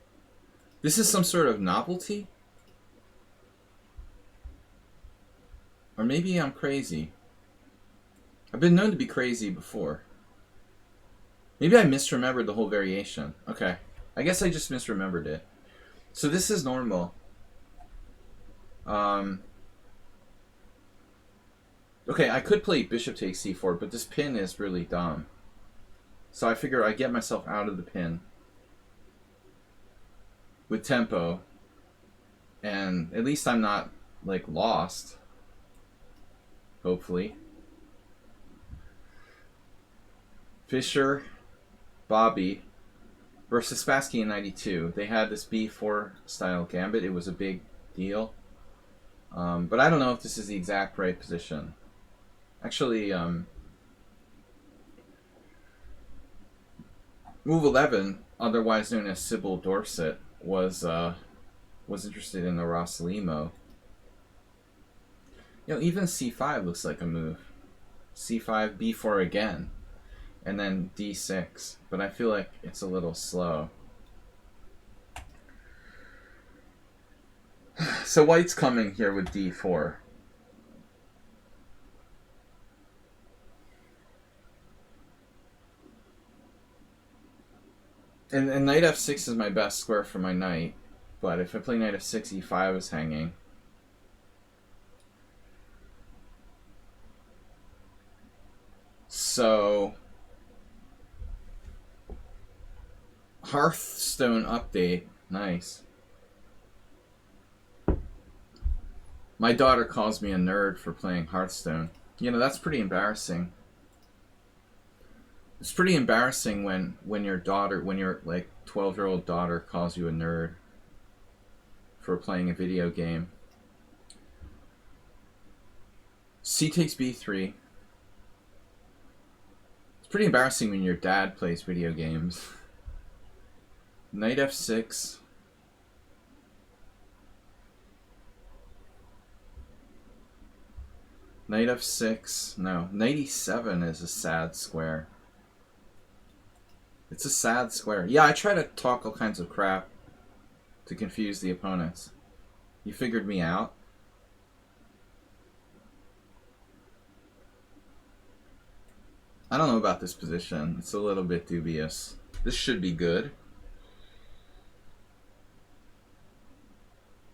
[SPEAKER 1] This is some sort of novelty? Or maybe I'm crazy. I've been known to be crazy before. Maybe I misremembered the whole variation. Okay. I guess I just misremembered it. So this is normal. Okay, I could play bishop takes c4, but this pin is really dumb. So I figure I get myself out of the pin with tempo, and at least I'm not, like, lost. Hopefully. Fischer, Bobby versus Spassky in 92. They had this b4 style gambit. It was a big deal. But I don't know if this is the exact right position. Actually, move 11, otherwise known as Sybil Dorset, was interested in the Rossalimo. You know, even c5 looks like a move. c5, b4 again, and then d6. But I feel like it's a little slow. So white's coming here with d4. And knight f6 is my best square for my knight. But if I play knight f6, e5 is hanging. So Hearthstone update. Nice. My daughter calls me a nerd for playing Hearthstone. You know, that's pretty embarrassing. It's pretty embarrassing when your like 12-year-old daughter calls you a nerd for playing a video game. C takes b3. It's pretty embarrassing when your dad plays video games. Knight f6. Knight f6. No, knight e7 is a sad square. It's a sad square. Yeah, I try to talk all kinds of crap to confuse the opponents. You figured me out? I don't know about this position. It's a little bit dubious. This should be good.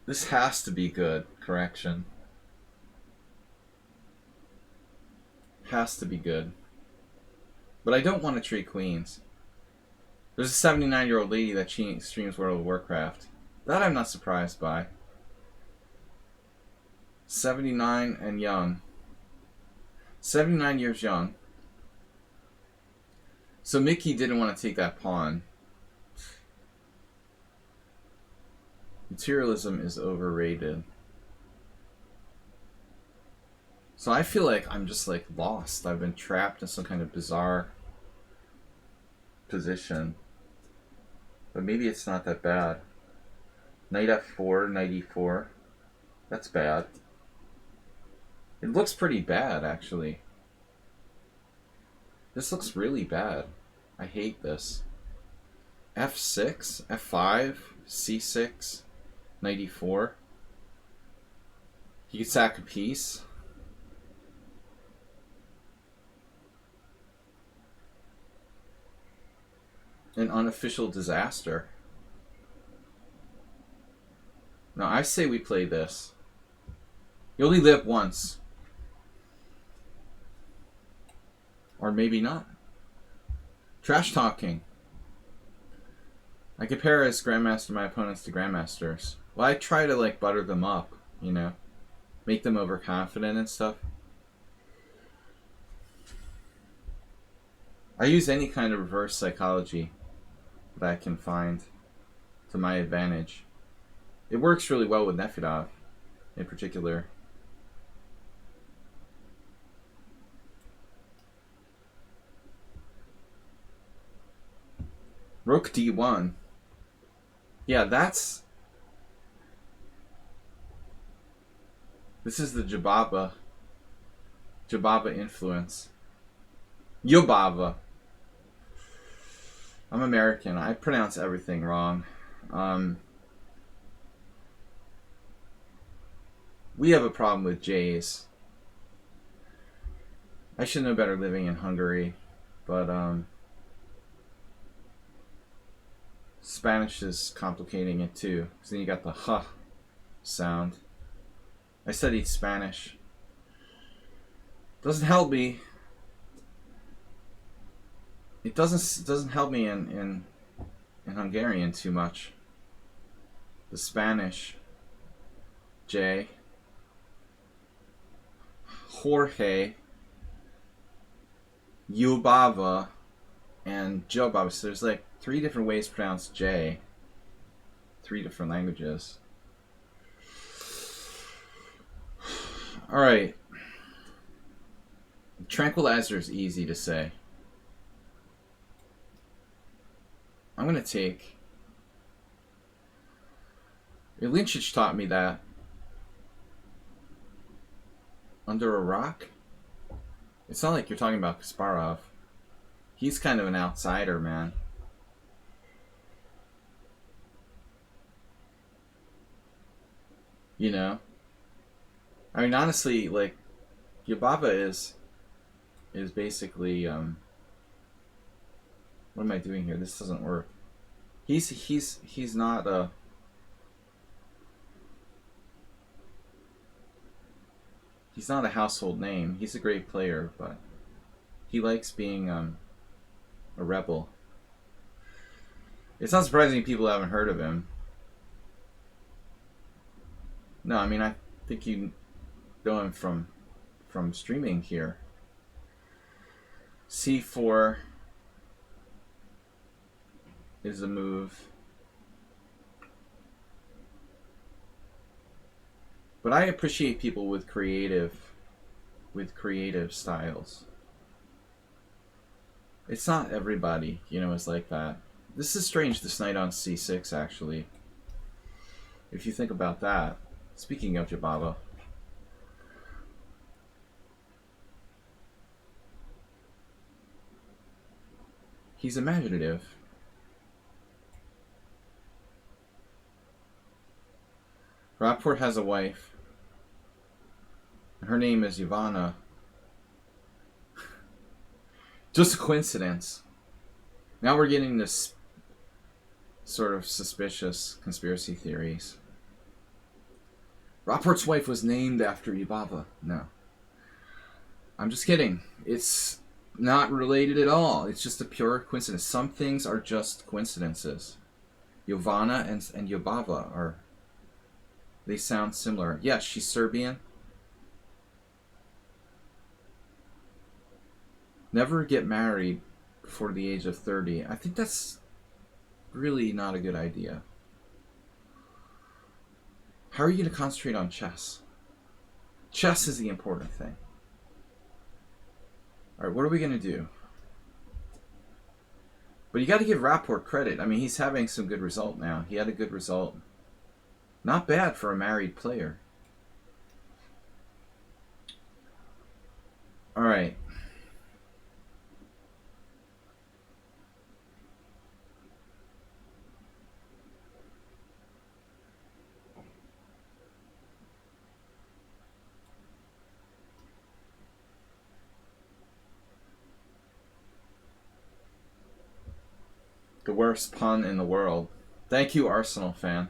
[SPEAKER 1] This has to be good. Correction. Has to be good. But I don't want to treat queens. There's a 79-year-old lady that streams World of Warcraft. That I'm not surprised by. 79 and young. 79 years young. So Mickey didn't want to take that pawn. Materialism is overrated. So I feel like I'm just like lost. I've been trapped in some kind of bizarre position. But maybe it's not that bad. Knight f4, knight e4. That's bad. It looks pretty bad, actually. This looks really bad. I hate this. f6, f5, c6, knight e4. You could sack a piece. An unofficial disaster. No, I say we play this. You only live once. Or maybe not. Trash talking. I compare as Grandmaster my opponents to Grandmasters. Well, I try to like butter them up, you know. Make them overconfident and stuff. I use any kind of reverse psychology that I can find to my advantage. It works really well with Nefedov in particular. Rook d1. Yeah, this is the Jababa influence. Yobava. I'm American. I pronounce everything wrong. We have a problem with J's. I should know better living in Hungary, but Spanish is complicating it too. Because then you got the huh sound. I studied Spanish. Doesn't help me. It doesn't help me in Hungarian too much. The Spanish. J. Jorge. Yubava. And Jobava. So there's like 3 different ways to pronounce J. 3 different languages. Alright. Tranquilizer is easy to say. I'm going to take... Lichess taught me that. Under a rock? It's not like you're talking about Kasparov. He's kind of an outsider, man. You know? I mean, honestly, like, Yubaba is basically, what am I doing here? This doesn't work. He's not a... He's not a household name. He's a great player, but he likes being a rebel. It's not surprising people haven't heard of him. No, I mean, I think you know him from streaming here. C4 is a move. But I appreciate people with creative styles. It's not everybody, you know, is like that. This is strange, this knight on C6, actually. If you think about that. Speaking of Jababa. He's imaginative. Rapport has a wife. Her name is Ivana. Just a coincidence. Now we're getting this sort of suspicious conspiracy theories. Rapport's wife was named after Yubaba. No. I'm just kidding. It's not related at all. It's just a pure coincidence. Some things are just coincidences. Jovana and Jobava are... They sound similar. Yeah, she's Serbian. Never get married before the age of 30. I think that's really not a good idea. How are you going to concentrate on chess? Chess is the important thing. Alright, what are we going to do? But you got to give Rapport credit. I mean, he's having some good result now. He had a good result. Not bad for a married player. Alright. The worst pun in the world. Thank you, Arsenal fan.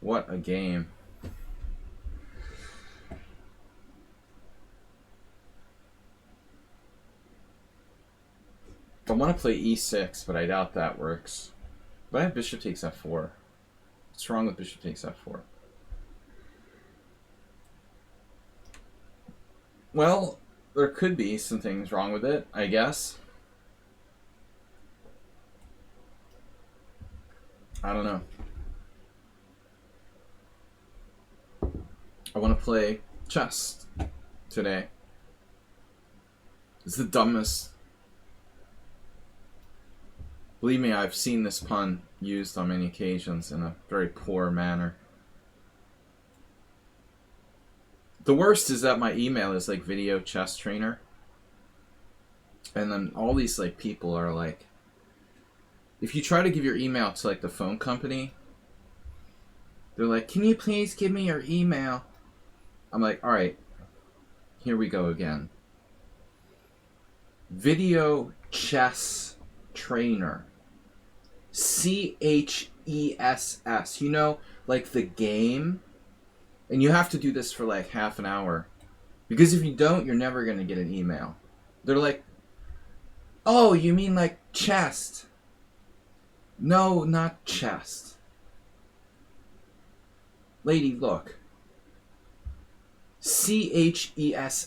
[SPEAKER 1] What a game. I want to play e6, but I doubt that works. But I have bishop takes f4. What's wrong with bishop takes f4? Well, there could be some things wrong with it, I guess. I don't know. I want to play chess today. It's the dumbest. Believe me, I've seen this pun used on many occasions in a very poor manner. The worst is that my email is like video chess trainer. And then all these like people are like, if you try to give your email to like the phone company, They're like, can you please give me your email? I'm like, all right, here we go again. Video chess trainer. CHESS. You know, like the game. And you have to do this for like half an hour. Because if you don't, you're never going to get an email. They're like, oh, you mean like chest? No, not chest. Lady, look. CHESS.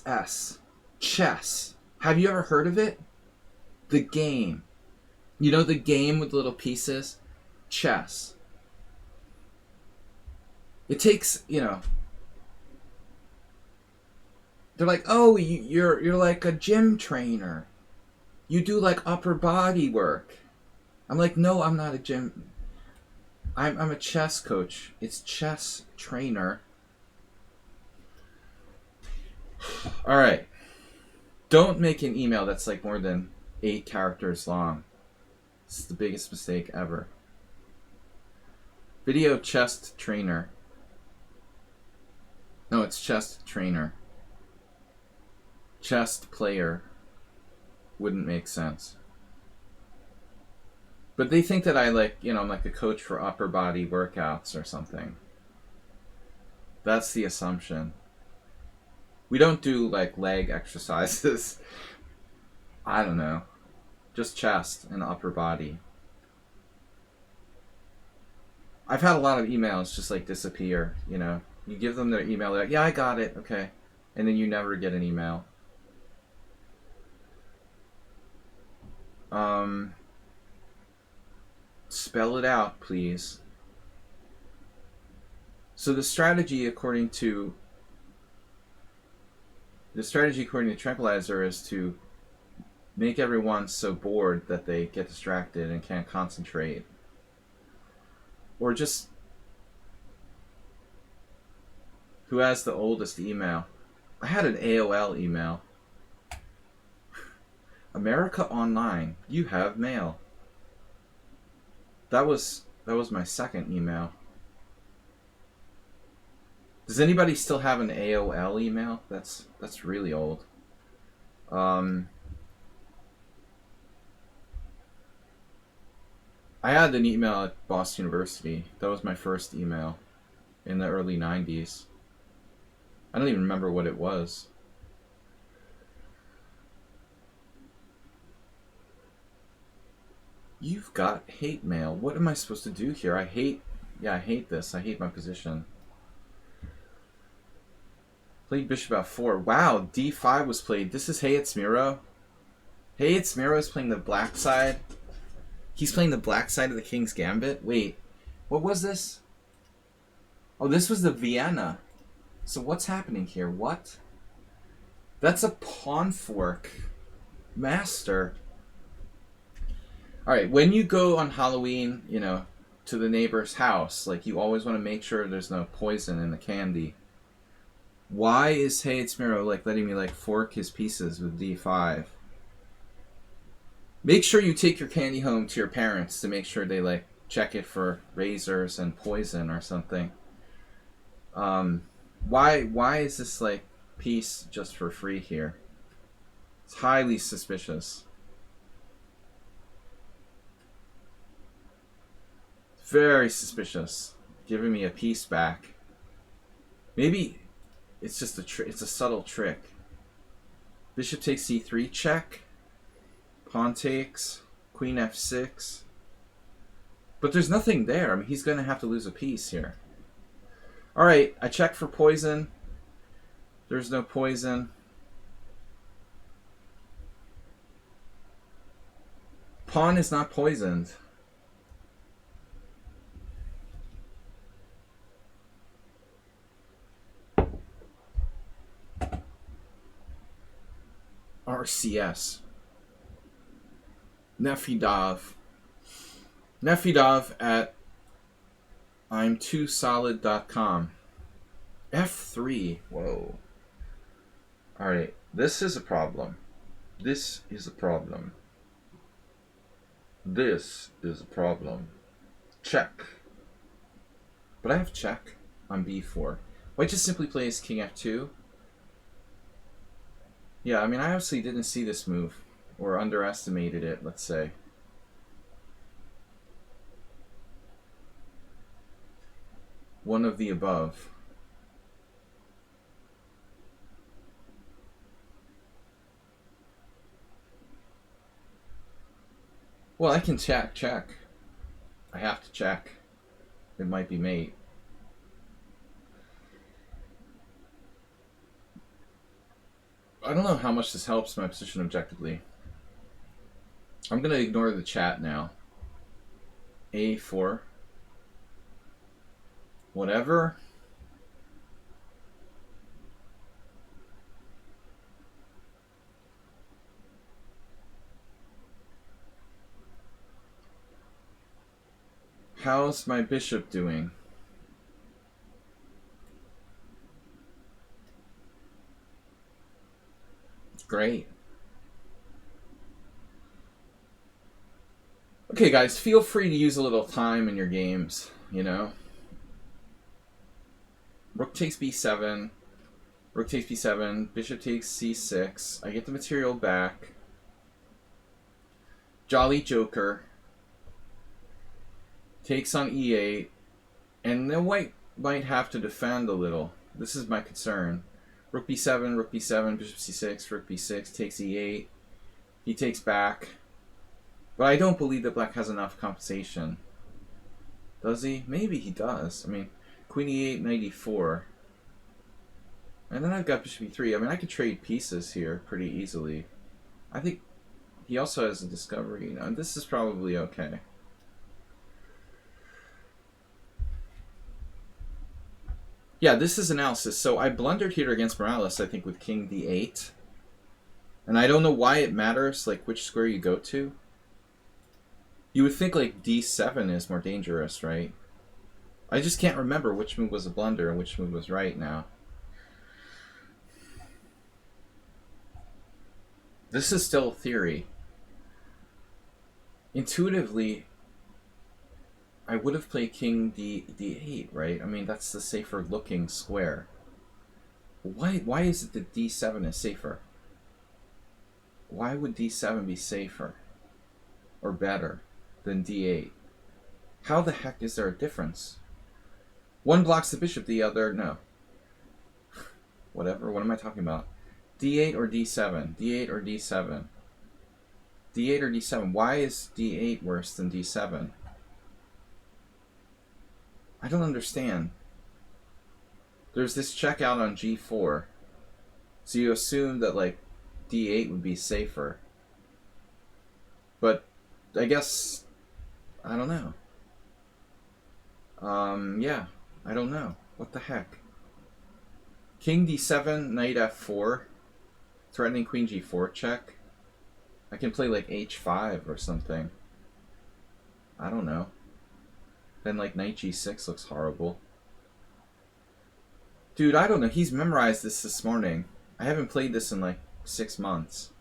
[SPEAKER 1] Chess. Have you ever heard of it? The game. You know the game with little pieces? Chess. It takes, you know... They're like, oh, you're like a gym trainer. You do like upper body work. I'm like, no, I'm not a gym... I'm a chess coach. It's chess trainer. All right. Don't make an email that's like more than 8 characters long. It's the biggest mistake ever. Video chess trainer. No, it's chess trainer. Chess player. Wouldn't make sense. But they think that I like, you know, I'm like a coach for upper body workouts or something. That's the assumption. We don't do like leg exercises. I don't know. Just chest and upper body. I've had a lot of emails just like disappear, you know. You give them their email, they're like, yeah, I got it, okay. And then you never get an email. Spell it out, please. So the strategy according to Tranquilizer is to make everyone so bored that they get distracted and can't concentrate. Or just who has the oldest email? I had an AOL email. America Online, you have mail. That was my second email. Does anybody still have an AOL email? That's really old. I had an email at Boston University. That was my first email in the early 90s. I don't even remember what it was. You've got hate mail. What am I supposed to do here? I hate this. I hate my position. Played bishop f4. Wow, d5 was played. This is Hey It's Miro. Hey It's Miro is playing the black side. He's playing the black side of the King's Gambit. Wait, what was this? Oh, this was the Vienna. So what's happening here? What? That's a pawn fork. Master. Alright, when you go on Halloween, you know, to the neighbor's house, like, you always want to make sure there's no poison in the candy. Why is Hey It's Miro, like, letting me, like, fork his pieces with d5? Make sure you take your candy home to your parents to make sure they, like, check it for razors and poison or something. Why is this, like, piece just for free here? It's highly suspicious. Very suspicious. Giving me a piece back. Maybe it's just it's a subtle trick. Bishop takes c3 check. Pawn takes. Queen f6. But there's nothing there. I mean, he's going to have to lose a piece here. Alright, I check for poison. There's no poison. Pawn is not poisoned. RCS. Nefidov. Nefidov at I'm2solid.com. F3. Whoa. Alright, this is a problem. This is a problem. This is a problem. Check. But I have check on b4. White just simply plays king f2. Yeah, I mean, I obviously didn't see this move, or underestimated it, let's say. One of the above. Well, I can check. I have to check. It might be mate. I don't know how much this helps my position objectively. I'm going to ignore the chat now. A4. Whatever. How's my bishop doing? Great. Okay, guys, feel free to use a little time in your games, you know? Rook takes b7. Rook takes b7. Bishop takes c6. I get the material back. Jolly Joker. Takes on e8. And then white might have to defend a little. This is my concern. Rook b7, bishop c6, rook b6, takes e8. He takes back. But I don't believe that black has enough compensation. Does he? Maybe he does. I mean, queen e8, knight e4. And then I've got bishop e3. I mean, I could trade pieces here pretty easily. I think he also has a discovery. You know, and this is probably okay. Yeah, this is analysis. So I blundered here against Morales, I think, with king d8. And I don't know why it matters, like, which square you go to. You would think, like, d7 is more dangerous, right? I just can't remember which move was a blunder and which move was right now. This is still theory. Intuitively, I would have played king d8, right? I mean, that's the safer looking square. Why is it that d7 is safer? Why would d7 be safer or better than d8? How the heck is there a difference? One blocks the bishop, the other no. Whatever, what am I talking about? d8 or d7? d8 or d7? d8 or d7? Why is d8 worse than d7? I don't understand. There's this check out on g4. So you assume that, like, d8 would be safer. But I guess, I don't know. Yeah, I don't know. What the heck? King d7, knight f4, threatening queen g4 check. I can play like h5 or something. I don't know. Then like knight g6 looks horrible. Dude, I don't know. He's memorized this morning. I haven't played this in like 6 months.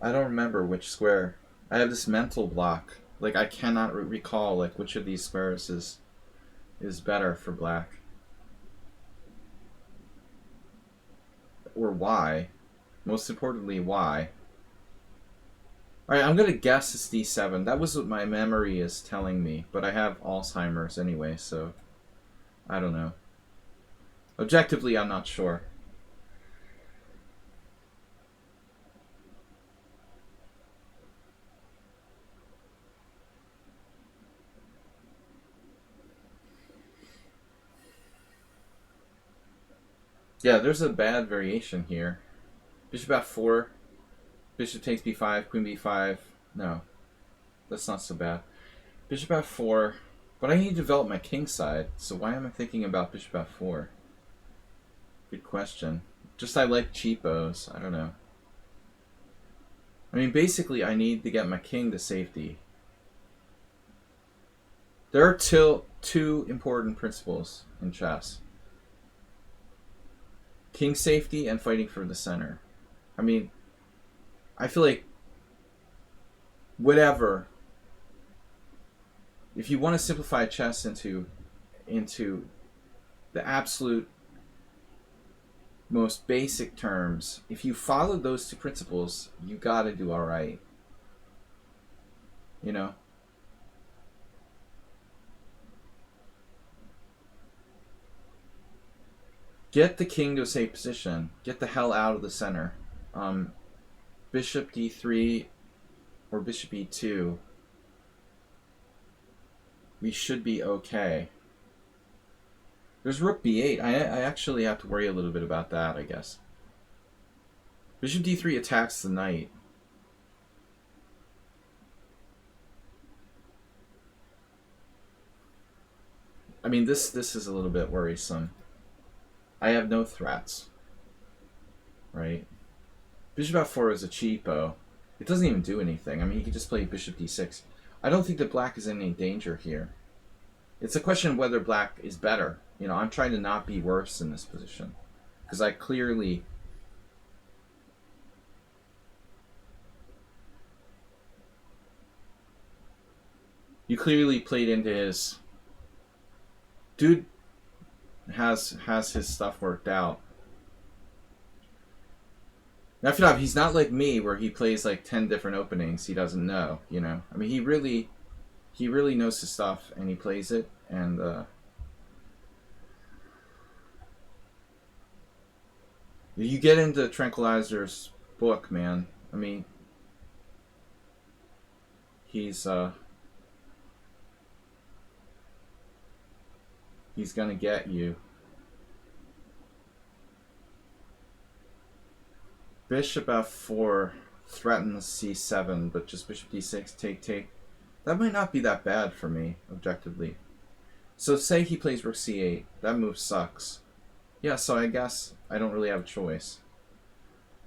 [SPEAKER 1] I don't remember which square. I have this mental block. Like, I cannot recall like which of these squares is better for black. Or why. Most importantly, why. Alright, I'm going to guess it's d7. That was what my memory is telling me. But I have Alzheimer's anyway, so I don't know. Objectively, I'm not sure. Yeah, there's a bad variation here. Bishop f4. Bishop takes b5, queen b5. No, that's not so bad. Bishop f4. But I need to develop my king side, so why am I thinking about bishop f4? Good question. Just I like cheapos. I don't know. I mean, basically, I need to get my king to safety. There are two important principles in chess. King safety and fighting for the center. I mean, I feel like whatever. If you want to simplify chess into into the absolute most basic terms, if you follow those two principles, you gotta do all right. You know? Get the king to a safe position. Get the hell out of the center. Bishop d3 or bishop e2. We should be okay. There's rook b8. I actually have to worry a little bit about that, I guess. Bishop d3 attacks the knight. I mean, this is a little bit worrisome. I have no threats. Right? Bishop f4 is a cheapo. It doesn't even do anything. I mean, you could just play bishop d6. I don't think that black is in any danger here. It's a question of whether black is better. You know, I'm trying to not be worse in this position. Because I clearly... You clearly played into his... Dude has his stuff worked out. Now, he's not like me where he plays like 10 different openings he doesn't know, you know? I mean, he really knows his stuff and he plays it, and you get into Tranquilizer's book, man. I mean, he's gonna get you. Bishop f4 threatens c7, but just bishop d6, take. That might not be that bad for me, objectively. So say he plays rook c8. That move sucks. Yeah, so I guess I don't really have a choice.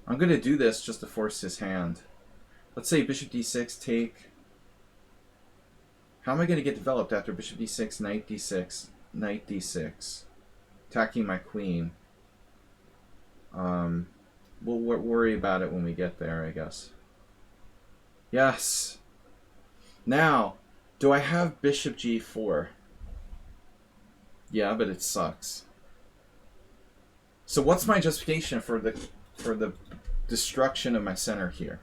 [SPEAKER 1] I'm going to do this just to force his hand. Let's say bishop d6, take. How am I going to get developed after bishop d6, knight d6, knight d6? Attacking my queen. We'll worry about it when we get there, I guess. Yes. Now, do I have bishop g4? Yeah, but it sucks. So what's my justification for the destruction of my center here?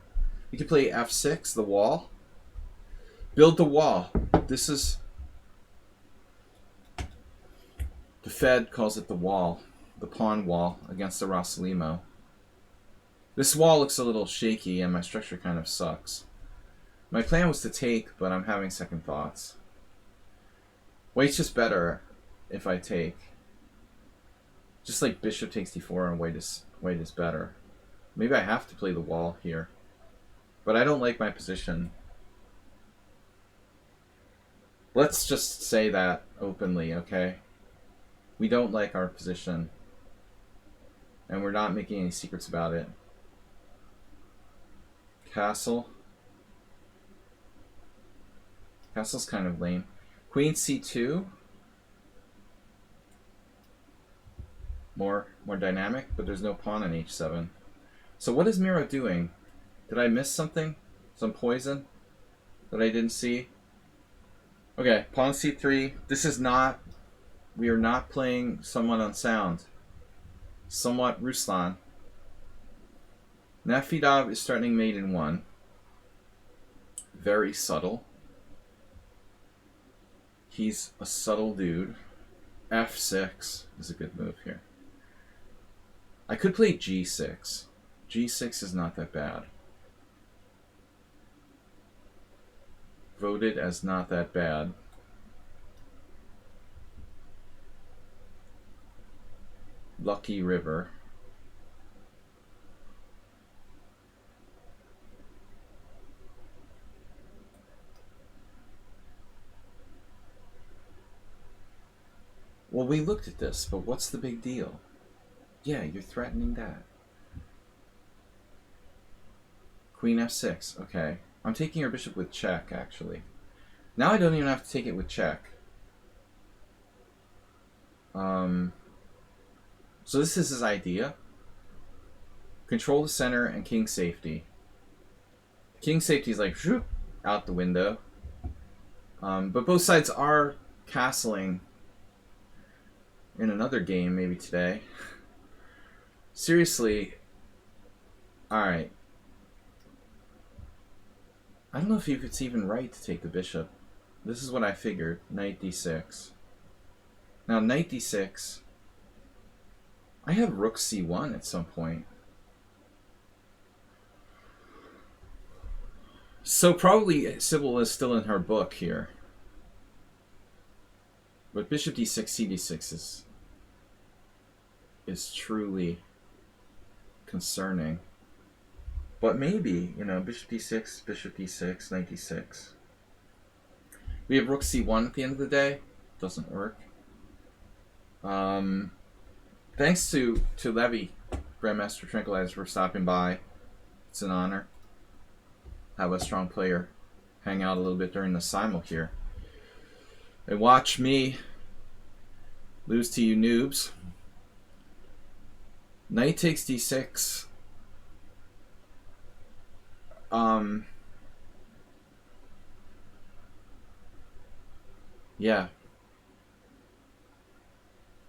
[SPEAKER 1] You could play f6, the wall. Build the wall. This is... The Fed calls it the wall. The pawn wall against the Rossolimo. This wall looks a little shaky and my structure kind of sucks. My plan was to take, but I'm having second thoughts. White's just better if I take. Just like bishop takes d4 and white is better. Maybe I have to play the wall here. But I don't like my position. Let's just say that openly, okay? We don't like our position. And we're not making any secrets about it. Castle. Castle's kind of lame. Queen c2. More dynamic, but there's no pawn on h7. So what is Miro doing? Did I miss something? Some poison that I didn't see? Okay, pawn c3. This is not... We are not playing somewhat unsound. Somewhat Ruslan. Nafidov is threatening mate in 1. Very subtle. He's a subtle dude. f6 is a good move here. I could play g6. g6 is not that bad. Voted as not that bad. Lucky River. Well, we looked at this, but what's the big deal? Yeah, you're threatening that. Queen f6, okay. I'm taking your bishop with check, actually. Now I don't even have to take it with check. So this is his idea. Control the center and king safety. King safety is like, whoop, out the window. But both sides are castling in another game maybe today. Seriously, alright. I don't know if it's even right to take the bishop. This is what I figured. Knight d6. Now, knight d6. I have rook c1 at some point. So probably Sybil is still in her book here. But bishop d6, cd6 is truly concerning. But maybe, you know, bishop d6, knight d6. We have rook c1 at the end of the day. Doesn't work. Thanks to Levy, Grandmaster Tranquilizer, for stopping by. It's an honor. Have a strong player hang out a little bit during the simul here. And watch me lose to you noobs. Knight takes d6. Yeah.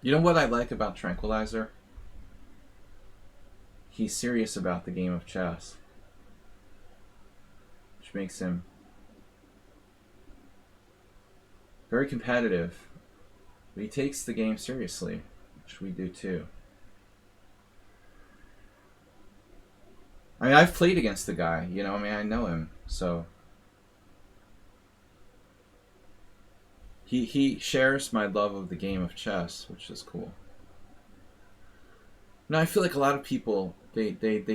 [SPEAKER 1] You know what I like about Tranquilizer? He's serious about the game of chess. Which makes him very competitive. But he takes the game seriously, which we do too. I mean, I've played against the guy, you know, I mean, I know him, so. He shares my love of the game of chess, which is cool. Now, I feel like a lot of people, they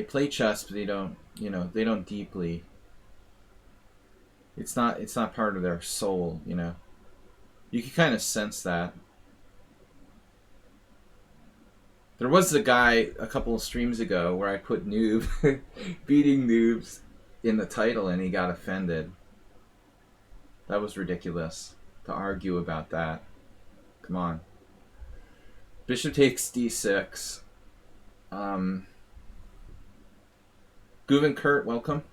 [SPEAKER 1] play chess, but they don't, you know, they don't deeply. It's not part of their soul, you know. You can kind of sense that. There was a guy a couple of streams ago where I put noob, beating noobs in the title, and he got offended. That was ridiculous to argue about that. Come on. Bishop takes d6. Guven Kurt, welcome.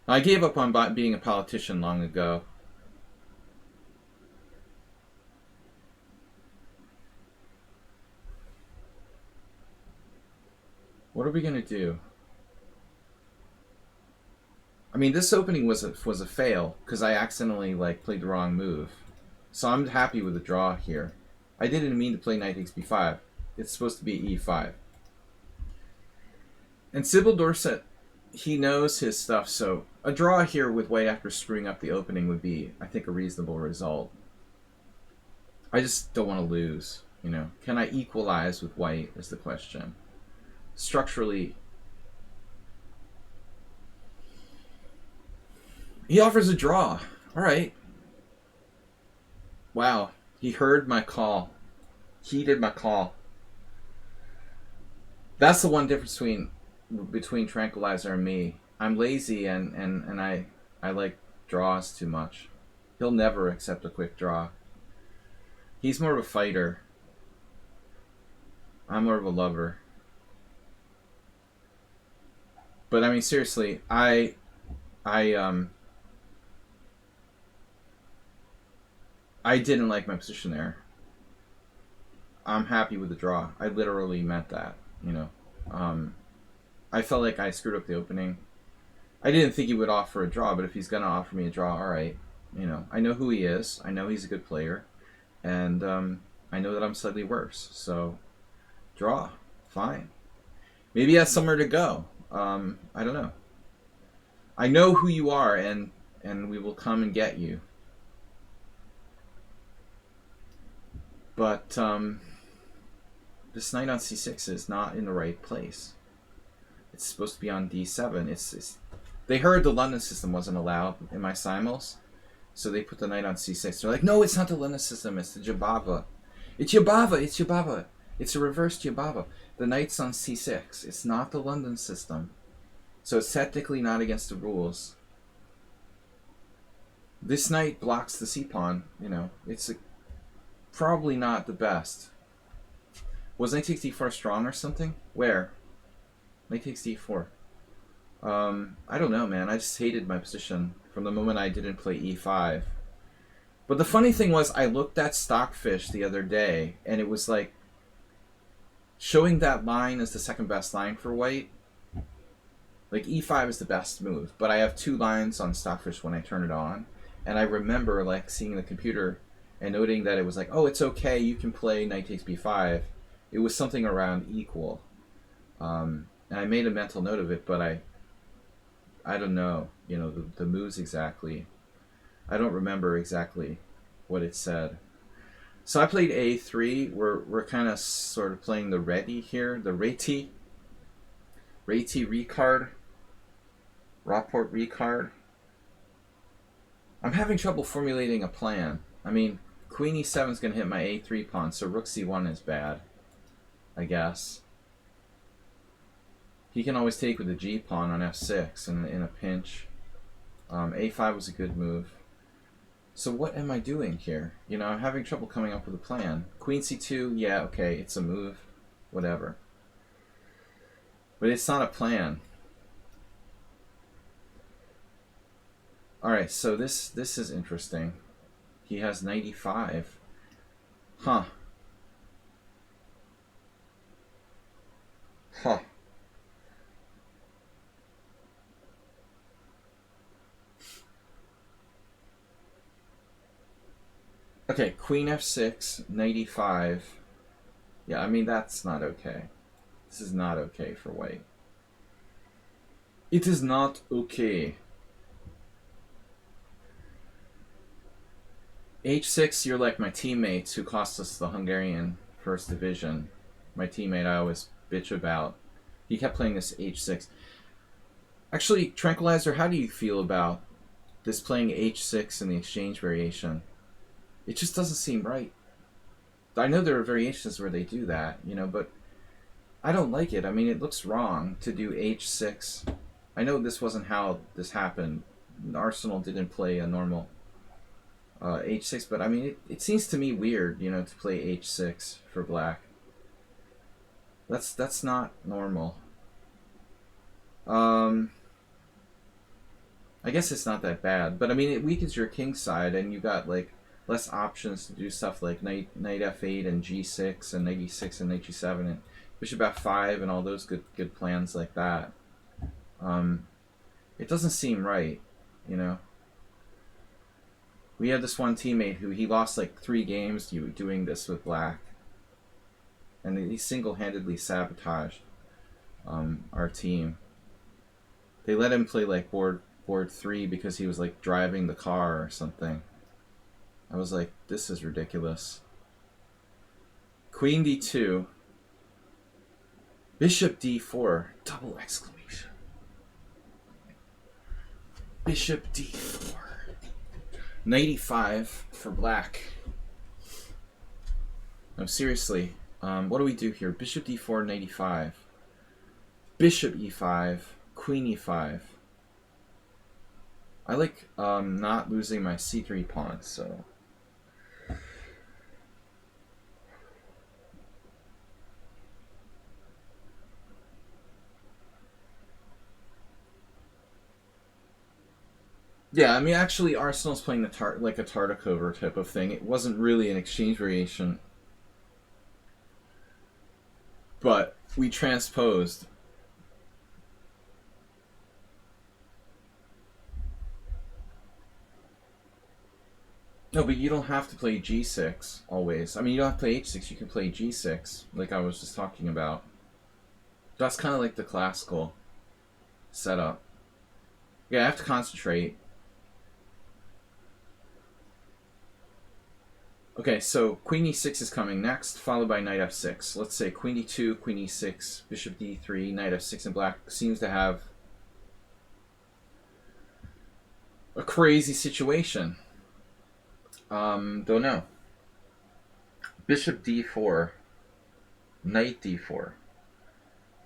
[SPEAKER 1] I gave up on being a politician long ago. What are we gonna do? I mean, this opening was a fail because I accidentally played the wrong move. So I'm happy with the draw here. I didn't mean to play knight takes b5. It's supposed to be e5. And Sybil Dorset, he knows his stuff, so a draw here with white after screwing up the opening would be, I think, a reasonable result. I just don't want to lose, you know. Can I equalize with white is the question. Structurally, he offers a draw. All right. Wow. He heard my call. Heeded my call. That's the one difference between Tranquilizer and me. I'm lazy and I like draws too much. He'll never accept a quick draw. He's more of a fighter. I'm more of a lover. But I mean, seriously, I didn't like my position there. I'm happy with the draw. I literally meant that, you know. I felt like I screwed up the opening. I didn't think he would offer a draw, but if he's gonna offer me a draw, all right. You know, I know who he is. I know he's a good player, and I know that I'm slightly worse. So, draw, fine. Maybe he has somewhere to go. I don't know. I know who you are, and we will come and get you. But this knight on c6 is not in the right place. It's supposed to be on d7. They heard the London system wasn't allowed in my simuls, so they put the knight on c6. They're like, no, it's not the London system. It's the Jabava. It's Jabava. It's Jabava. It's a reverse Jabava. The knight's on c6. It's not the London system, so it's technically not against the rules. This knight blocks the c-pawn. You know, it's probably not the best. Was knight takes d4 strong or something? Where? Knight takes d4. I don't know, man. I just hated my position from the moment I didn't play e5. But the funny thing was, I looked at Stockfish the other day, and it was like showing that line as the second best line for white. Like e5 is the best move, but I have 2 lines on Stockfish when I turn it on, and I remember like seeing the computer and noting that it was like, oh, it's okay, you can play knight takes b5. It was something around equal, and I made a mental note of it, but I don't know, the moves exactly. I don't remember exactly what it said. So I played a3. We're kind of sort of playing the ready here, the Reti recard, Rapport recard. I'm having trouble formulating a plan. I mean, Queen e7 is going to hit my a3 pawn, so Rook c1 is bad, I guess. He can always take with the g pawn on f6 in a pinch. A5 was a good move. So what am I doing here? I'm having trouble coming up with a plan. Queen c2, yeah, okay, it's a move, whatever. But it's not a plan. Alright, so this is interesting. He has 95. Huh. Huh. Okay, Queen f6, 95. Yeah, I mean, that's not okay. This is not okay for white. It is not okay. H6, you're like my teammates who cost us the Hungarian first division. My teammate I always bitch about. He kept playing this H6. Actually, Tranquilizer, how do you feel about this playing H6 in the exchange variation? It just doesn't seem right. I know there are variations where they do that, but I don't like it. I mean, it looks wrong to do H6. I know this wasn't how this happened. Arsenal didn't play a normal H6, but I mean, it seems to me weird, to play H6 for black. That's not normal. I guess it's not that bad, but I mean, it weakens your king side, and you got like less options to do stuff like knight f8 and g6 and knight e6 and knight g7 and bishop f5 and all those good plans like that. It doesn't seem right, We had this one teammate who he lost like 3 games doing this with black, and he single-handedly sabotaged our team. They let him play like board 3 because he was like driving the car or something. I was like, this is ridiculous. Queen d2. Bishop d4. Double exclamation. Bishop d4. Knight e5 for black. No, seriously. What do we do here? Bishop d4, knight e5. Bishop e5. Queen e5. I like not losing my c3 pawn, so... Yeah, I mean, actually, Arsenal's playing like a Tartakover type of thing. It wasn't really an exchange variation, but we transposed. No, but you don't have to play g6 always. I mean, you don't have to play h6. You can play g6, like I was just talking about. That's kind of like the classical setup. Yeah, I have to concentrate. Okay, so queen e6 is coming next, followed by knight f6. Let's say queen e2, queen e6, bishop d3, knight f6, and black seems to have a crazy situation. Don't know. Bishop d4, knight d4.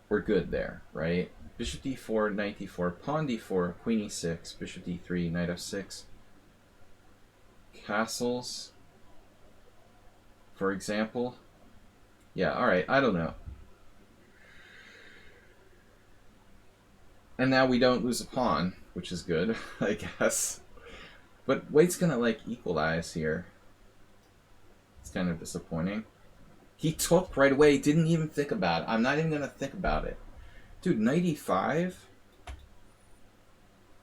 [SPEAKER 1] We're good there, right? Bishop d4, knight d4, pawn d4, queen e6, bishop d3, knight f6. Castles, for example. Yeah, alright, I don't know. And now we don't lose a pawn, which is good, I guess. But White's gonna like equalize here. It's kind of disappointing. He took right away, didn't even think about it. I'm not even gonna think about it. Dude, 95?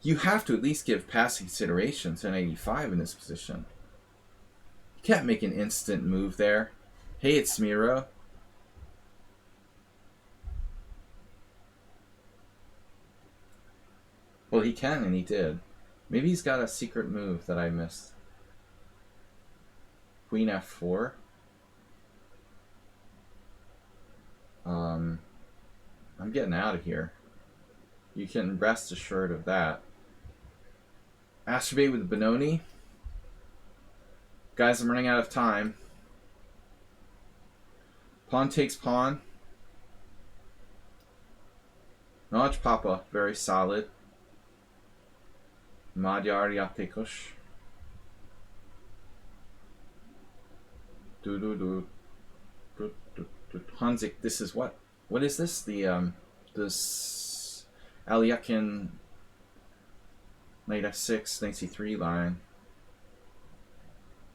[SPEAKER 1] You have to at least give passing consideration to 95 in this position. You can't make an instant move there. Hey, it's Miro. Well, he can, and he did. Maybe he's got a secret move that I missed. Queen F4. I'm getting out of here. You can rest assured of that. Masturbate with Benoni. Guys, I'm running out of time. Pawn takes pawn. Notch Papa, very solid. Magyar Játékos. Hanzik, this is what? What is this? This Aliakin knight f6, knight c3 line.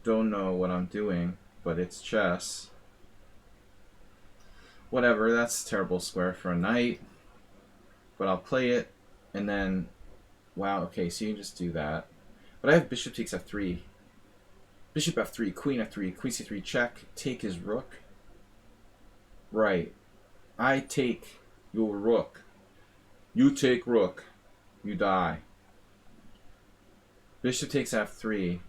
[SPEAKER 1] Don't know what I'm doing, but it's chess. Whatever, that's a terrible square for a knight. But I'll play it, and then... Wow, okay, so you can just do that. But I have bishop takes f3. Bishop f3, queen f3, queen c3, check, take his rook. Right. I take your rook. You take rook. You die. Bishop takes f3.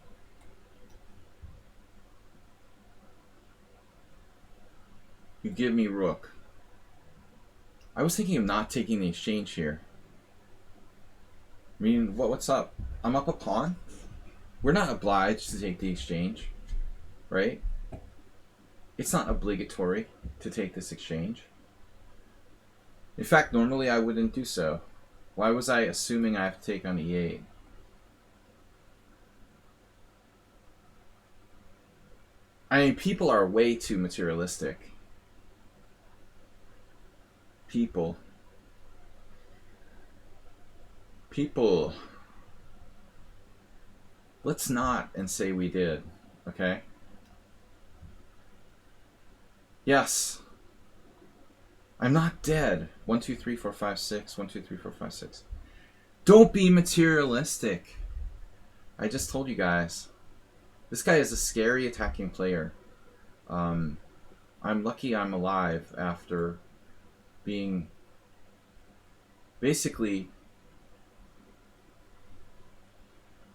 [SPEAKER 1] You give me rook. I was thinking of not taking the exchange here. I mean, what's up? I'm up a pawn? We're not obliged to take the exchange, right? It's not obligatory to take this exchange. In fact, normally I wouldn't do so. Why was I assuming I have to take on e8? I mean, people are way too materialistic. People. Let's not and say we did, okay? Yes. I'm not dead. 1, 2, 3, 4, 5, 6. 1, 2, 3, 4, 5, 6. Don't be materialistic. I just told you guys. This guy is a scary attacking player. I'm lucky I'm alive after being basically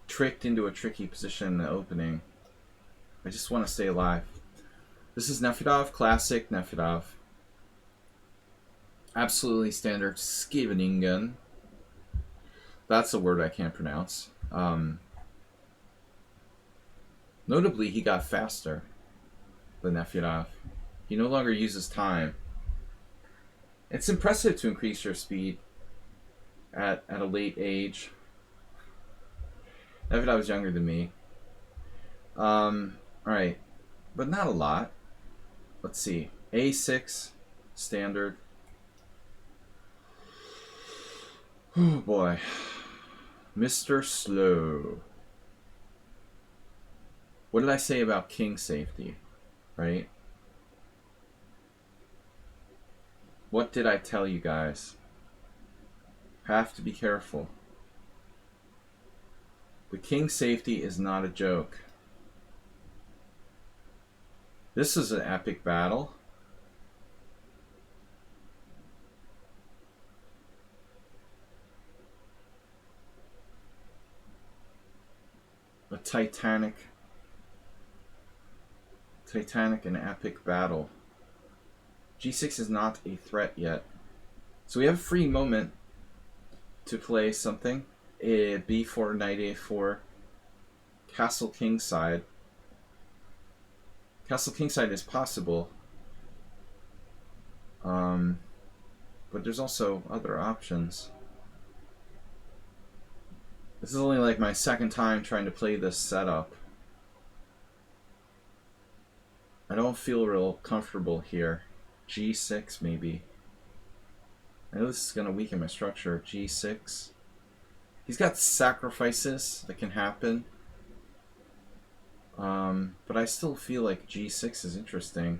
[SPEAKER 1] tricked into a tricky position in the opening. I just want to stay alive. This is Nefedov, classic Nefedov. Absolutely standard Scheveningen. That's a word I can't pronounce. Notably, he got faster than Nefedov. He no longer uses time. It's impressive to increase your speed at a late age. Nefedov was younger than me. Alright. But not a lot. Let's see. A6, standard. Oh boy. Mr. Slow. What did I say about king safety? Right? What did I tell you guys? Have to be careful. The king safety is not a joke. This is an epic battle. A titanic and epic battle. G6 is not a threat yet. So we have a free moment to play something. B4, knight A4, castle kingside. Castle kingside is possible. But there's also other options. This is only like my second time trying to play this setup. I don't feel real comfortable here. G6 maybe. I know this is going to weaken my structure. G6. He's got sacrifices that can happen. But I still feel like g6 is interesting.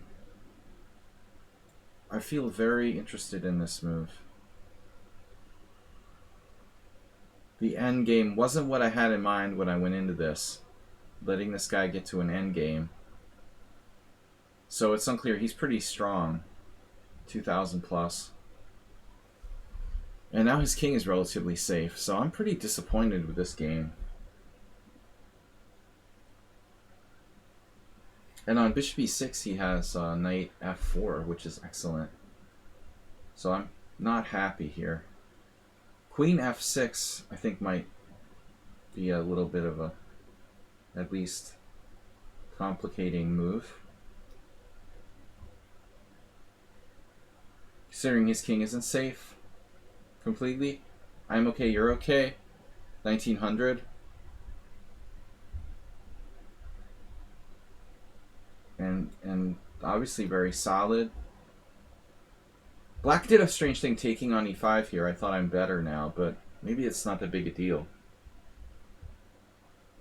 [SPEAKER 1] I feel very interested in this move. The end game wasn't what I had in mind when I went into this. Letting this guy get to an end game. So it's unclear. He's pretty strong. 2,000 plus. And now his king is relatively safe. So I'm pretty disappointed with this game. And on bishop e6 he has knight f4, which is excellent. So I'm not happy here. Queen f6 I think might be a little bit of a, at least, complicating move. Considering his king isn't safe completely. I'm okay, you're okay. 1900. And obviously very solid. Black did a strange thing taking on e5 here. I thought I'm better now, but maybe it's not that big a deal.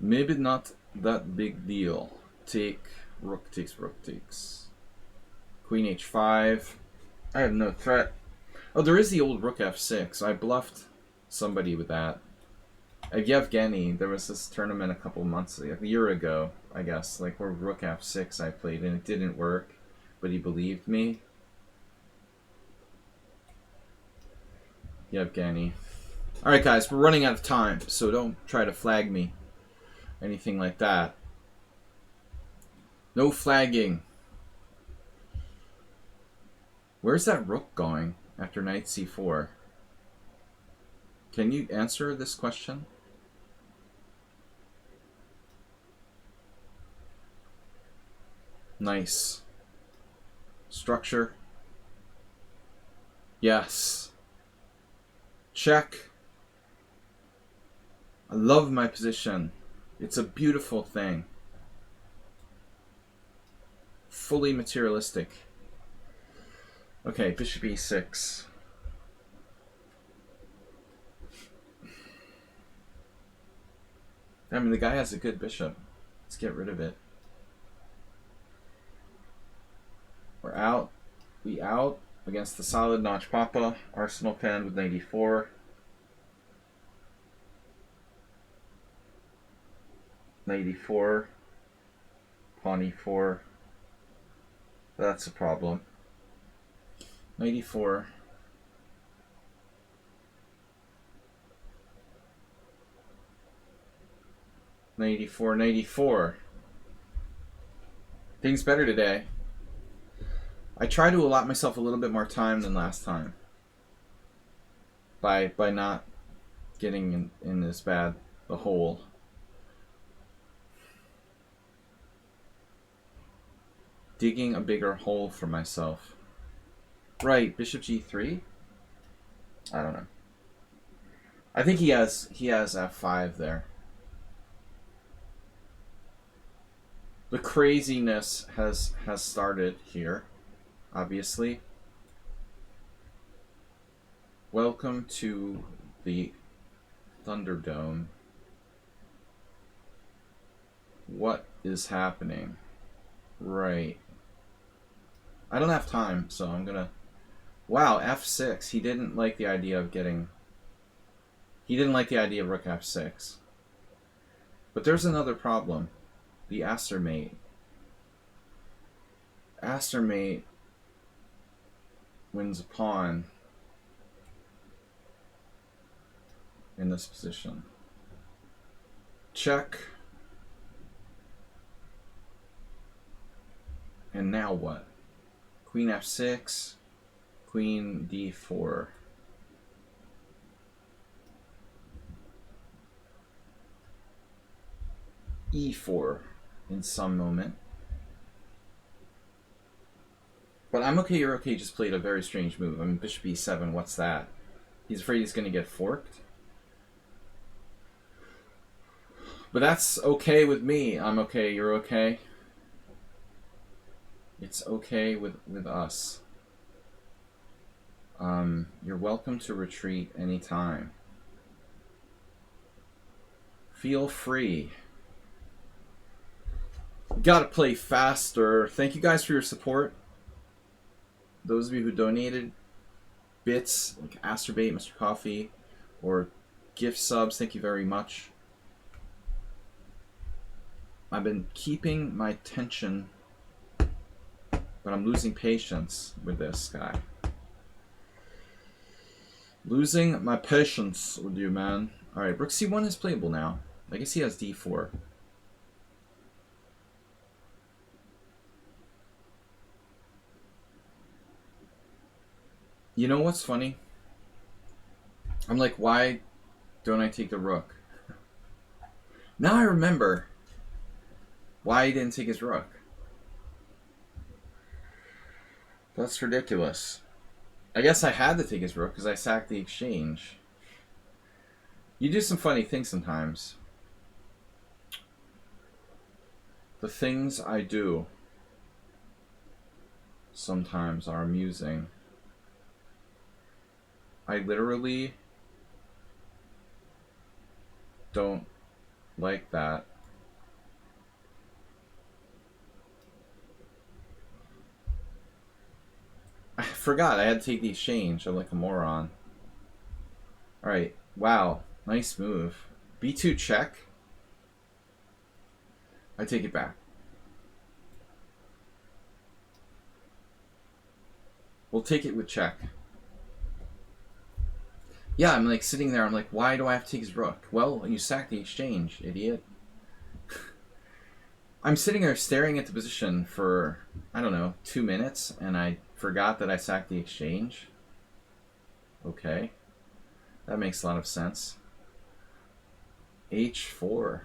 [SPEAKER 1] Maybe not that big deal. Take, rook takes, rook takes. Queen h5. I have no threat. Oh, there is the old rook f6. I bluffed somebody with that. Yevgeny, there was this tournament a couple months, a year ago, I guess, like where rook f6 I played, and it didn't work, but he believed me. Yevgeny. Alright guys, we're running out of time, so don't try to flag me. Anything like that. No flagging. Where's that rook going after knight c4? Can you answer this question? Nice. Structure. Yes. Check. I love my position. It's a beautiful thing. Fully materialistic. Okay, bishop e6. I mean, the guy has a good bishop. Let's get rid of it. We're out. We out against the solid Notch Papa. Arsenal pen with 94. Pawn e4. That's a problem. 94. Things better today. I try to allot myself a little bit more time than last time. By not getting in as bad a hole. Digging a bigger hole for myself. Right, bishop g3? I don't know. I think he has f5 there. The craziness has started here, obviously. Welcome to the Thunderdome. What is happening? Right. I don't have time, so I'm gonna... Wow, f6. He didn't like the idea of getting... He didn't like the idea of rook f6. But there's another problem. The Aster mate. Aster mate wins a pawn in this position. Check. And now what? Queen f6, queen d4. e4 in some moment. But I'm okay, you're okay just played a very strange move. I mean, bishop e7, what's that? He's afraid he's going to get forked? But that's okay with me. I'm okay, you're okay. It's okay with us. You're welcome to retreat anytime. Feel free. Gotta play faster. Thank you guys for your support. Those of you who donated bits, like Asterbait, Mr. Coffee, or gift subs, thank you very much. I've been keeping my tension, but I'm losing patience with this guy. Losing my patience with you, man. Alright, Rook C1 is playable now. I guess he has D4. You know what's funny? I'm like, why don't I take the rook? Now I remember why he didn't take his rook. That's ridiculous. I guess I had to take his rook because I sacked the exchange. You do some funny things sometimes. The things I do sometimes are amusing. I literally don't like that. I forgot I had to take the exchange. I'm like a moron. Alright, wow. Nice move. B2 check. I take it back. We'll take it with check. Yeah, I'm like sitting there. I'm like, why do I have to take his rook? Well, you sacked the exchange, idiot. I'm sitting there staring at the position for, I don't know, 2 minutes, and I forgot that I sacked the exchange. Okay. That makes a lot of sense. H4.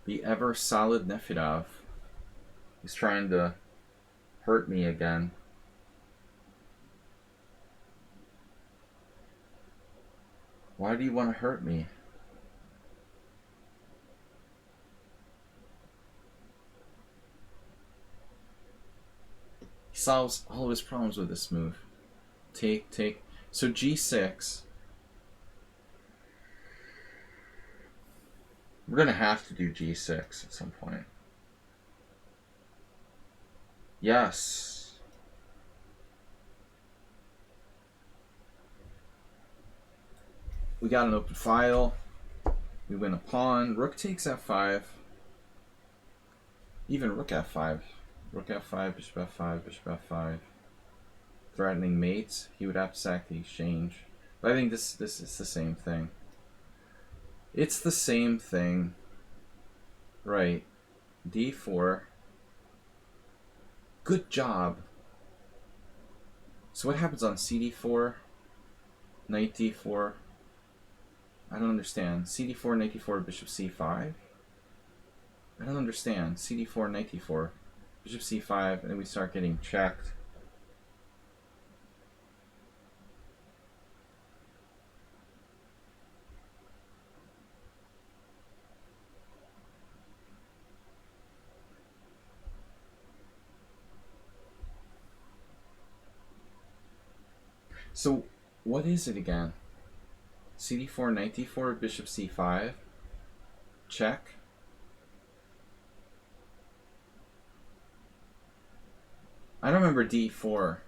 [SPEAKER 1] The ever solid Nefedov. He's trying to hurt me again. Why do you want to hurt me? He solves all of his problems with this move. Take, take. So G6. We're going to have to do G6 at some point. Yes. We got an open file. We win a pawn. Rook takes F5. Even Rook F5. Rook F5, Bishop F5, Bishop F5. Threatening mates. He would have to sack the exchange. But I think this is the same thing. It's the same thing. Right. D4. Good job. So what happens on CD4? Knight D4. I don't understand. CD4, Knight D4, Bishop C5? I don't understand. CD4, Knight D4, Bishop C5, and then we start getting checked. So, what is it again? CD4, Knight D4, Bishop C5, check. I don't remember D4. I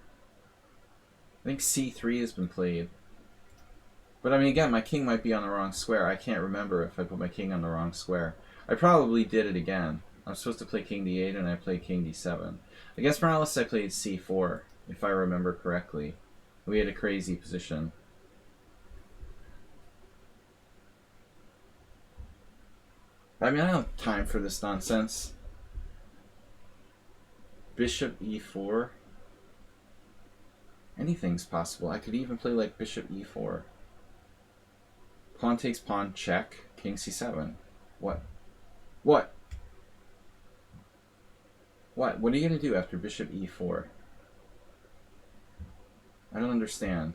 [SPEAKER 1] think C3 has been played. But I mean, again, my king might be on the wrong square. I can't remember if I put my king on the wrong square. I probably did it again. I'm supposed to play King D8 and I played King D7. Against Morales, I played C4, if I remember correctly. We had a crazy position. I mean, I don't have time for this nonsense. Bishop E4. Anything's possible. I could even play like Bishop E4. Pawn takes pawn, check. King C7. What? What? What? What are you going to do after Bishop E4? I don't understand.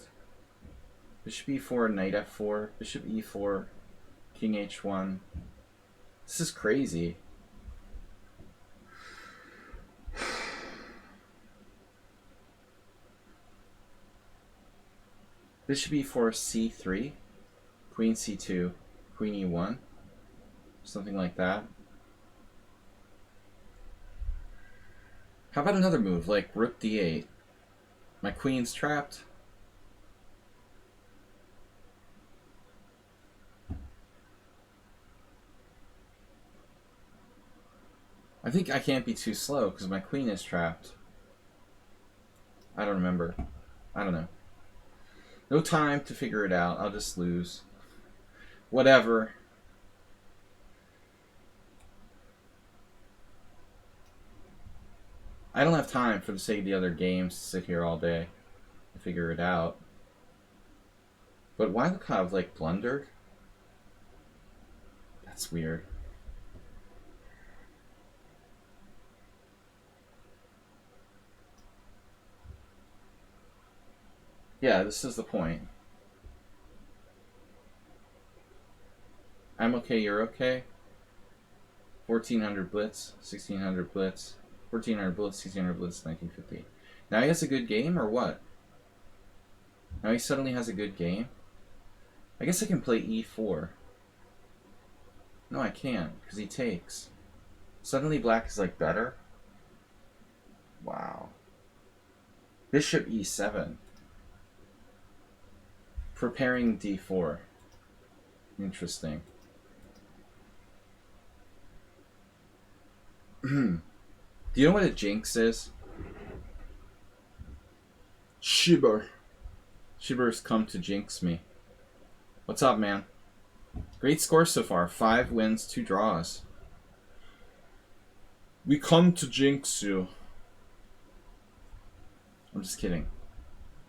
[SPEAKER 1] Bishop E4, Knight F4, Bishop E4, King H1. This is crazy. Bishop E4, C3, Queen C2, Queen E1. Something like that. How about another move, like rook d8? My queen's trapped. I think I can't be too slow because my queen is trapped. I don't remember. I don't know. No time to figure it out. I'll just lose. Whatever. I don't have time for the sake of the other games to sit here all day and figure it out. But why look how I've like blundered? That's weird. Yeah, this is the point. I'm okay, you're okay. 1400 blitz, 1600 blitz, 1400 blitz, 1600 blitz, 1950. Now he has a good game or what? Now he suddenly has a good game? I guess I can play e4. No, I can't, because he takes. Suddenly black is like better? Wow. Bishop e7. Preparing d4. Interesting. Do you know what a jinx is? Shiber. Shiber's come to jinx me. What's up, man? Great score so far. 5 wins, 2 draws. We come to jinx you. I'm just kidding.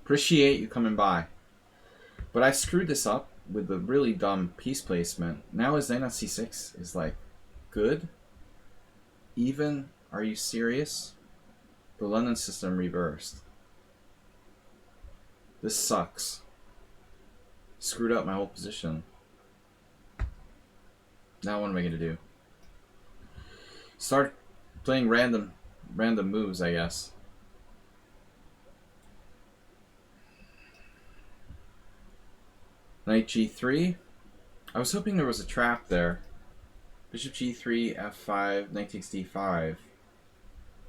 [SPEAKER 1] Appreciate you coming by. But I screwed this up with the really dumb piece placement. Now his knight on c6 is like good. Even? Are you serious? The London system reversed. This sucks. Screwed up my whole position. Now what am I going to do? Start playing random moves, I guess. Knight g3. I was hoping there was a trap there. Bishop g3, f5, knight takes d5.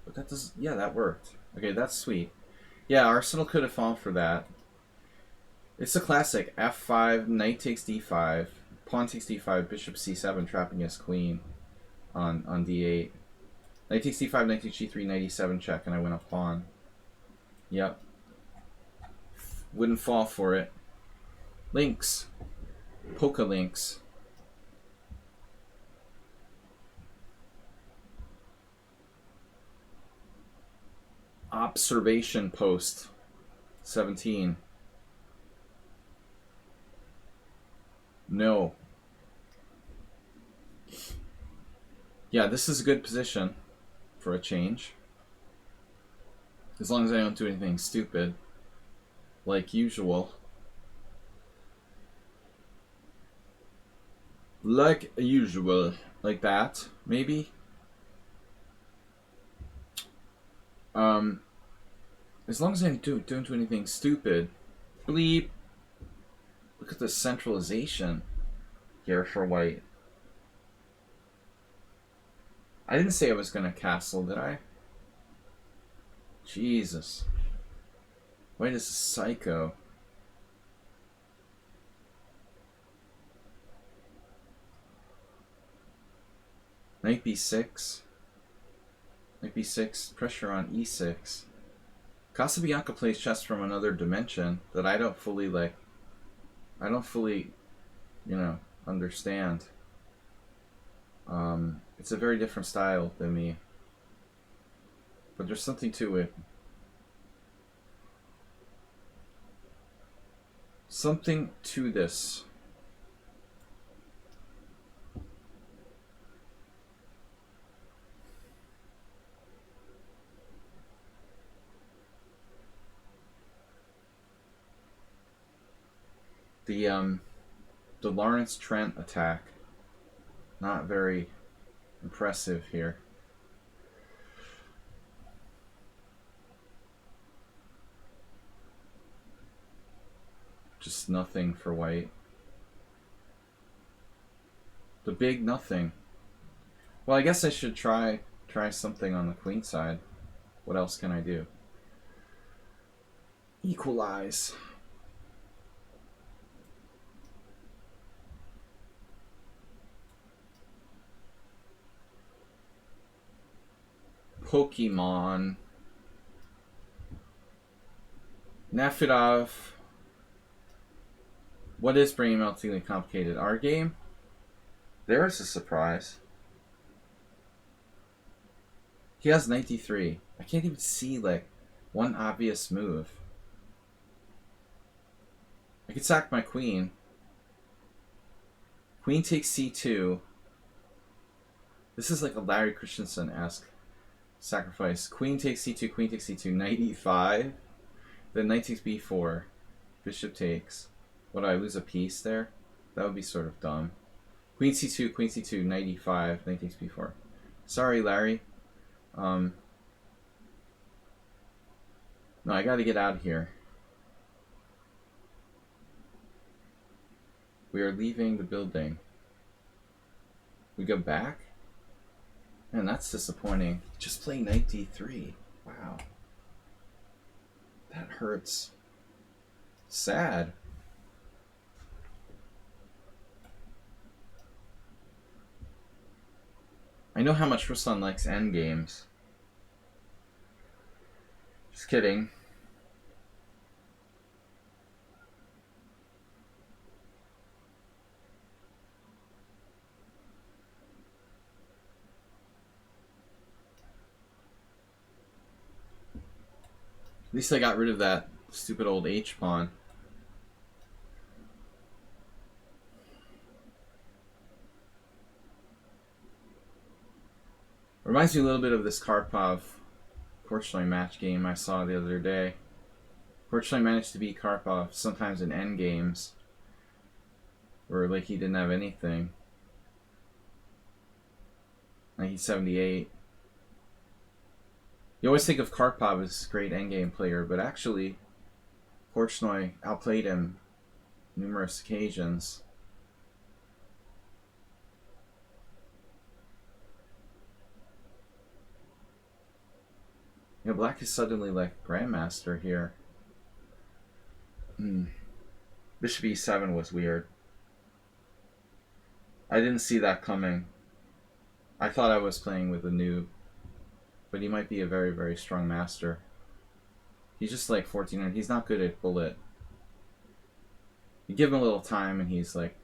[SPEAKER 1] But that does, yeah, that worked. Okay, that's sweet. Yeah, Arsenal could have fallen for that. It's a classic. f5, knight takes d5, pawn takes d5, bishop c7, trapping his queen on d8. Knight takes d5, knight takes g3, knight e7 check, and I win a pawn. Yep. Wouldn't fall for it. Links. Polka links. Observation post 17. No. Yeah, this is a good position for a change. As long as I don't do anything stupid. Like usual. Like usual. Like that, maybe? As long as I don't do anything stupid. Bleep. Look at the centralization here for white. I didn't say I was gonna castle, did I? Jesus. White is a psycho. Knight b6. Knight b6. Pressure on e6. Casabianca plays chess from another dimension that I don't fully like. I don't fully, understand. It's a very different style than me. But there's something to it. Something to this. The Lawrence Trent attack. Not very impressive here. Just nothing for white. The big nothing. Well, I guess I should try something on the queen side. What else can I do? Equalize. Pokemon. Nafidov. What is brain meltingly complicated? Our game? There's a surprise. He has 93. I can't even see, like, one obvious move. I could sack my queen. Queen takes c2. This is like a Larry Christensen-esque sacrifice. Queen takes c2, queen takes c2, knight e5. Then knight takes b4. Bishop takes. Would I lose a piece there? That would be sort of dumb. Queen c2, knight e5, knight takes b4. Sorry, Larry. No, I gotta get out of here. We are leaving the building. We go back? Man, that's disappointing. Just play knight d3. Wow. That hurts. Sad. I know how much Ruslan likes endgames. Just kidding. At least I got rid of that stupid old H-pawn. Reminds me a little bit of this Karpov Korchnoi match game I saw the other day. Korchnoi managed to beat Karpov sometimes in endgames where like he didn't have anything. 1978. You always think of Karpov as a great endgame player, but actually Korchnoi outplayed him numerous occasions. You know, Black is suddenly like Grandmaster here. Bishop e7 was weird. I didn't see that coming. I thought I was playing with a noob. But he might be a very, very strong master. He's just like 1400. He's not good at bullet. You give him a little time and he's like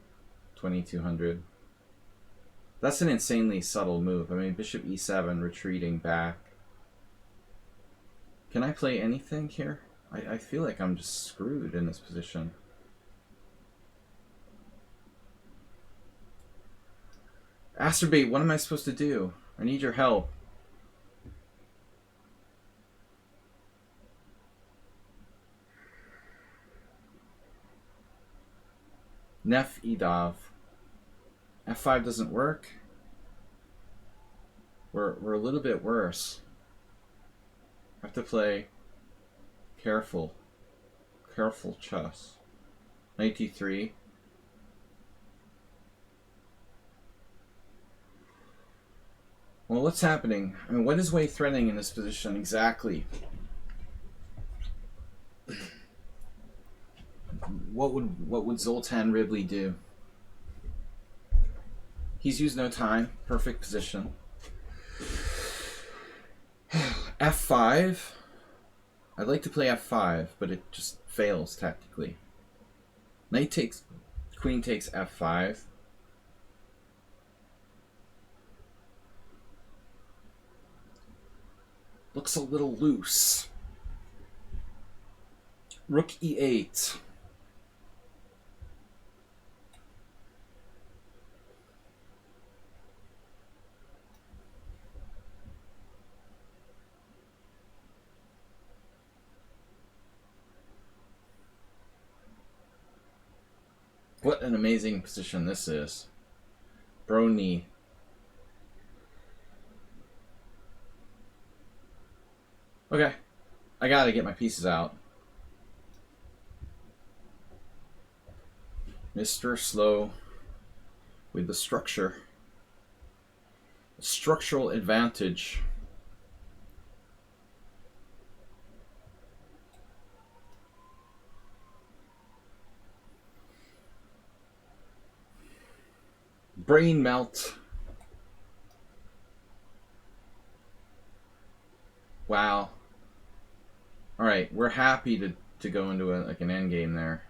[SPEAKER 1] 2200. That's an insanely subtle move. I mean, bishop e7, retreating back. Can I play anything here? I feel like I'm just screwed in this position. Asterbate, what am I supposed to do? I need your help. Nef Idov. F5 doesn't work. We're a little bit worse. I have to play careful chess. Knight d3. Well, what's happening? I mean, what is Wei threatening in this position exactly? What would Zoltan Ridley do? He's used no time. Perfect position. F5. I'd like to play F5, but it just fails tactically. Knight takes, queen takes F5. Looks a little loose. Rook e8. What an amazing position this is. Brony. Okay. I gotta get my pieces out. Mr. Slow. with the structure. Structural advantage. Brain melt. Wow. Alright, we're happy to go into like an endgame there.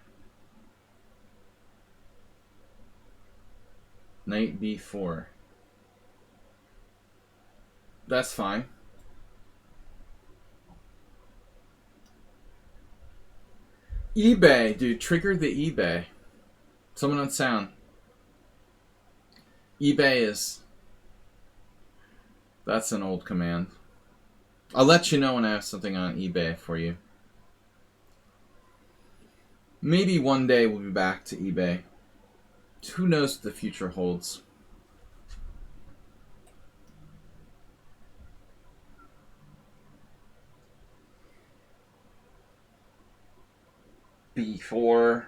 [SPEAKER 1] Knight b4. That's fine. eBay, dude. Trigger the eBay. Someone on sound. eBay is... That's an old command. I'll let you know when I have something on eBay for you. Maybe one day we'll be back to eBay. Who knows what the future holds? B4.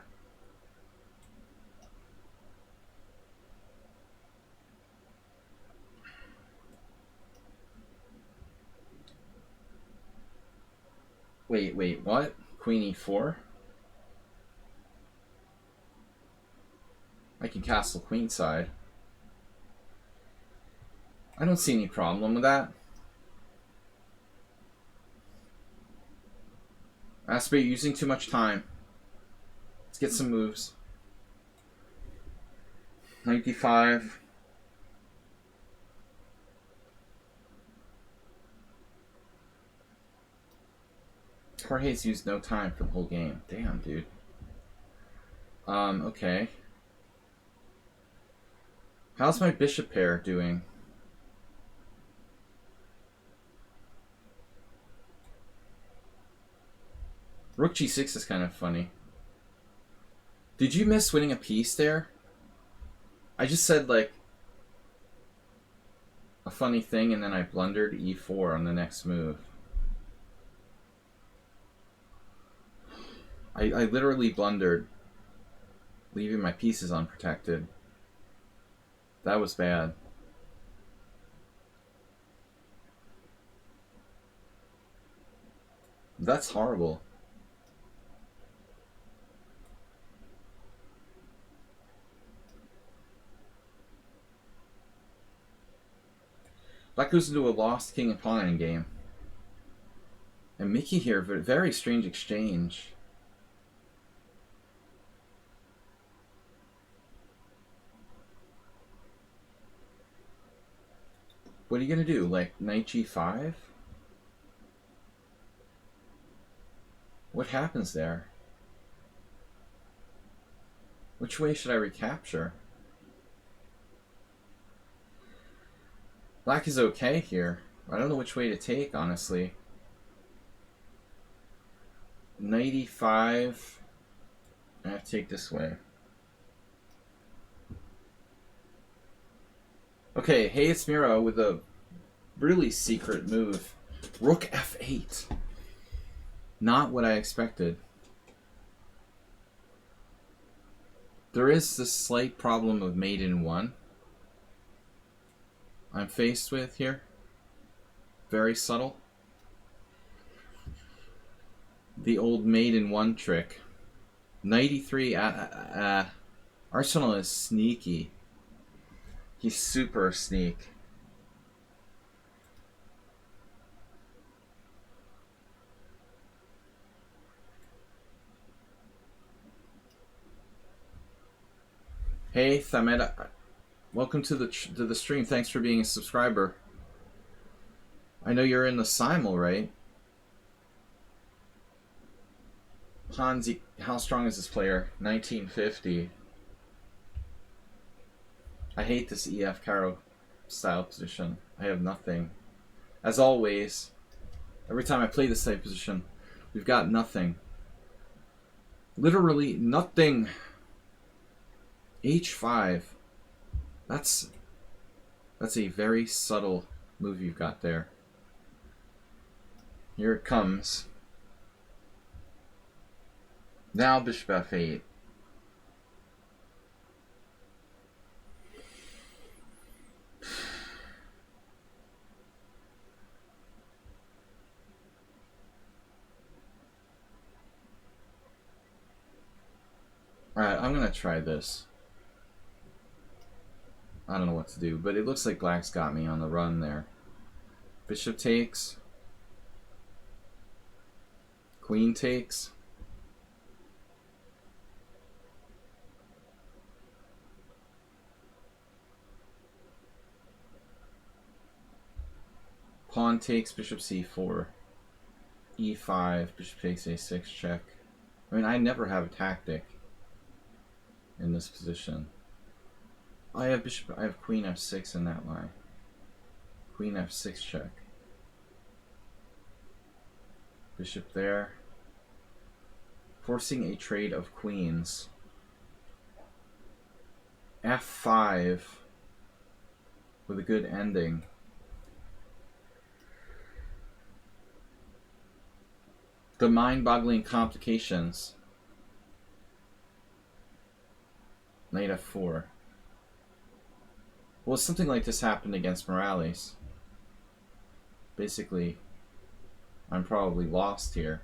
[SPEAKER 1] Wait, what? Queen e4? I can castle queenside. I don't see any problem with that. Asper, you're using too much time. Let's get some moves. 95. Jorge's used no time for the whole game. Damn, dude. Okay. How's my bishop pair doing? Rook g6 is kind of funny. Did you miss winning a piece there? I just said, like, a funny thing, and then I blundered e4 on the next move. I literally blundered, leaving my pieces unprotected. That was bad. That's horrible. Black goes into a lost king and pawn endgame. And Mickey here, very strange exchange. What are you going to do? Like, knight g5? What happens there? Which way should I recapture? Black is okay here. I don't know which way to take, honestly. Knight e5. I have to take this way. Okay, hey, it's Miro with a really secret move. Rook f8. Not what I expected. There is this slight problem of mate in 1 I'm faced with here. Very subtle. The old mate in 1 trick. Knight e3. Arsenal is sneaky. He's super sneak. Hey, Thamed, welcome to the stream. Thanks for being a subscriber. I know you're in the SIMUL, right? Hansi, how strong is this player? 1950. I hate this EF Caro style position. I have nothing. As always, every time I play this type of position, we've got nothing. Literally nothing. H5. That's a very subtle move you've got there. Here it comes. Now bishop f8. I'm gonna try this. I don't know what to do, but it looks like black's got me on the run there. Bishop takes. Queen takes. Pawn takes, bishop c4. e5, bishop takes a6 check. I mean, I never have a tactic in this position. I have queen f6 in that line. Queen f6 check. Bishop there. Forcing a trade of queens. f5 with a good ending. The mind-boggling complications. Knight f4. Well, something like this happened against Morales. Basically, I'm probably lost here.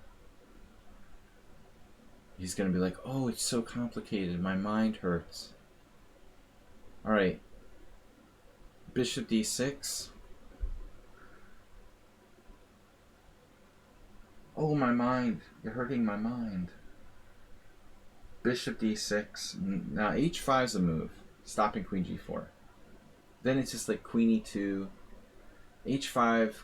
[SPEAKER 1] He's going to be like, oh, it's so complicated. My mind hurts. Alright. Bishop d6. Oh, my mind. You're hurting my mind. Bishop d6. Now, h5 is a move. Stopping queen g4. Then it's just like queen e2. h5.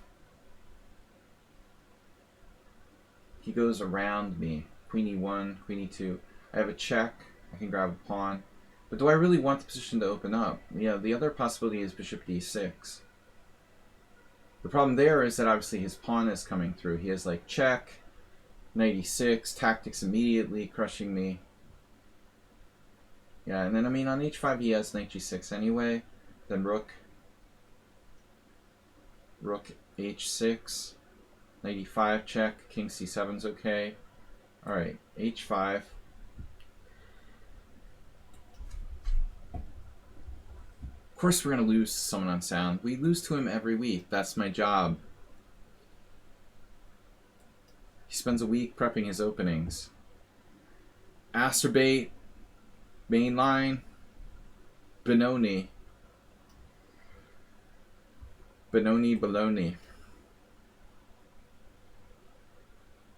[SPEAKER 1] He goes around me. Queen e1, queen e2. I have a check. I can grab a pawn. But do I really want the position to open up? Yeah, the other possibility is bishop d6. The problem there is that obviously his pawn is coming through. He has like check, knight e6, tactics immediately, crushing me. Yeah, and then I mean on h5 he has knight g6 anyway. Then rook h6, knight e5 check, king c7's okay. Alright, h5. Of course we're going to lose to someone on sound. We lose to him every week. That's my job. He spends a week prepping his openings. Asterbait, mainline, Benoni. Baloney.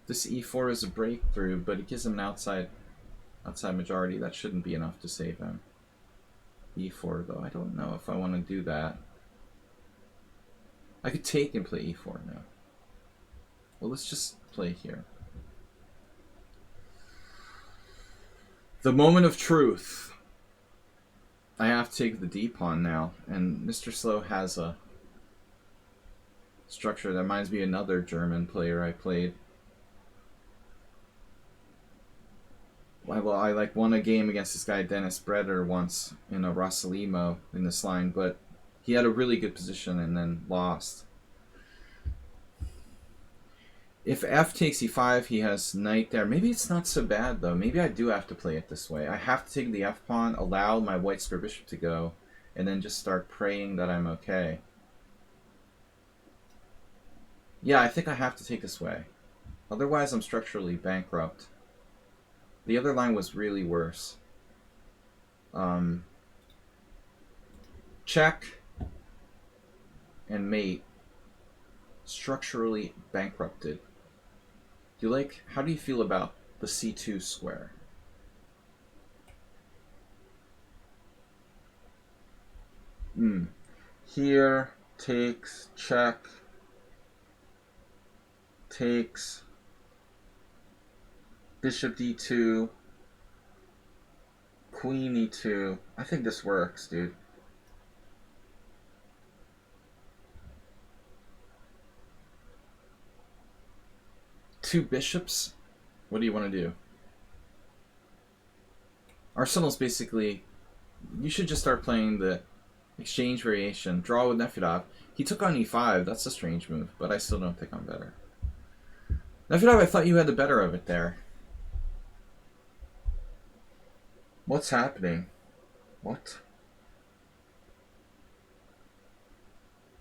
[SPEAKER 1] This e4 is a breakthrough, but it gives him an outside majority. That shouldn't be enough to save him. e4 though, I don't know if I want to do that. I could take and play e4 now. Well, let's just play here. The moment of truth. I have to take the d-pawn now, and Mr. Slow has a structure that reminds me of another German player I played. Well, I like won a game against this guy Dennis Breder once in a Rossalimo in this line, but he had a really good position and then lost. If f takes e5, he has knight there. Maybe it's not so bad though. Maybe I do have to play it this way. I have to take the f pawn, allow my white square bishop to go, and then just start praying that I'm okay. Yeah, I think I have to take this way. Otherwise, I'm structurally bankrupt. The other line was really worse. Check and mate. Structurally bankrupted. How do you feel about the c2 square? Here, takes, check, takes, bishop d2, queen e2. I think this works, dude. Two bishops? What do you want to do? Arsenal's basically... You should just start playing the exchange variation. Draw with Nefedov. He took on e5. That's a strange move, but I still don't think I'm better. Nefedov, I thought you had the better of it there. What's happening? What?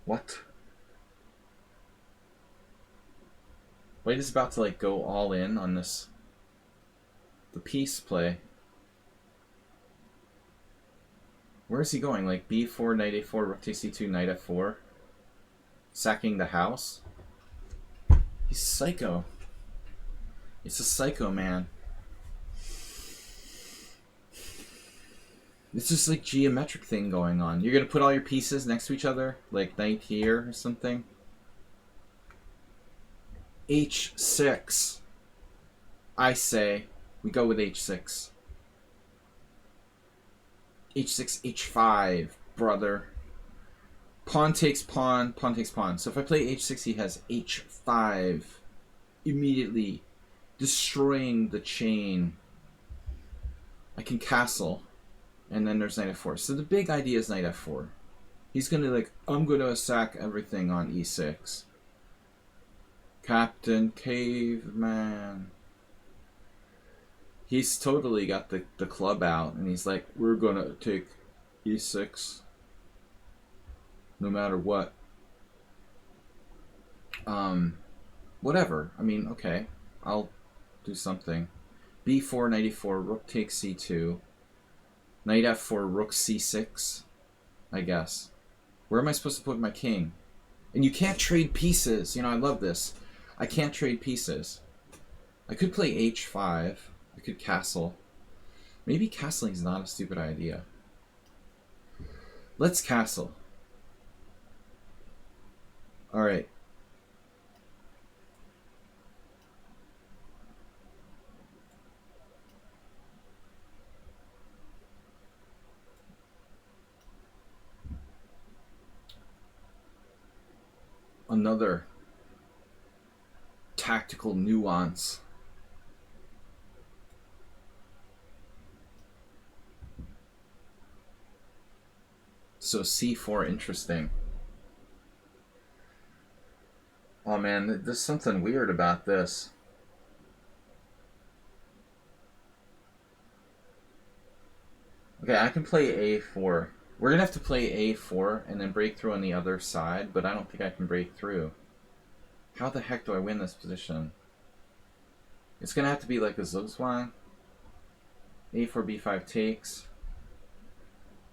[SPEAKER 1] What? White is about to like go all in on this. The piece play. Where is he going? Like b4, knight a4, rook takes c2, knight f4? Sacking the house? He's psycho. It's a psycho man. It's just like geometric thing going on. You're gonna put all your pieces next to each other, like knight here or something. h6. I say we go with h6. h6, h5, brother. Pawn takes pawn, pawn takes pawn. So if I play h6, he has h5, immediately destroying the chain. I can castle. And then there's knight f4. So the big idea is knight f4. He's going to like, I'm going to sack everything on e6. Captain Caveman. He's totally got the club out. And he's like, we're going to take e6. No matter what. Whatever. I mean, okay. I'll do something. b4, knight e4, rook takes c2. Knight f4, rook c6, I guess. Where am I supposed to put my king? And you can't trade pieces. You know, I love this. I can't trade pieces. I could play h5. I could castle. Maybe castling is not a stupid idea. Let's castle. Alright. Another tactical nuance. So c4, interesting. Oh man, there's something weird about this. Okay, I can play a4. We're going to have to play a4 and then break through on the other side, but I don't think I can break through. How the heck do I win this position? It's going to have to be like a Zugzwang. a4, b5 takes.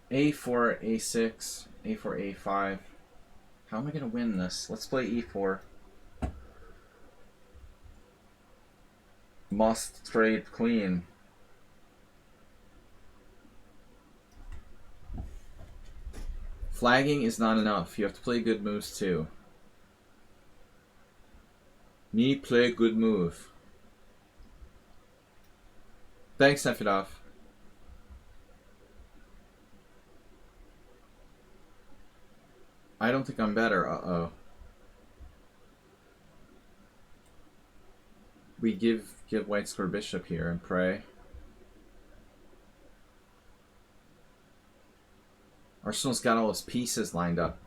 [SPEAKER 1] a4, a6, a4, a5. How am I going to win this? Let's play e4. Must trade queen. Flagging is not enough. You have to play good moves too. Me play good move. Thanks, Nefidov. I don't think I'm better. Uh-oh. We give white square bishop here and pray. Arsenal's got all his pieces lined up.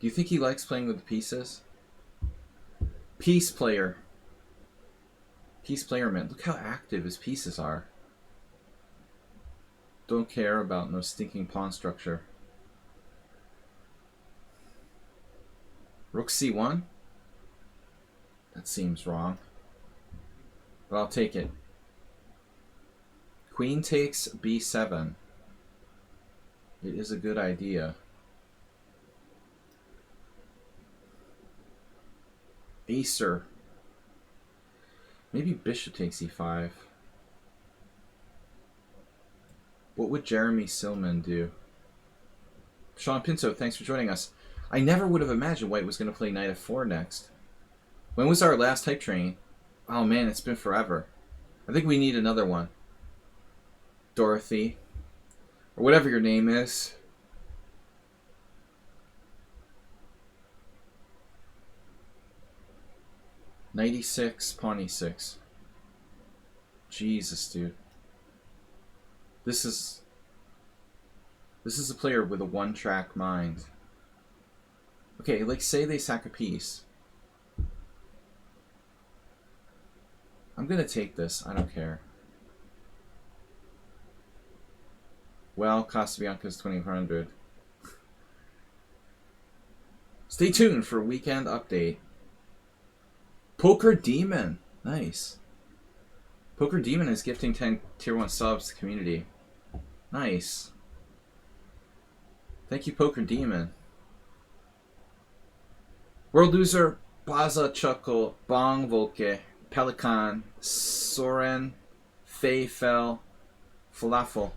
[SPEAKER 1] Do you think he likes playing with the pieces? Piece player. Piece player, man. Look how active his pieces are. Don't care about no stinking pawn structure. Rook c1? That seems wrong. But I'll take it. Queen takes b7. It is a good idea. Acer. Maybe bishop takes e5. What would Jeremy Silman do? Sean Pinto, thanks for joining us. I never would have imagined white was going to play knight f4 next. When was our last type training? Oh man, it's been forever. I think we need another one. Dorothy. Or whatever your name is. Knight e6, pawn e6. Jesus, dude. This is a player with a one-track mind. Okay, like say they sack a piece. I'm gonna take this. I don't care. Well, Casabianca's 2400. Stay tuned for a weekend update. Poker Demon. Nice. Poker Demon is gifting 10 tier 1 subs to the community. Nice. Thank you, Poker Demon. World Loser, Baza Chuckle, Bong Volke, Pelican, Soren, Fei Fell, Falafel.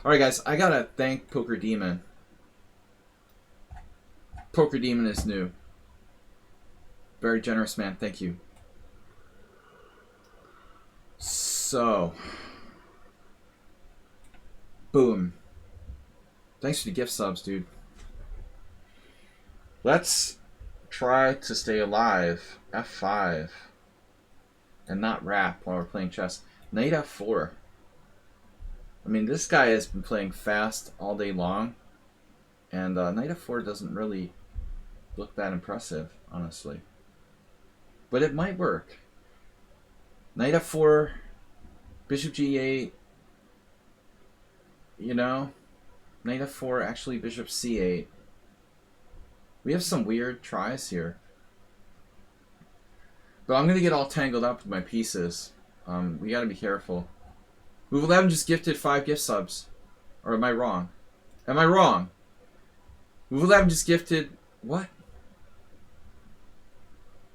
[SPEAKER 1] Alright, guys, I gotta thank Poker Demon. Poker Demon is new. Very generous man, thank you. So, boom. Thanks for the gift subs, dude. Let's try to stay alive. F5. And not rap while we're playing chess. Knight F4. I mean, this guy has been playing fast all day long. And Knight F4 doesn't really look that impressive, honestly. But it might work. Knight F4, Bishop G8. You know, Knight F4, actually Bishop C8. We have some weird tries here. But I'm going to get all tangled up with my pieces. We got to be careful. Move 11 just gifted 5 gift subs. Or am I wrong? Am I wrong? Move 11 just gifted... What?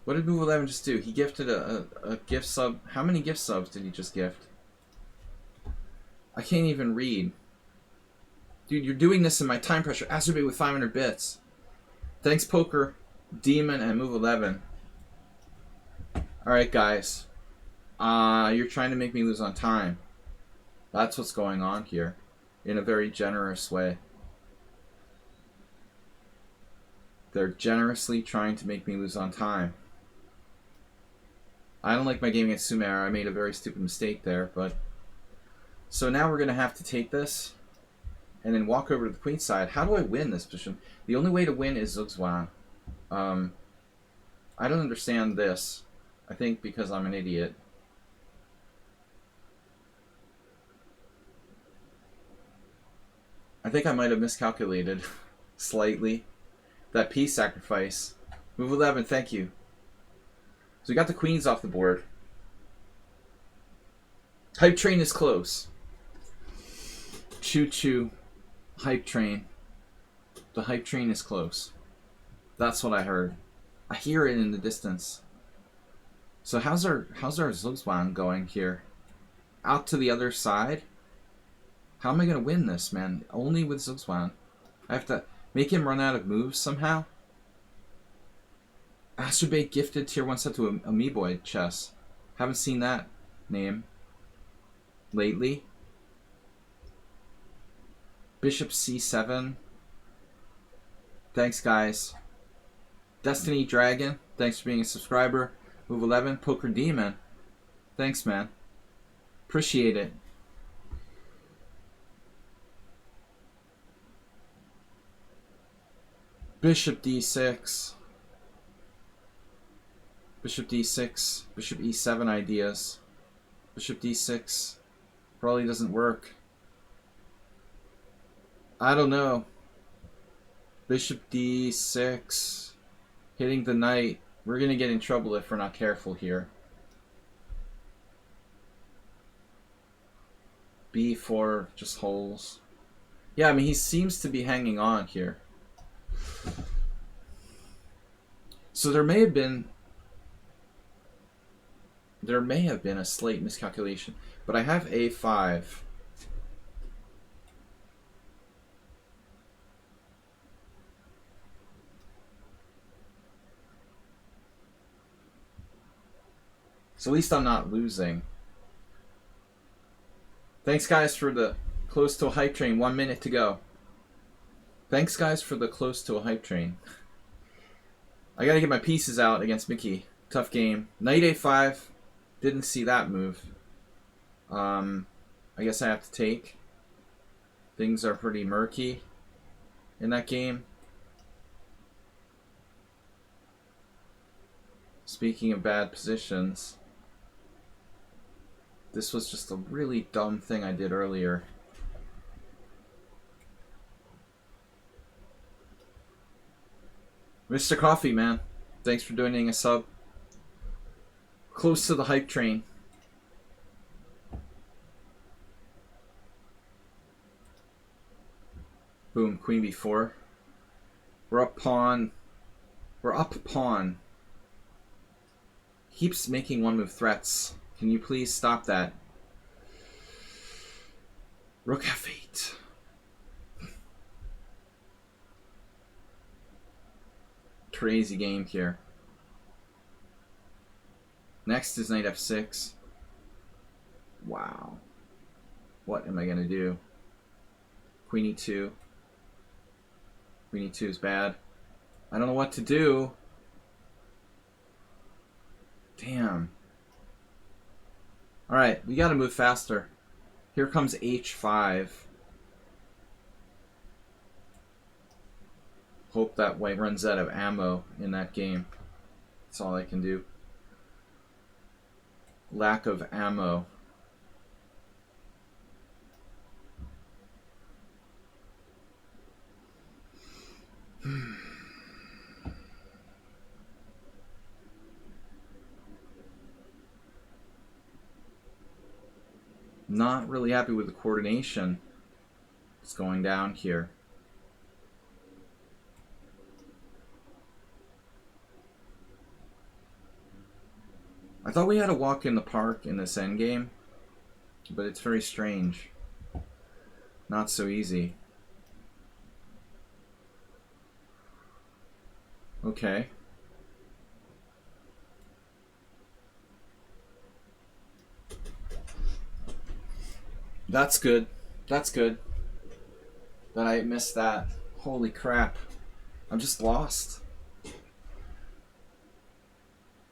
[SPEAKER 1] What did Move 11 just do? He gifted a gift sub. How many gift subs did he just gift? I can't even read. Dude, you're doing this in my time pressure. Acerbate with 500 bits. Thanks, Poker, Demon, and Move 11. Alright, guys. You're trying to make me lose on time. That's what's going on here. In a very generous way. They're generously trying to make me lose on time. I don't like my game against Sumer. I made a very stupid mistake there, but... So now we're going to have to take this and then walk over to the queen side. How do I win this position? The only way to win is Zugzwang. I don't understand this. I think because I'm an idiot. I think I might have miscalculated slightly. That piece sacrifice. Move 11, thank you. So we got the queens off the board. Hype train is close. Choo choo. Hype train. The hype train is close. That's what I heard. I hear it in the distance. So how's our Zugzwang going here? Out to the other side? How am I going to win this, man? Only with Zugzwang. I have to make him run out of moves somehow? Acerbate gifted tier 1 set to Amiiboid chess. Haven't seen that name lately. Bishop C7. Thanks, guys. Destiny Dragon. Thanks for being a subscriber. Move 11. Poker Demon. Thanks, man. Appreciate it. Bishop D6. Bishop D6. Bishop E7 ideas. Bishop D6. Probably doesn't work. I don't know. Bishop D6. Hitting the knight. We're going to get in trouble if we're not careful here. B4 just holes. Yeah, I mean, he seems to be hanging on here. So there may have been a slight miscalculation, but I have A5. So at least I'm not losing. Thanks, guys, for the close to a hype train. 1 minute to go. Thanks, guys, for the close to a hype train. I gotta get my pieces out against Mickey. Tough game. Knight A5. Didn't see that move. I guess I have to take. Things are pretty murky in that game. Speaking of bad positions, this was just a really dumb thing I did earlier. Mr. Coffee, man. Thanks for donating a sub. Close to the hype train. Boom, queen b4. We're up pawn. We're up pawn. Keeps making one move threats. Can you please stop that? Rook f8. Crazy game here. Next is knight f6. Wow. What am I going to do? Queen e2. Queen e2 is bad. I don't know what to do. Damn. Alright, we got to move faster. Here comes h5. Hope that white runs out of ammo in that game. That's all I can do. Lack of ammo. Not really happy with the coordination that's going down here. I thought we had a walk in the park in this endgame, but it's very strange. Not so easy. Okay. That's good. That's good. That I missed that. Holy crap. I'm just lost.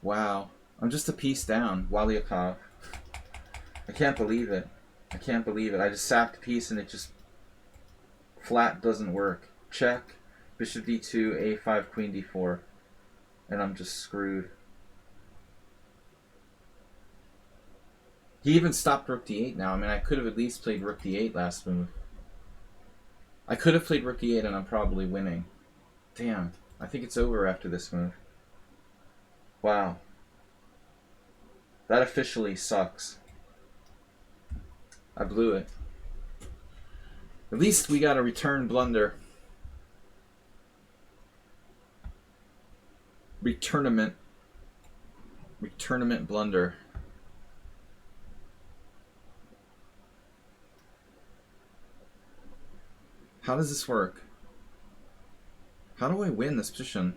[SPEAKER 1] Wow. I'm just a piece down. Waliakov. I can't believe it. I can't believe it. I just sapped a piece and it just flat doesn't work. Check. Bishop d2, a5, queen d4. And I'm just screwed. He even stopped rook d8 now. I mean, I could have at least played rook d8 last move. I could have played rook d8 and I'm probably winning. Damn. I think it's over after this move. Wow. That officially sucks. I blew it. At least we got a return blunder. Returnament blunder. How does this work? How do I win this position?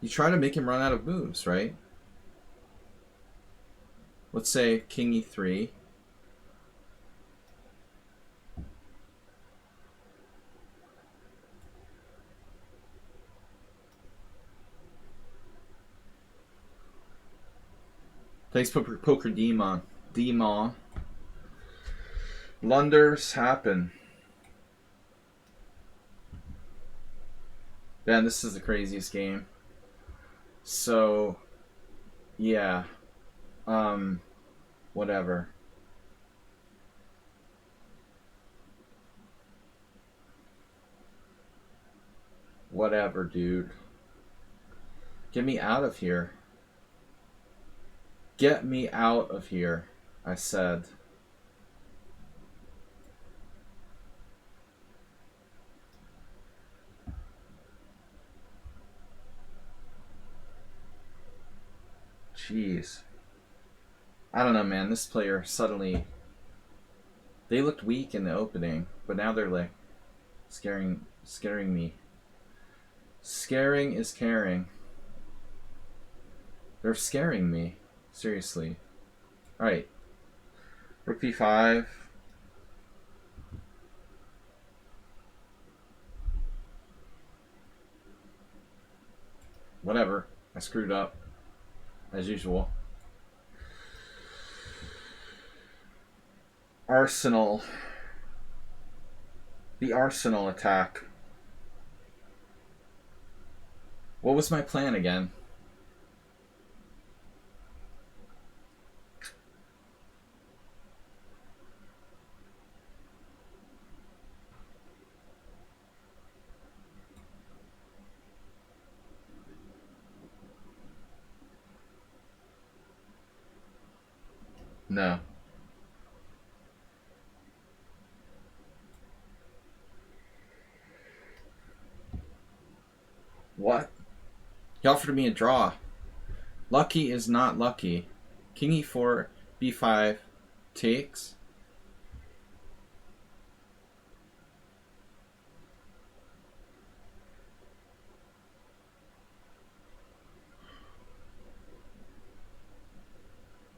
[SPEAKER 1] You try to make him run out of moves, right? Let's say king e3. Thanks, Poker Demon. Blunders happen. Man, this is the craziest game. So, yeah. Whatever. Whatever, dude. Get me out of here. Get me out of here, I said. Jeez. I don't know, man. This player suddenly... They looked weak in the opening, but now they're like scaring me. Scaring is caring. They're scaring me. Seriously. Alright. Rook b5. Whatever. I screwed up. As usual. Arsenal. The Arsenal attack. What was my plan again? No. What? He offered me a draw. Lucky is not lucky. King e4, b5, takes.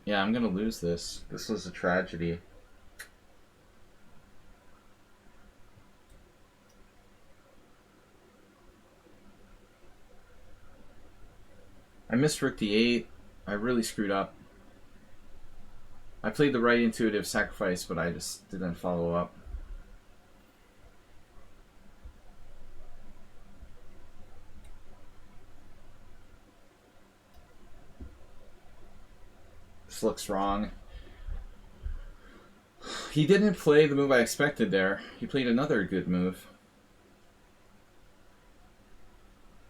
[SPEAKER 1] Yeah, I'm gonna lose this. This was a tragedy. I missed rook d8. I really screwed up. I played the right intuitive sacrifice, but I just didn't follow up. This looks wrong. He didn't play the move I expected there. He played another good move.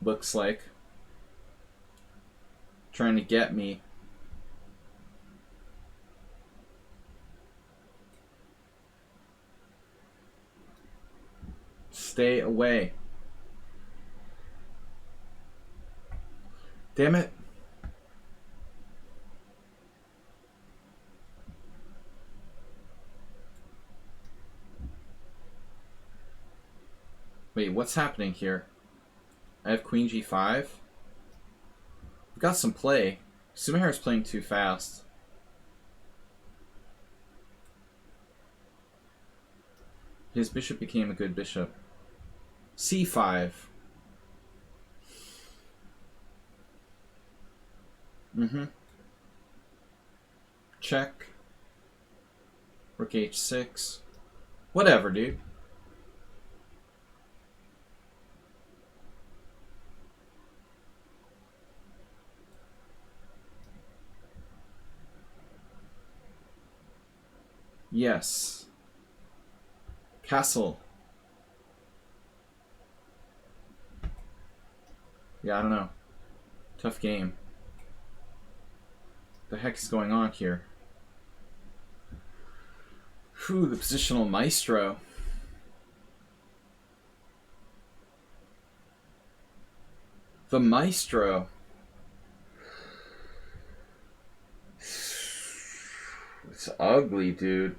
[SPEAKER 1] Looks like. Trying to get me. Stay away. Damn it. Wait, what's happening here? I have queen g5. We've got some play. Sumair is playing too fast. His bishop became a good bishop. c5. Check. Rook h6. Whatever, dude. Yes. Castle. Yeah, I don't know. Tough game. What the heck is going on here? Whew, the positional maestro. The maestro. It's ugly, dude.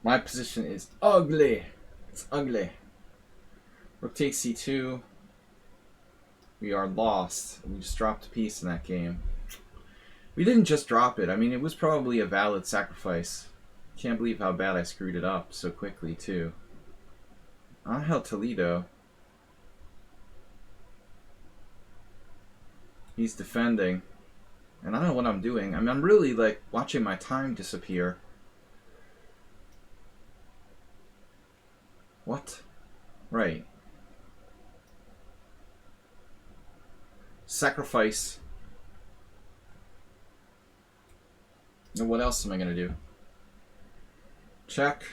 [SPEAKER 1] My position is ugly. It's ugly. Rook takes c2. We are lost. We just dropped a piece in that game. We didn't just drop it. I mean, it was probably a valid sacrifice. Can't believe how bad I screwed it up so quickly, too. Angel Toledo. He's defending. And I don't know what I'm doing. I mean, I'm really, like, watching my time disappear. What? Right. Sacrifice. Now what else am I going to do? Check.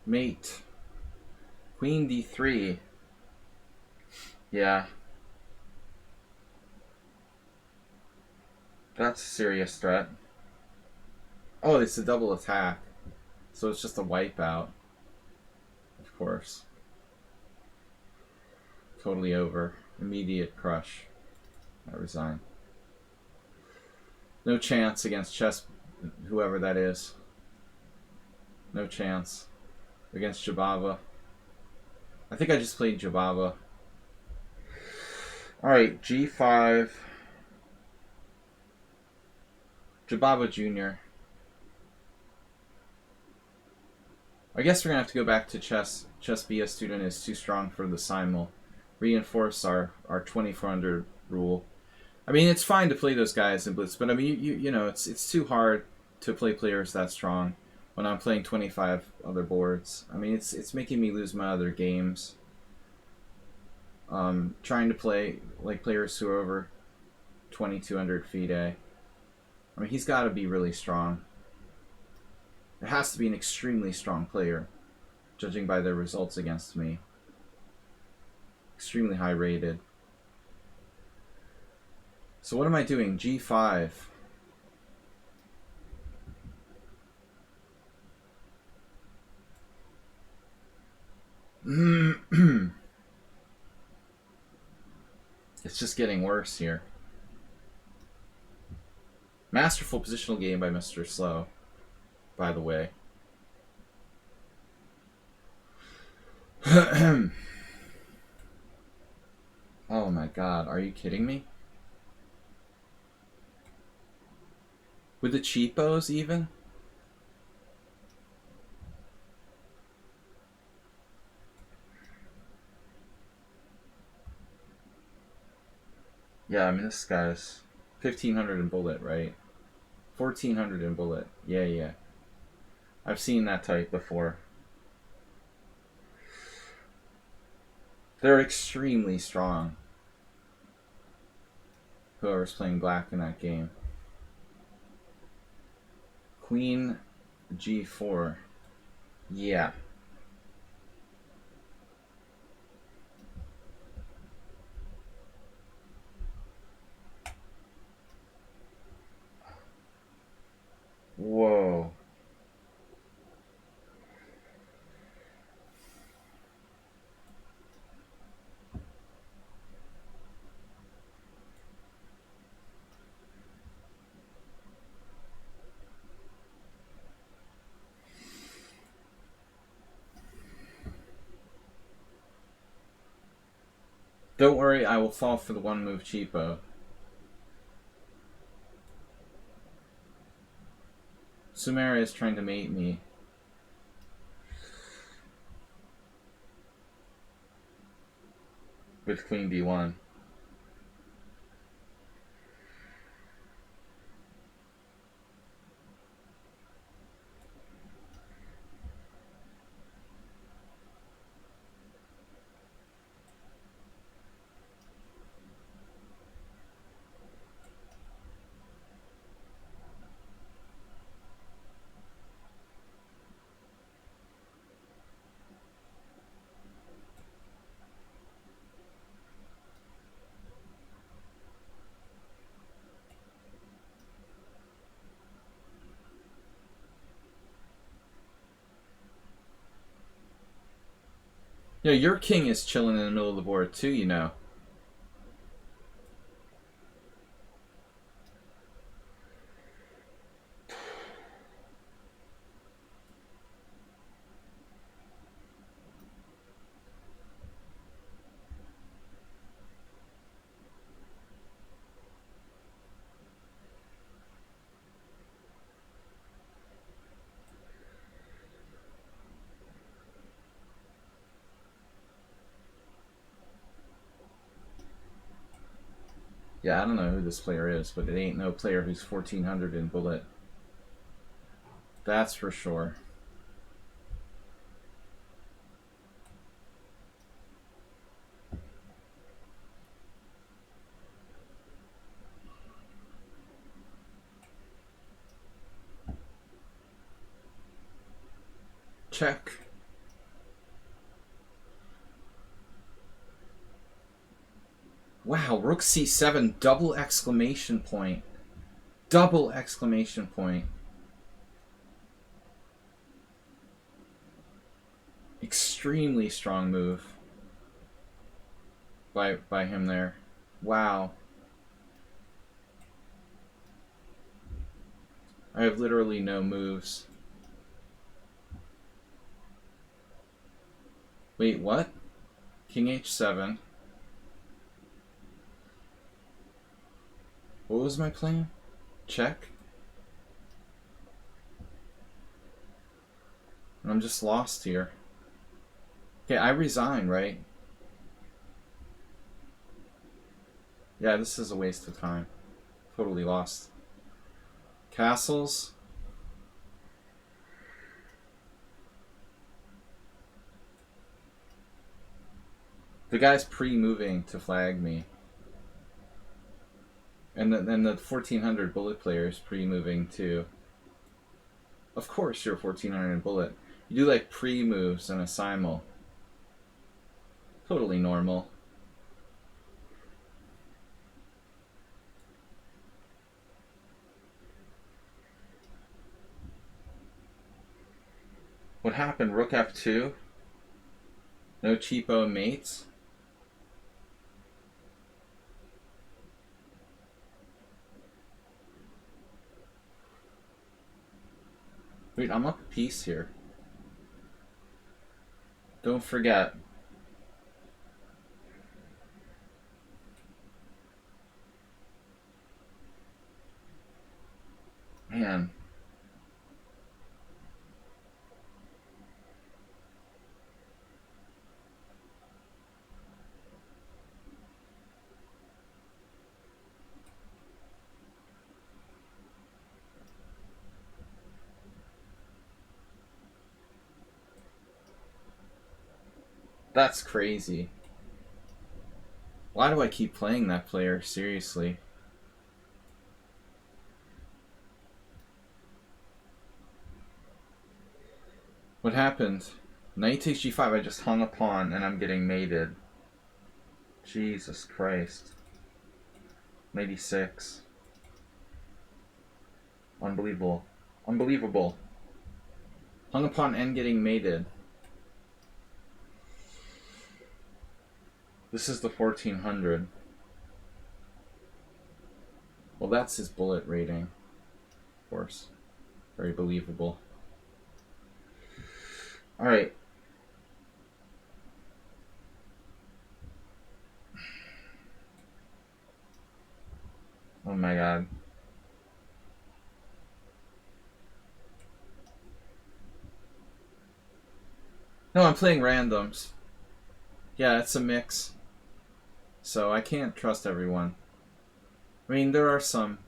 [SPEAKER 1] Mate. Queen d3. Yeah. That's a serious threat. Oh, it's a double attack. So it's just a wipeout. Of course. Totally over. Immediate crush. I resign. No chance against chess, whoever that is. No chance. Against Jabava. I think I just played Jabava. Alright, g5. Jabava Jr. I guess we're going to have to go back to chess. Chess BS student is too strong for the SIMUL. Reinforce our 2400 rule. I mean, it's fine to play those guys in Blitz, but I mean, you know, it's too hard to play players that strong when I'm playing 25 other boards. I mean, it's making me lose my other games. Trying to play like players who are over 2200 FIDE. I mean, he's got to be really strong. It has to be an extremely strong player, judging by their results against me. Extremely high rated. So what am I doing? G5. It's just getting worse here. Masterful positional game by Mr. Slow, by the way. Oh my god, are you kidding me? With the cheapos even? Yeah, I mean this guy's 1500 in bullet, right? 1400 in bullet. Yeah, yeah. I've seen that type before. They're extremely strong. Whoever's playing black in that game. Queen G4. Yeah. Whoa. Don't worry, I will fall for the one move cheapo. Sumeria is trying to mate me. With Queen D1. Yeah, your king is chilling in the middle of the board too, you know. Yeah, I don't know who this player is, but it ain't no player who's 1400 in bullet. That's for sure. Check. Wow, rook c7, double exclamation point. Double exclamation point. Extremely strong move by him there. Wow. I have literally no moves. Wait, what? King h7. What was my plan? Check. I'm just lost here. Okay, I resign, right? Yeah, this is a waste of time. Totally lost. Castles. The guy's pre-moving to flag me. And then the 1400 bullet player is pre-moving too. Of course you're 1400 in bullet. You do like pre-moves and a simul. Totally normal. What happened? Rook f2? No cheapo mates? Wait, I'm up a piece here. Don't forget. Man. That's crazy. Why do I keep playing that player? Seriously. What happened? Knight takes g5. I just hung a pawn and I'm getting mated. Jesus Christ. 96. Unbelievable. Unbelievable. Hung a pawn and getting mated. This is the 1400. Well, that's his bullet rating. Of course. Very believable. Alright. Oh my god. No, I'm playing randoms. Yeah, it's a mix. So I can't trust everyone. I mean, there are some.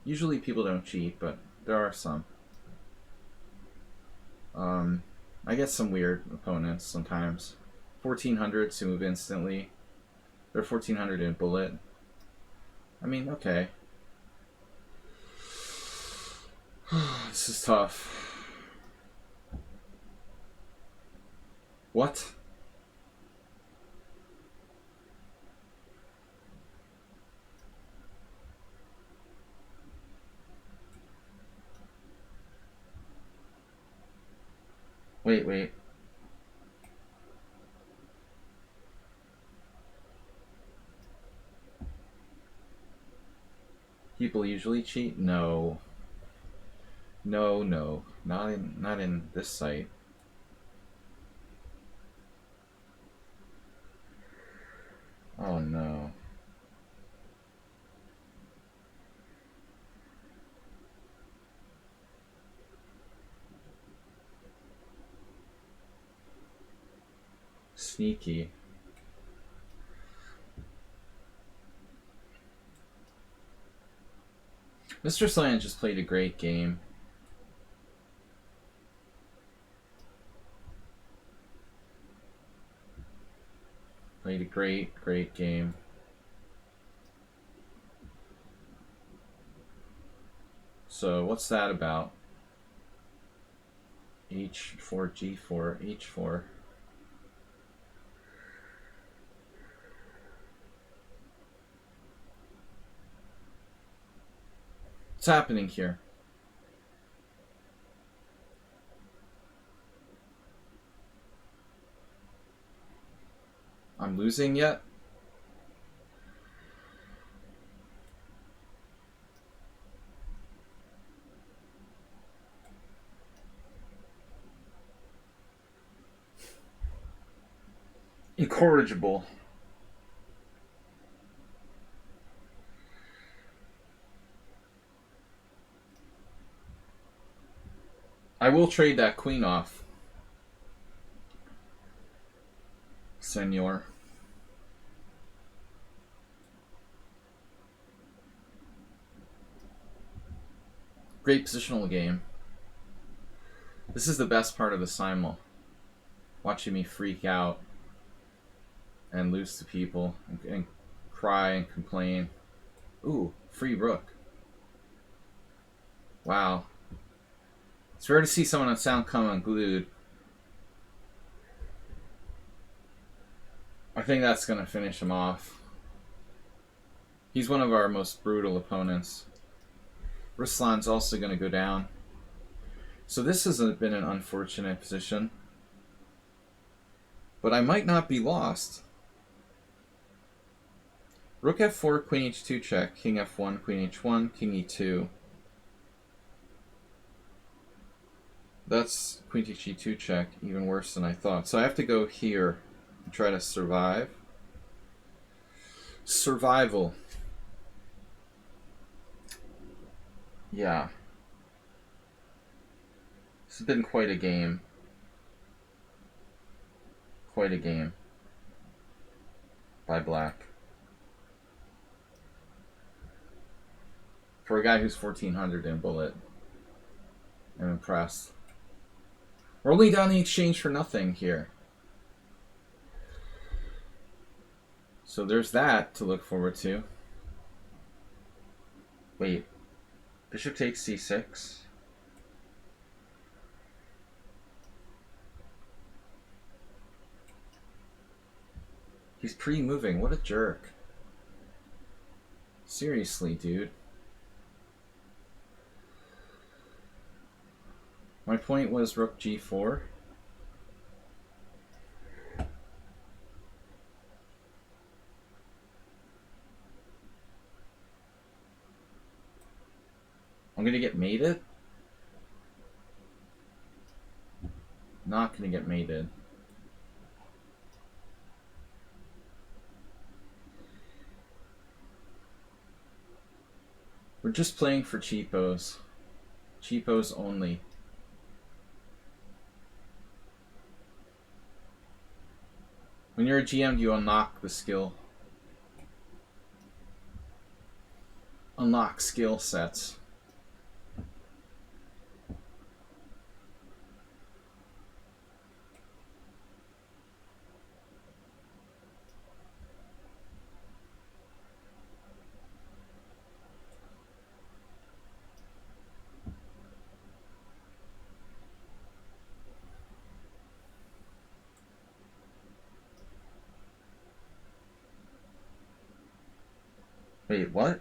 [SPEAKER 1] Usually people don't cheat, but there are some. I get some weird opponents sometimes. 1400 to move instantly. They're 1400 in bullet. I mean, okay. This is tough. What? Wait. People usually cheat? No. No. Not in this site. Oh no. Sneaky. Mr. Science just played a great game. Played a great game. So what's that about? H4, G4, H4. What's happening here? I'm losing yet? Incorrigible. I will trade that queen off, senor. Great positional game. This is the best part of the simul. Watching me freak out and lose to people and cry and complain. Ooh, free rook. Wow. It's rare to see someone on sound come unglued. I think that's going to finish him off. He's one of our most brutal opponents. Ruslan's also going to go down. So this has been an unfortunate position. But I might not be lost. Rook f4, queen h2 check, king f1, queen h1, king e2. That's queen takes g2 check, even worse than I thought. So I have to go here and try to survive. Survival. Yeah. This has been quite a game. Quite a game. By Black. For a guy who's 1400 in Bullet. I'm impressed. We're only down the exchange for nothing here. So there's that to look forward to. Wait. Bishop takes c6. He's pre-moving. What a jerk. Seriously, dude. My point was rook g4. I'm gonna get mated? Not gonna get mated. We're just playing for cheapos. Cheapos only. When you're a GM, you unlock the skill. Unlock skill sets. Wait, what?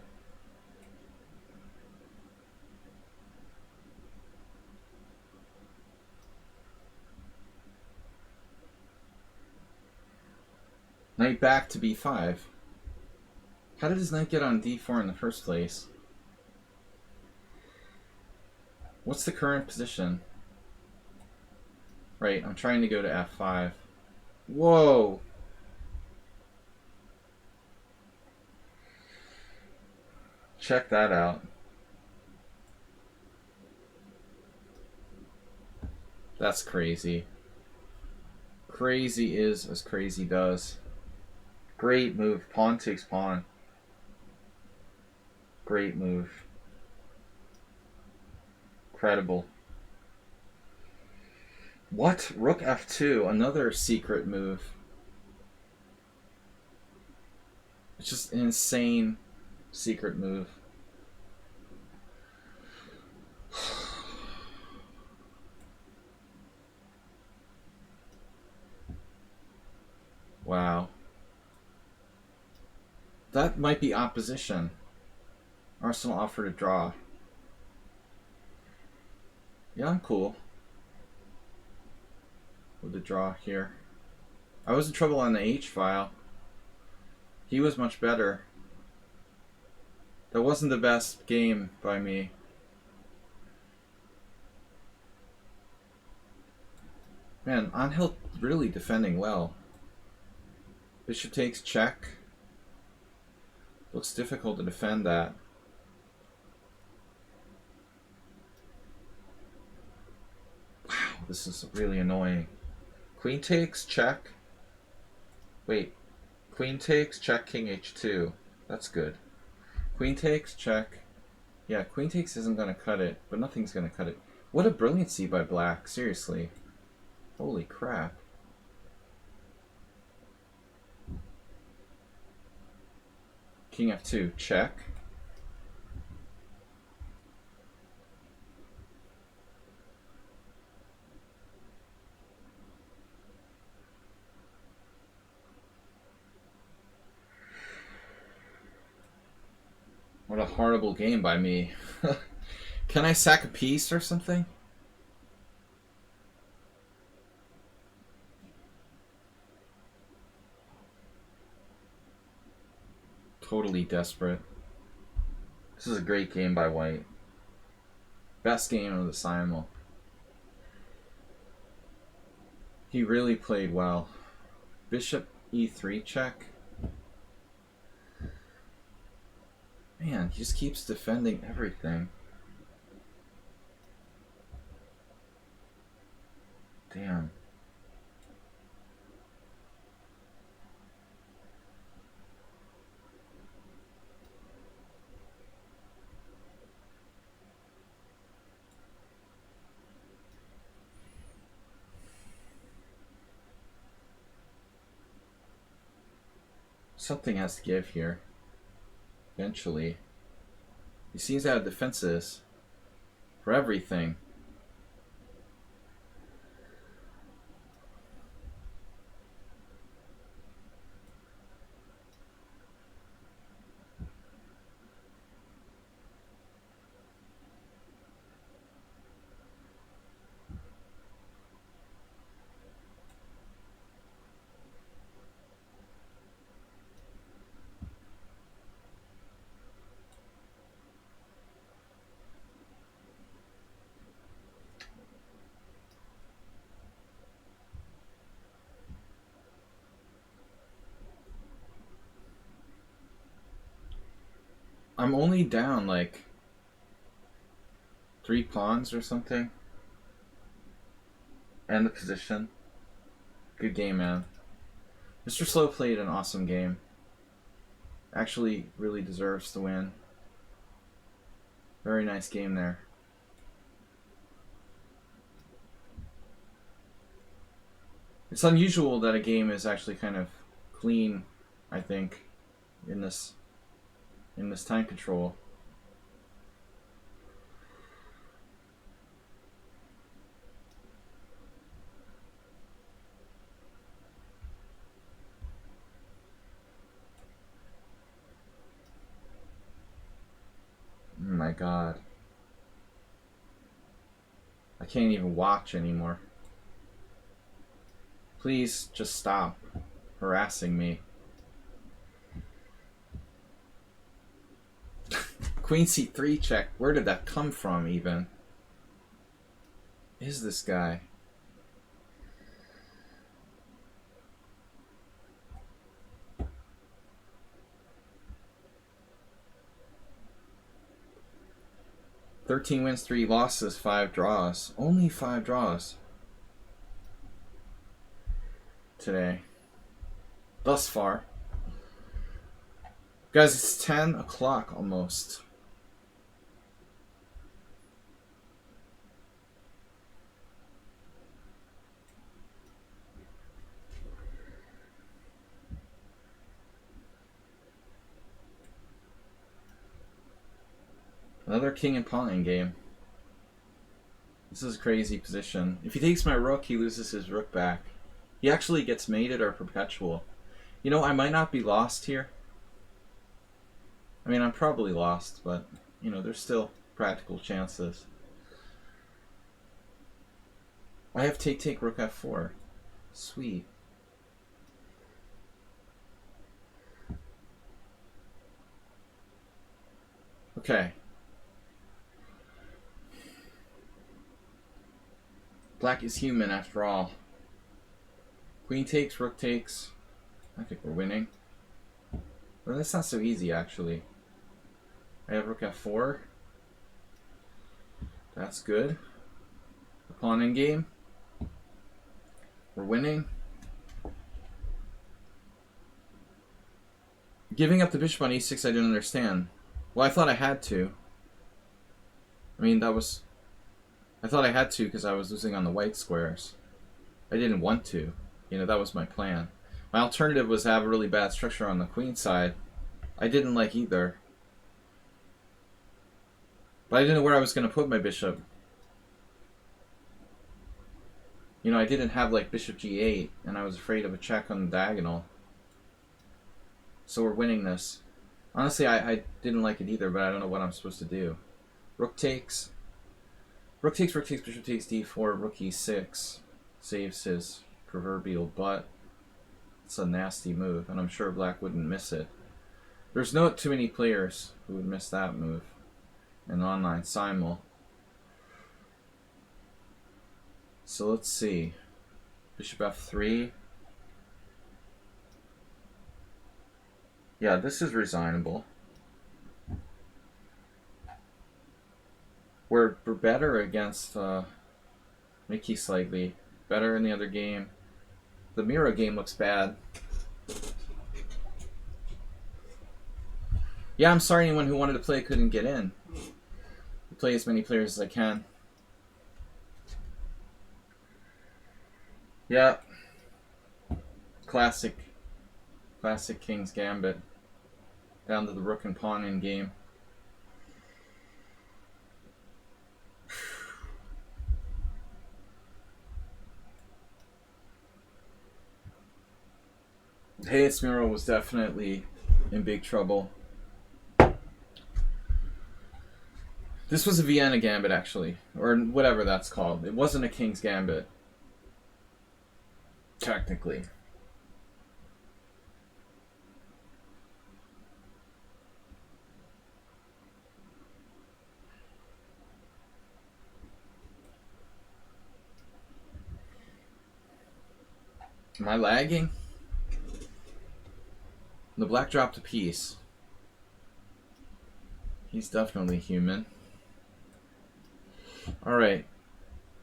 [SPEAKER 1] Knight back to b5. How did his knight get on d4 in the first place? What's the current position? Right, I'm trying to go to f5. Whoa! Check that out. That's crazy. Crazy is as crazy does. Great move. Pawn takes pawn. Great move. Incredible. What? Rook f2. Another secret move. It's just an insane secret move. Wow. That might be opposition. Arsenal offered a draw. Yeah, I'm cool with the draw here. I was in trouble on the H file. He was much better. That wasn't the best game by me. Man, Angel really defending well. Bishop takes check. Looks difficult to defend that. Wow, this is really annoying. Queen takes, check. Wait. Queen takes, check, king h2. That's good. Queen takes, check. Yeah, queen takes isn't going to cut it, but nothing's going to cut it. What a brilliancy by Black, seriously. Holy crap. King f2, check. What a horrible game by me. Can I sack a piece or something? Totally desperate. This is a great game by White. Best game of the SIMUL. He really played well. Bishop e3 check. Man, he just keeps defending everything. Damn. Something has to give here. Eventually. He seems out of defenses for everything. I'm only down like 3 pawns or something. And the position. Good game, man. Mr. Slow played an awesome game. Actually really deserves to win. Very nice game there. It's unusual that a game is actually kind of clean, I think, in this time control. Oh my god. I can't even watch anymore. Please just stop harassing me. Queen c3 check. Where did that come from even? Is this guy? "13 wins, 3 losses, 5 draws." Only 5 draws today. Thus far. Guys, it's 10 o'clock almost. Another king and pawn game. This is a crazy position. If he takes my rook, he loses his rook back. He actually gets mated or perpetual. You know, I might not be lost here. I mean, I'm probably lost, but, you know, there's still practical chances. I have take, rook f4. Sweet. Okay. Black is human after all. Queen takes, rook takes. I think we're winning. Well, that's not so easy, actually. I have rook f4. That's good. The pawn in game. We're winning. Giving up the bishop on e6 I didn't understand. Well, I thought I had to. I mean, I thought I had to because I was losing on the white squares. I didn't want to. You know, that was my plan. My alternative was to have a really bad structure on the queen side. I didn't like either. But I didn't know where I was going to put my bishop. You know, I didn't have like bishop g8, and I was afraid of a check on the diagonal. So we're winning this. Honestly, I didn't like it either, but I don't know what I'm supposed to do. Rook takes. Rook takes, bishop takes d4, rook e6. Saves his proverbial butt. It's a nasty move, and I'm sure black wouldn't miss it. There's not too many players who would miss that move in online SIMUL. So let's see. Bishop f3. Yeah, this is resignable. We're better against Mickey slightly. Better in the other game. The Miro game looks bad. Yeah, I'm sorry anyone who wanted to play couldn't get in. I play as many players as I can. Yeah. Classic King's Gambit. Down to the rook and pawn in game. Hey, Miro was definitely in big trouble. This was a Vienna Gambit, actually. Or whatever that's called. It wasn't a King's Gambit. Technically. Am I lagging? The black dropped a piece. He's definitely human. Alright.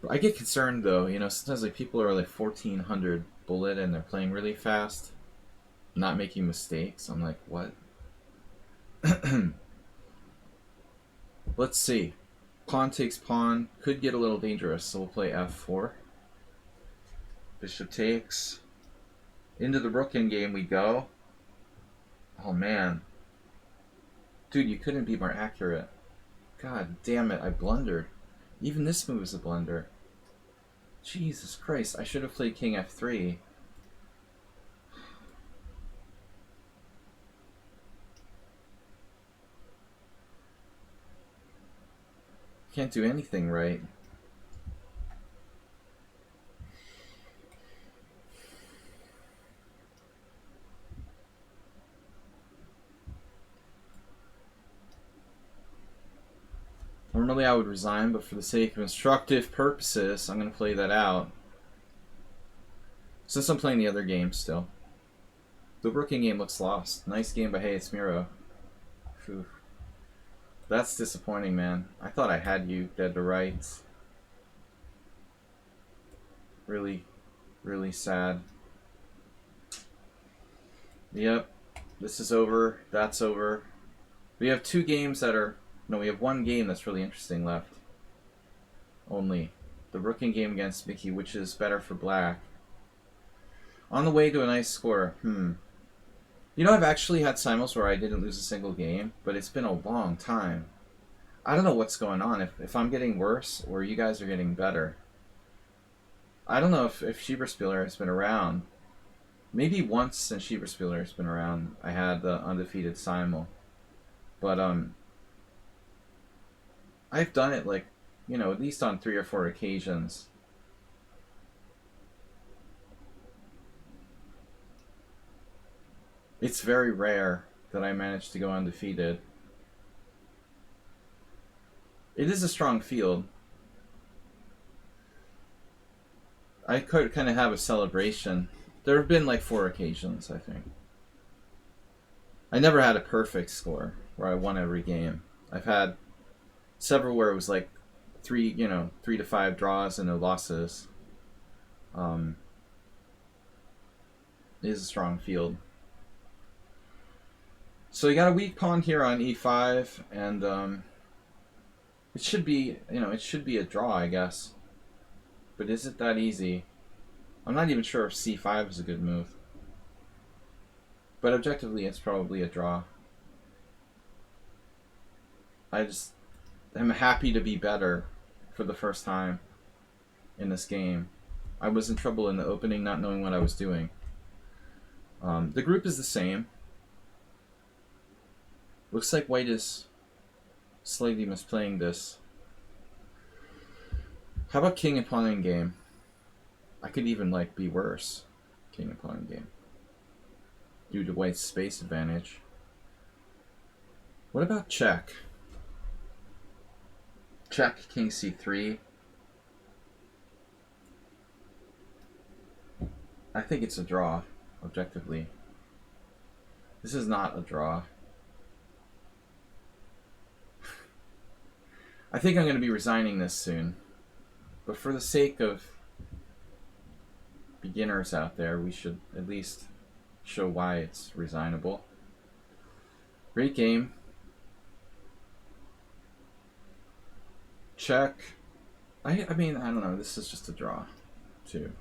[SPEAKER 1] I get concerned though, you know, sometimes like people are like 1400 bullet and they're playing really fast, not making mistakes. I'm like, what? Let's see. Pawn takes pawn. Could get a little dangerous, so we'll play f4. Bishop takes. Into the rook in game we go. Oh man. Dude, you couldn't be more accurate. God damn it, I blundered. Even this move is a blunder. Jesus Christ, I should have played king f3. Can't do anything right. Normally I would resign, but for the sake of instructive purposes, I'm going to play that out. Since I'm playing the other game still. The rooking game looks lost. Nice game by Hey It's Miro. Phew. That's disappointing, man. I thought I had you dead to rights. Really, really sad. Yep. This is over. That's over. We have two games that are... No, we have one game that's really interesting left. Only. The rooking game against Mickey, which is better for black. On the way to a nice score. You know, I've actually had simuls where I didn't lose a single game, but it's been a long time. I don't know what's going on. If I'm getting worse or you guys are getting better. I don't know if Schieberspieler has been around. Maybe once since Schieberspieler has been around, I had the undefeated simul. But, I've done it, like, you know, at least on 3 or 4 occasions. It's very rare that I manage to go undefeated. It is a strong field. I could kind of have a celebration. There have been like 4 occasions, I think. I never had a perfect score where I won every game. I've had several where it was like 3 to 5 draws and no losses. It is a strong field. So you got a weak pawn here on e5, and it should be, it should be a draw, I guess. But is it that easy? I'm not even sure if c5 is a good move. But objectively, it's probably a draw. I just am happy to be better for the first time in this game. I was in trouble in the opening, not knowing what I was doing. The group is the same. Looks like white is slightly misplaying this. How about king and pawn in game? I could even like be worse. King and pawn in game. Due to white's space advantage. What about check? Check, king c3. I think it's a draw, objectively. This is not a draw. I think I'm going to be resigning this soon. But for the sake of beginners out there, we should at least show why it's resignable. Great game. Check. I mean, I don't know. This is just a draw, too.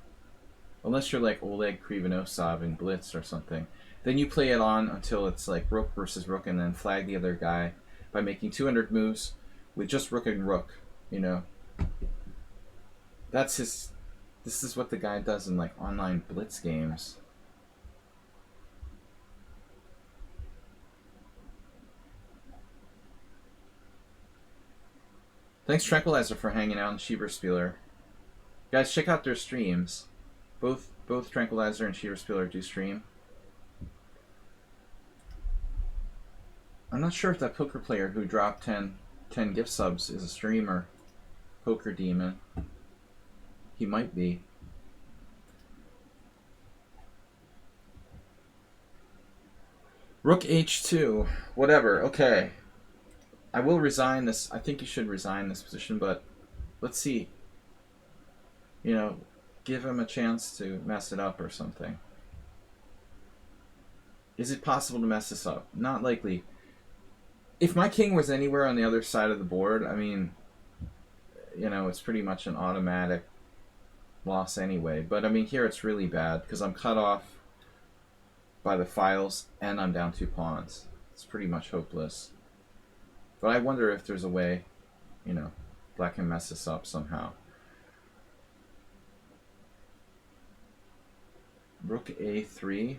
[SPEAKER 1] Unless you're like Oleg Krivonosov in Blitz or something. Then you play it on until it's like rook versus rook and then flag the other guy by making 200 moves with just rook and rook, you know. That's his... This is what the guy does in like online Blitz games. Thanks Tranquilizer for hanging out in Schieberspieler. Guys, check out their streams. Both Tranquilizer and Schieberspieler do stream. I'm not sure if that poker player who dropped 10 gift subs is a streamer. Poker Demon. He might be. Rook H2. Whatever. Okay. I will resign this. I think you should resign this position, but let's see. You know, give him a chance to mess it up or something. Is it possible to mess this up? Not likely. If my king was anywhere on the other side of the board, I mean, you know, it's pretty much an automatic loss anyway. But I mean, here it's really bad because I'm cut off by the files and I'm down 2 pawns. It's pretty much hopeless. But I wonder if there's a way, you know, black can mess this up somehow. Rook A3.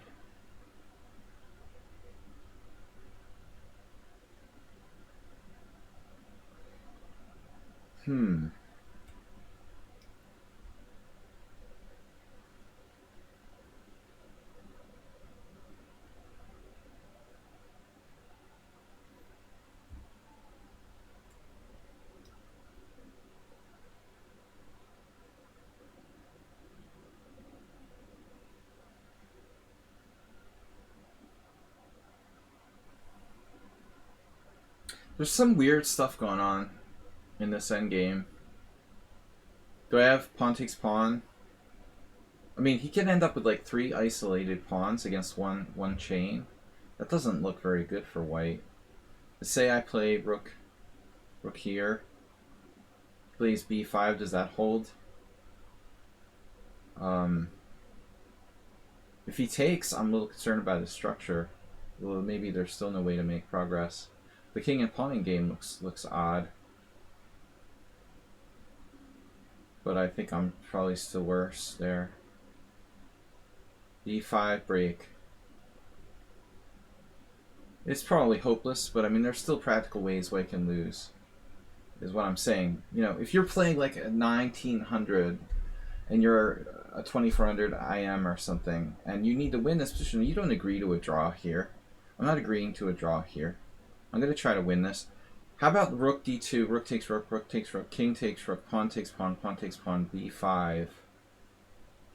[SPEAKER 1] There's some weird stuff going on in this endgame. Do I have pawn takes pawn? I mean, he can end up with like 3 isolated pawns against one chain. That doesn't look very good for white. Let's say I play rook here. Plays b5. Does that hold? If he takes, I'm a little concerned about his structure. Well, maybe there's still no way to make progress. The king and pawning game looks odd. But I think I'm probably still worse there. d5 break. It's probably hopeless, but I mean there's still practical ways white can lose. Is what I'm saying. You know, if you're playing like a 1900 and you're a 2400 IM or something, and you need to win this position, you don't agree to a draw here. I'm not agreeing to a draw here. I'm going to try to win this. How about rook d2, rook takes rook takes rook, king takes rook, pawn takes pawn, pawn takes pawn, b5,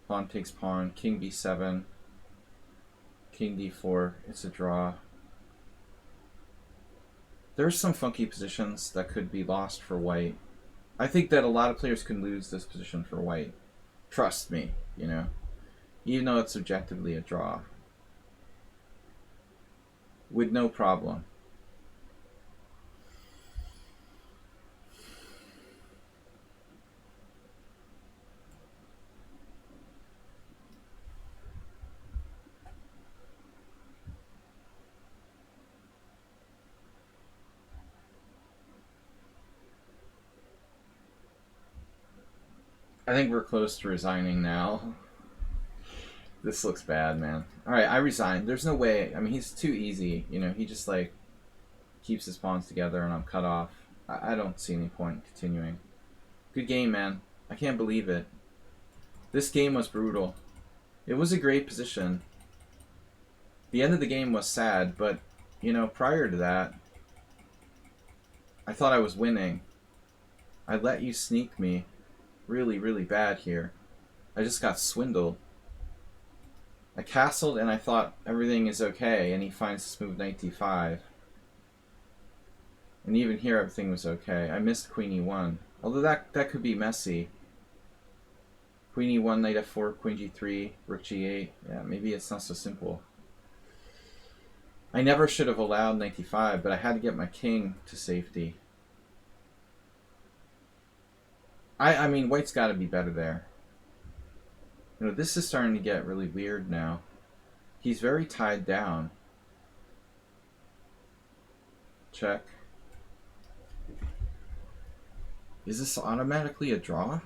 [SPEAKER 1] pawn takes pawn, king b7, king d4. It's a draw. There's some funky positions that could be lost for white. I think that a lot of players can lose this position for white. Trust me, you know. Even though it's objectively a draw. With no problem. I think we're close to resigning now. This looks bad, man. Alright, I resign. There's no way. I mean, he's too easy. You know, he just, like, keeps his pawns together and I'm cut off. I don't see any point in continuing. Good game, man. I can't believe it. This game was brutal. It was a great position. The end of the game was sad, but, you know, prior to that, I thought I was winning. I let you sneak me. Really, really bad here. I just got swindled. I castled and I thought everything is okay, and he finds this move knight d5. And even here everything was okay. I missed queen e1. Although that could be messy. Queen e1, knight f4, queen g3, rook g8. Yeah, maybe it's not so simple. I never should have allowed knight d5, but I had to get my king to safety. I mean, white's got to be better there. You know, this is starting to get really weird now. He's very tied down. Check. Is this automatically a draw?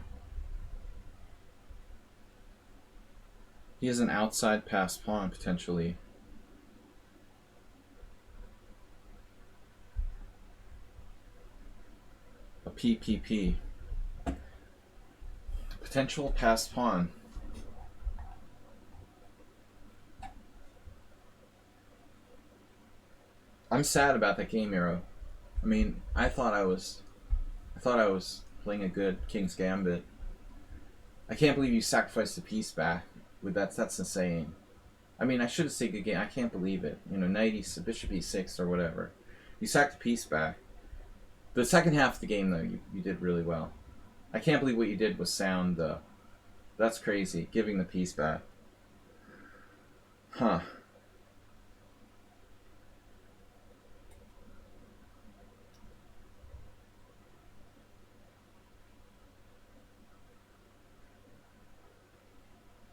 [SPEAKER 1] He has an outside pass pawn, potentially. A PPP. Potential pass pawn. I'm sad about that game, Arrow. I mean, I thought I was playing a good King's Gambit. I can't believe you sacrificed the piece back. With that's insane. I mean, I should have said good game. I can't believe it. You know, bishop e6 or whatever. You sacked the piece back. The second half of the game, though, you did really well. I can't believe what you did was sound, though. That's crazy, giving the piece back. Huh.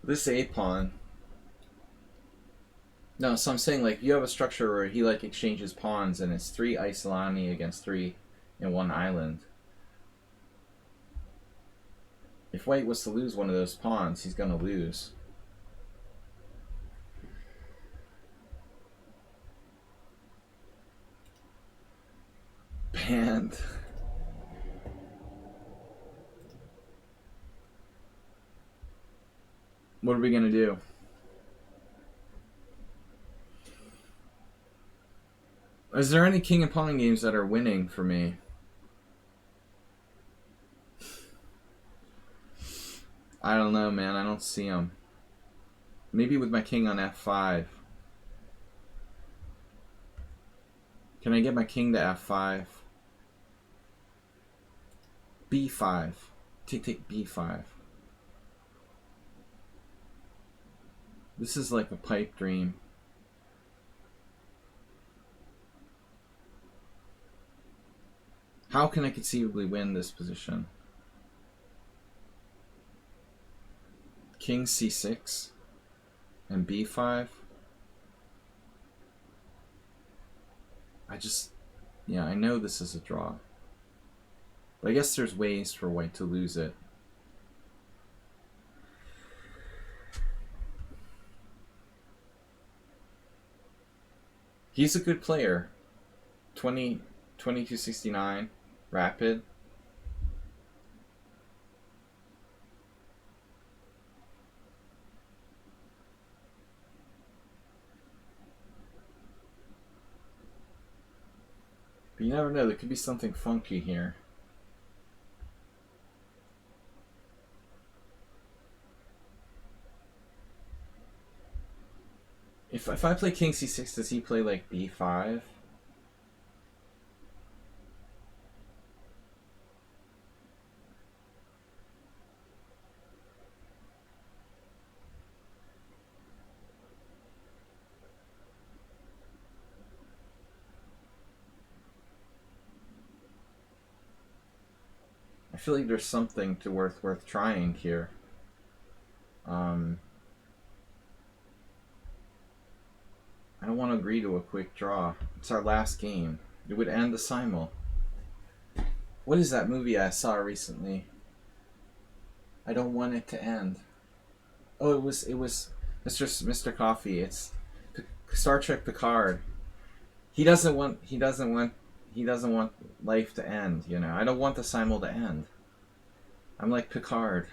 [SPEAKER 1] This a-pawn. No, so I'm saying, like, you have a structure where he, like, exchanges pawns, and it's 3 Isolani against 3 in one island. If white was to lose one of those pawns, he's going to lose. Banned. What are we going to do? Is there any king and pawn games that are winning for me? I don't know, man. I don't see them. Maybe with my king on f5. Can I get my king to f5? b5. Take b5. This is like a pipe dream. How can I conceivably win this position? King c6 and b5. Yeah, I know this is a draw. But I guess there's ways for white to lose it. He's a good player. 2269, rapid. But you never know, there could be something funky here. If I play king c6, does he play like b5? I feel like there's something worth trying here. I don't want to agree to a quick draw. It's our last game. It would end the simul. What is that movie I saw recently? I don't want it to end. Oh, it was Mr. Coffee. It's Star Trek Picard. He doesn't want life to end, you know. I don't want the simul to end. I'm like Picard.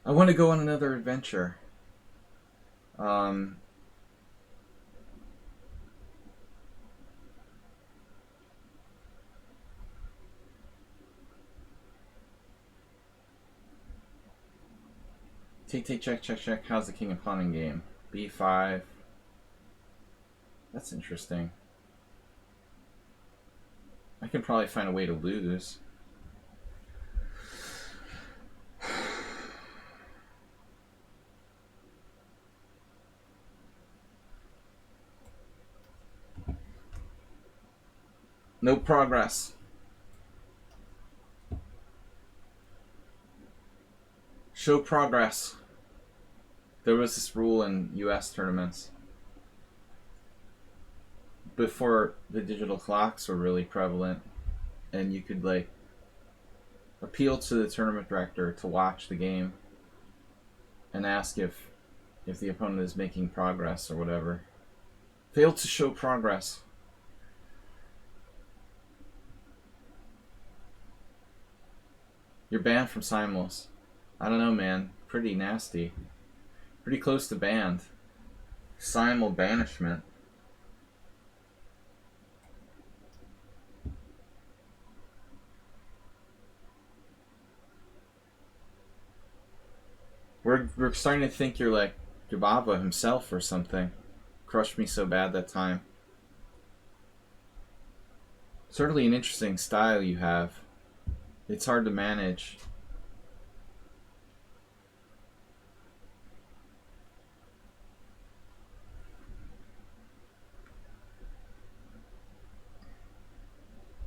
[SPEAKER 1] I want to go on another adventure. Take, check, check, check. How's the king and pawn in game? B5. That's interesting. I can probably find a way to lose. No progress. Show progress. There was this rule in US tournaments before the digital clocks were really prevalent, and you could like appeal to the tournament director to watch the game and ask if the opponent is making progress or whatever. Failed to show progress. You're banned from SIMULs. I don't know, man. Pretty nasty. Pretty close to banned. SIMUL banishment. We're starting to think you're like Jababa himself or something. Crushed me so bad that time. Certainly an interesting style you have. It's hard to manage.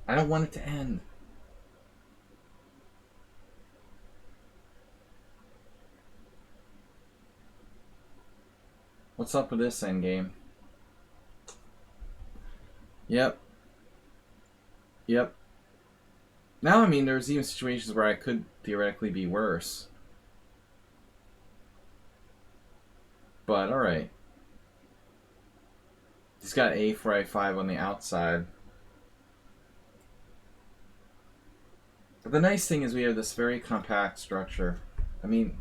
[SPEAKER 1] I don't want it to end. What's up with this endgame? Yep. Yep. Now, I mean, there's even situations where I could theoretically be worse. But, alright. He's got A4, A5 on the outside. But the nice thing is we have this very compact structure. I mean,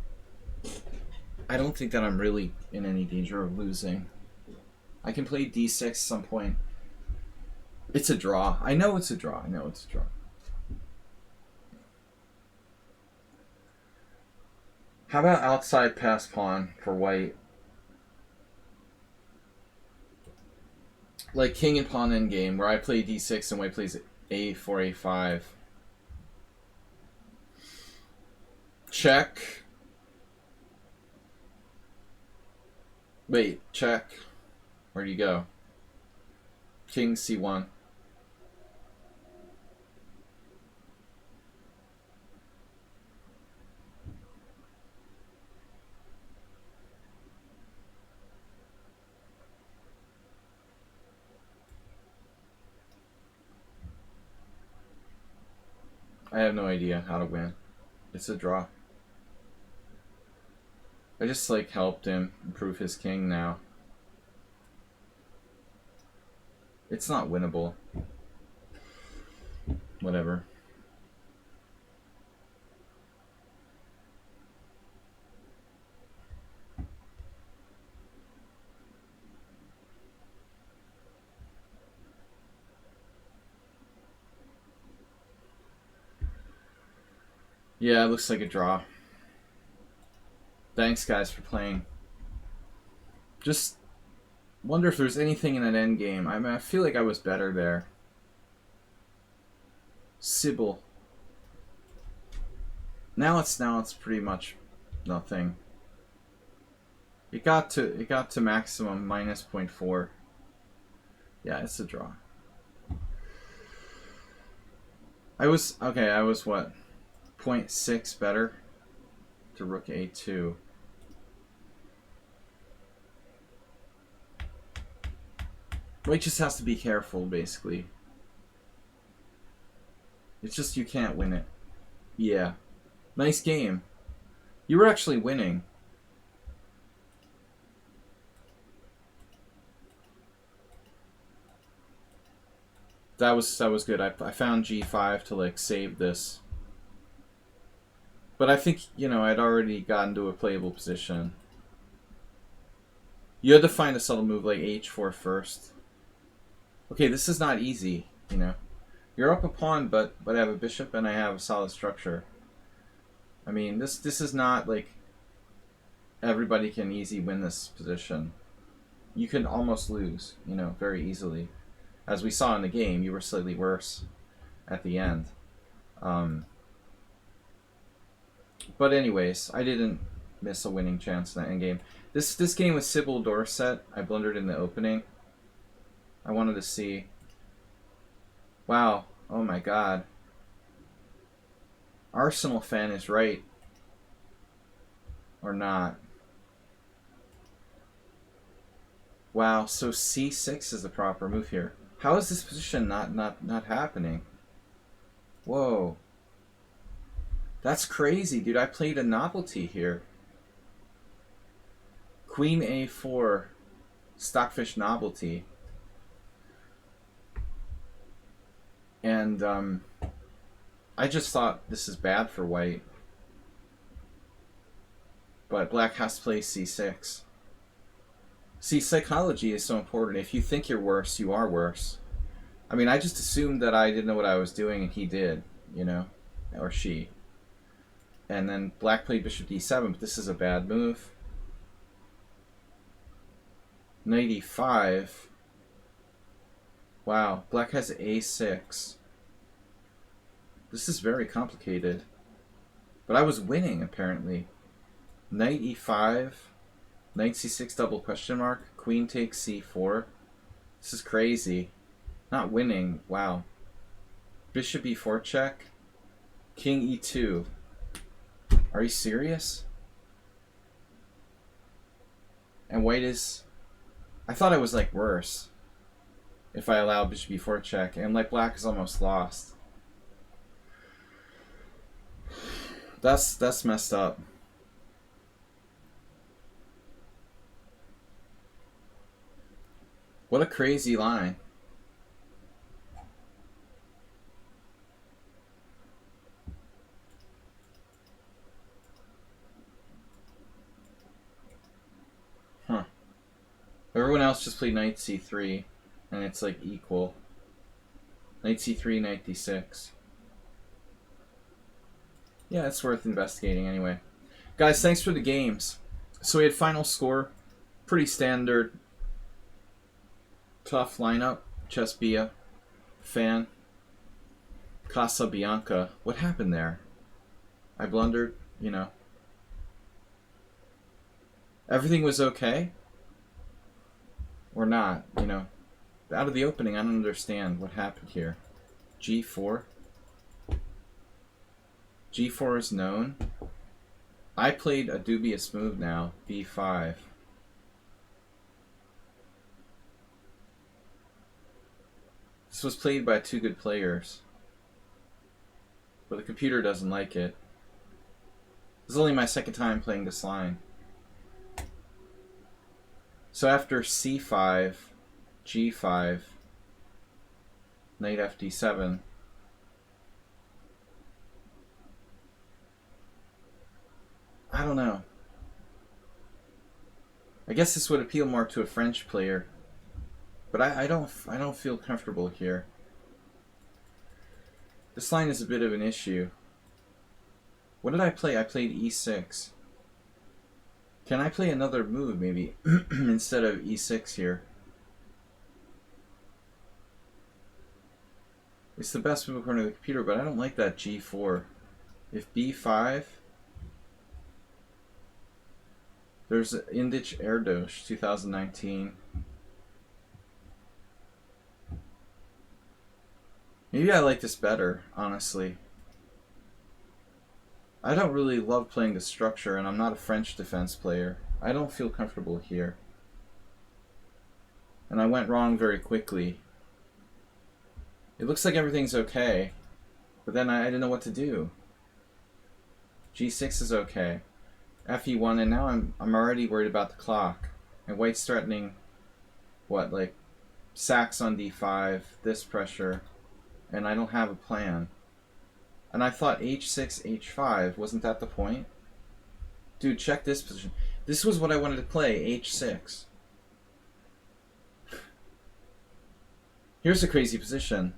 [SPEAKER 1] I don't think that I'm really in any danger of losing. I can play D6 at some point. It's a draw. I know it's a draw. I know it's a draw. How about outside pass pawn for white? Like king and pawn endgame, where I play D6 and white plays A4, A5. Check. Wait, check. Where do you go? King C1. I have no idea how to win. It's a draw. I just like helped him improve his king now. It's not winnable. Whatever. Yeah, it looks like a draw. Thanks, guys, for playing. Just wonder if there's anything in that end game. I mean, I feel like I was better there. Sybil. Now it's pretty much nothing. It got to maximum minus 0.4. Yeah, it's a draw. I was what? 0.6 better to rook A2. White just has to be careful, basically. It's just you can't win it. Yeah. Nice game. You were actually winning. That was good. I found G5 to like save this. But I think, you know, I'd already gotten to a playable position. You had to find a subtle move like H4 first. Okay, this is not easy, you know. You're up a pawn, but I have a bishop and I have a solid structure. I mean, this is not like everybody can easily win this position. You can almost lose, you know, very easily. As we saw in the game, you were slightly worse at the end. But anyways, I didn't miss a winning chance in that endgame. This game with Sybil Dorset, I blundered in the opening. I wanted to see. Wow. Oh my god. Arsenal fan is right. Or not. Wow, so c6 is the proper move here. How is this position not happening? Whoa. That's crazy, dude. I played a novelty here. Queen a4. Stockfish novelty. And, I just thought this is bad for white. But black has to play c6. See, psychology is so important. If you think you're worse, you are worse. I mean, I just assumed that I didn't know what I was doing, and he did, you know? Or she. And then black played bishop d7, but this is a bad move. Knight e5. Wow, black has a6. This is very complicated. But I was winning, apparently. Knight e5. Knight c6 double question mark. Queen takes c4. This is crazy. Not winning. Wow. Bishop e4 check. King e2. Are you serious? And white is... I thought it was like worse if I allow bishop e4 check. And like black is almost lost. That's messed up. What a crazy line. Huh. Everyone else just played knight c3, and it's like equal. Knight c3, knight d6. Yeah, it's worth investigating anyway. Guys, thanks for the games. So we had final score. Pretty standard. Tough lineup. Chesbia. Fan. Casabianca. What happened there? I blundered, you know. Everything was okay? Or not, you know. Out of the opening, I don't understand what happened here. G4. G4 is known. I played a dubious move now. B5. This was played by two good players. But the computer doesn't like it. This is only my second time playing this line. So after c5, g5, knight fd7, I don't know. I guess this would appeal more to a French player, but I don't feel comfortable here. This line is a bit of an issue. What did I play? I played e6. Can I play another move, maybe, instead of e6 here? It's the best move according to the computer, but I don't like that g4. If b5... There's Indich Erdos, 2019. Maybe I like this better, honestly. I don't really love playing the structure, and I'm not a French defense player. I don't feel comfortable here. And I went wrong very quickly. It looks like everything's okay, but then I didn't know what to do. G6 is okay. Fe1, and now I'm already worried about the clock. And white's threatening, what, like sacks on d5, this pressure, and I don't have a plan. And I thought h6, h5, wasn't that the point? Dude, check this position. This was what I wanted to play, h6. Here's a crazy position.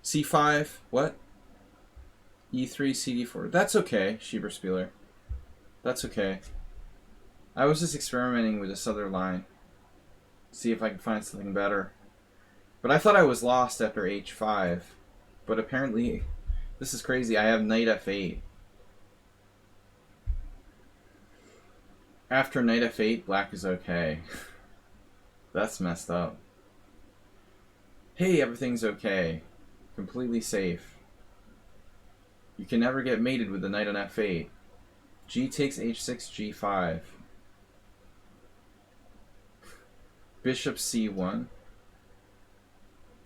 [SPEAKER 1] c5, what? e3, cd4. That's okay, Schieberspieler. That's okay. I was just experimenting with this other line. See if I can find something better. But I thought I was lost after h5. But apparently, this is crazy. I have knight f8. After knight f8, black is okay. That's messed up. Hey, everything's okay. Completely safe. You can never get mated with the knight on f8. G takes h6, g5. Bishop c1.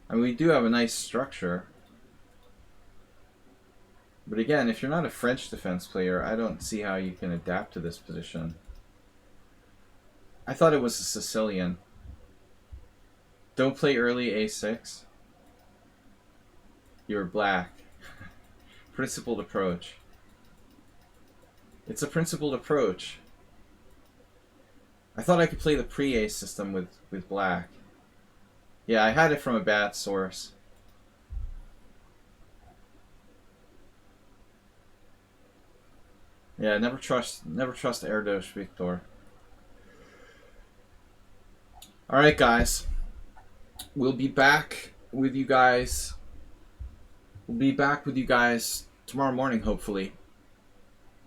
[SPEAKER 1] I mean, we do have a nice structure. But again, if you're not a French defense player, I don't see how you can adapt to this position. I thought it was a Sicilian. Don't play early a6. You're black. Principled approach. It's a principled approach. I thought I could play the pre-ace system with black. Yeah, I had it from a bad source. Yeah, never trust Erdos Victor. Alright guys. We'll be back with you guys. We'll be back with you guys tomorrow morning, hopefully.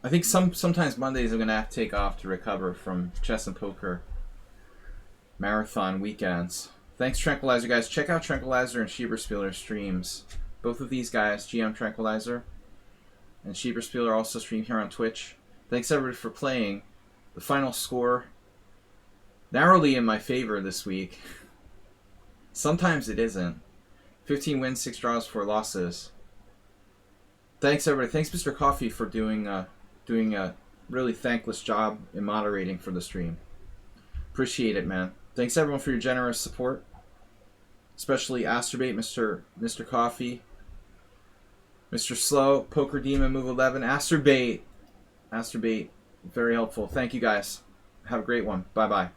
[SPEAKER 1] I think sometimes Mondays I'm gonna have to take off to recover from chess and poker marathon weekends. Thanks, Tranquilizer guys. Check out Tranquilizer and Schieberspieler streams. Both of these guys, GM Tranquilizer and Schieberspieler, also stream here on Twitch. Thanks everybody for playing. The final score narrowly in my favor this week. Sometimes it isn't. 15 wins, 6 draws, 4 losses. Thanks everybody. Thanks Mr. Coffee for doing a really thankless job in moderating for the stream. Appreciate it, man. Thanks everyone for your generous support. Especially Asterbait, Mr. Coffee, Mr. Slow, Poker Demon, Move 11, Asterbait, very helpful. Thank you guys. Have a great one. Bye bye.